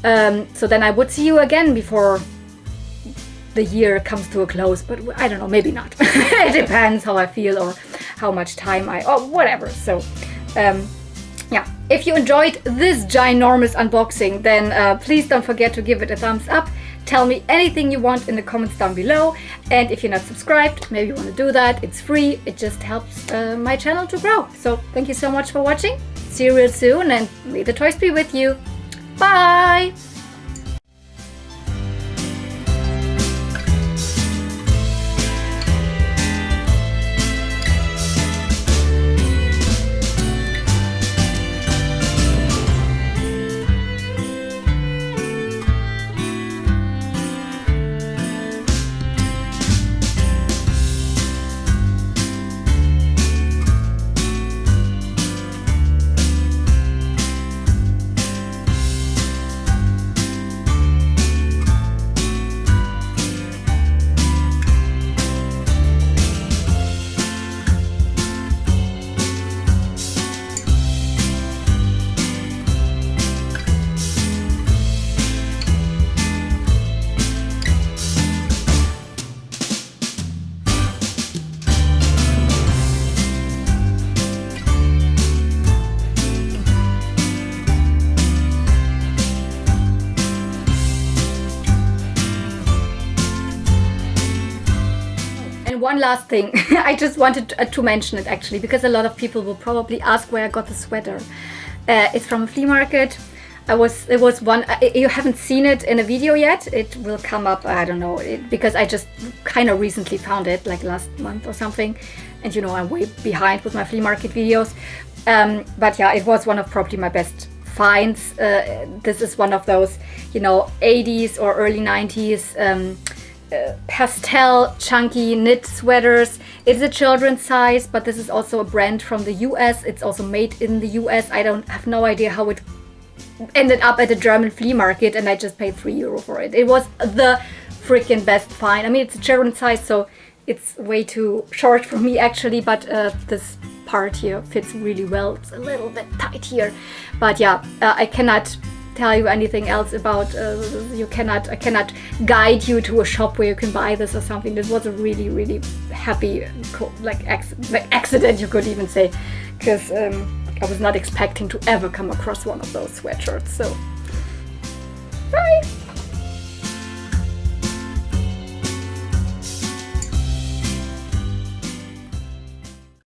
So then I would see you again before the year comes to a close, but I don't know, maybe not. It depends how I feel or how much time or whatever. So yeah, if you enjoyed this ginormous unboxing, then please don't forget to give it a thumbs up. Tell me anything you want in the comments down below. And if you're not subscribed, maybe you want to do that. It's free. It just helps my channel to grow. So thank you so much for watching. See you real soon, and may the toys be with you. Bye! One last thing, I just wanted to mention it actually, because a lot of people will probably ask where I got the sweater. It's from a flea market. It was one, you haven't seen it in a video yet. It will come up, I don't know, because I just kind of recently found it, like last month or something. And you know, I'm way behind with my flea market videos. But yeah, it was one of probably my best finds. This is one of those, you know, 80s or early 90s pastel chunky knit sweaters. It's a children's size, but this is also a brand from the US. It's also made in the US. I have no idea how it ended up at a German flea market, and I just paid €3 for it. It was the freaking best find. I mean, it's a children's size, so it's way too short for me actually, but this part here fits really well. It's a little bit tight here, but yeah, I cannot tell you anything else about I cannot guide you to a shop where you can buy this or something. This was a really, really happy accident, you could even say, because I was not expecting to ever come across one of those sweatshirts. So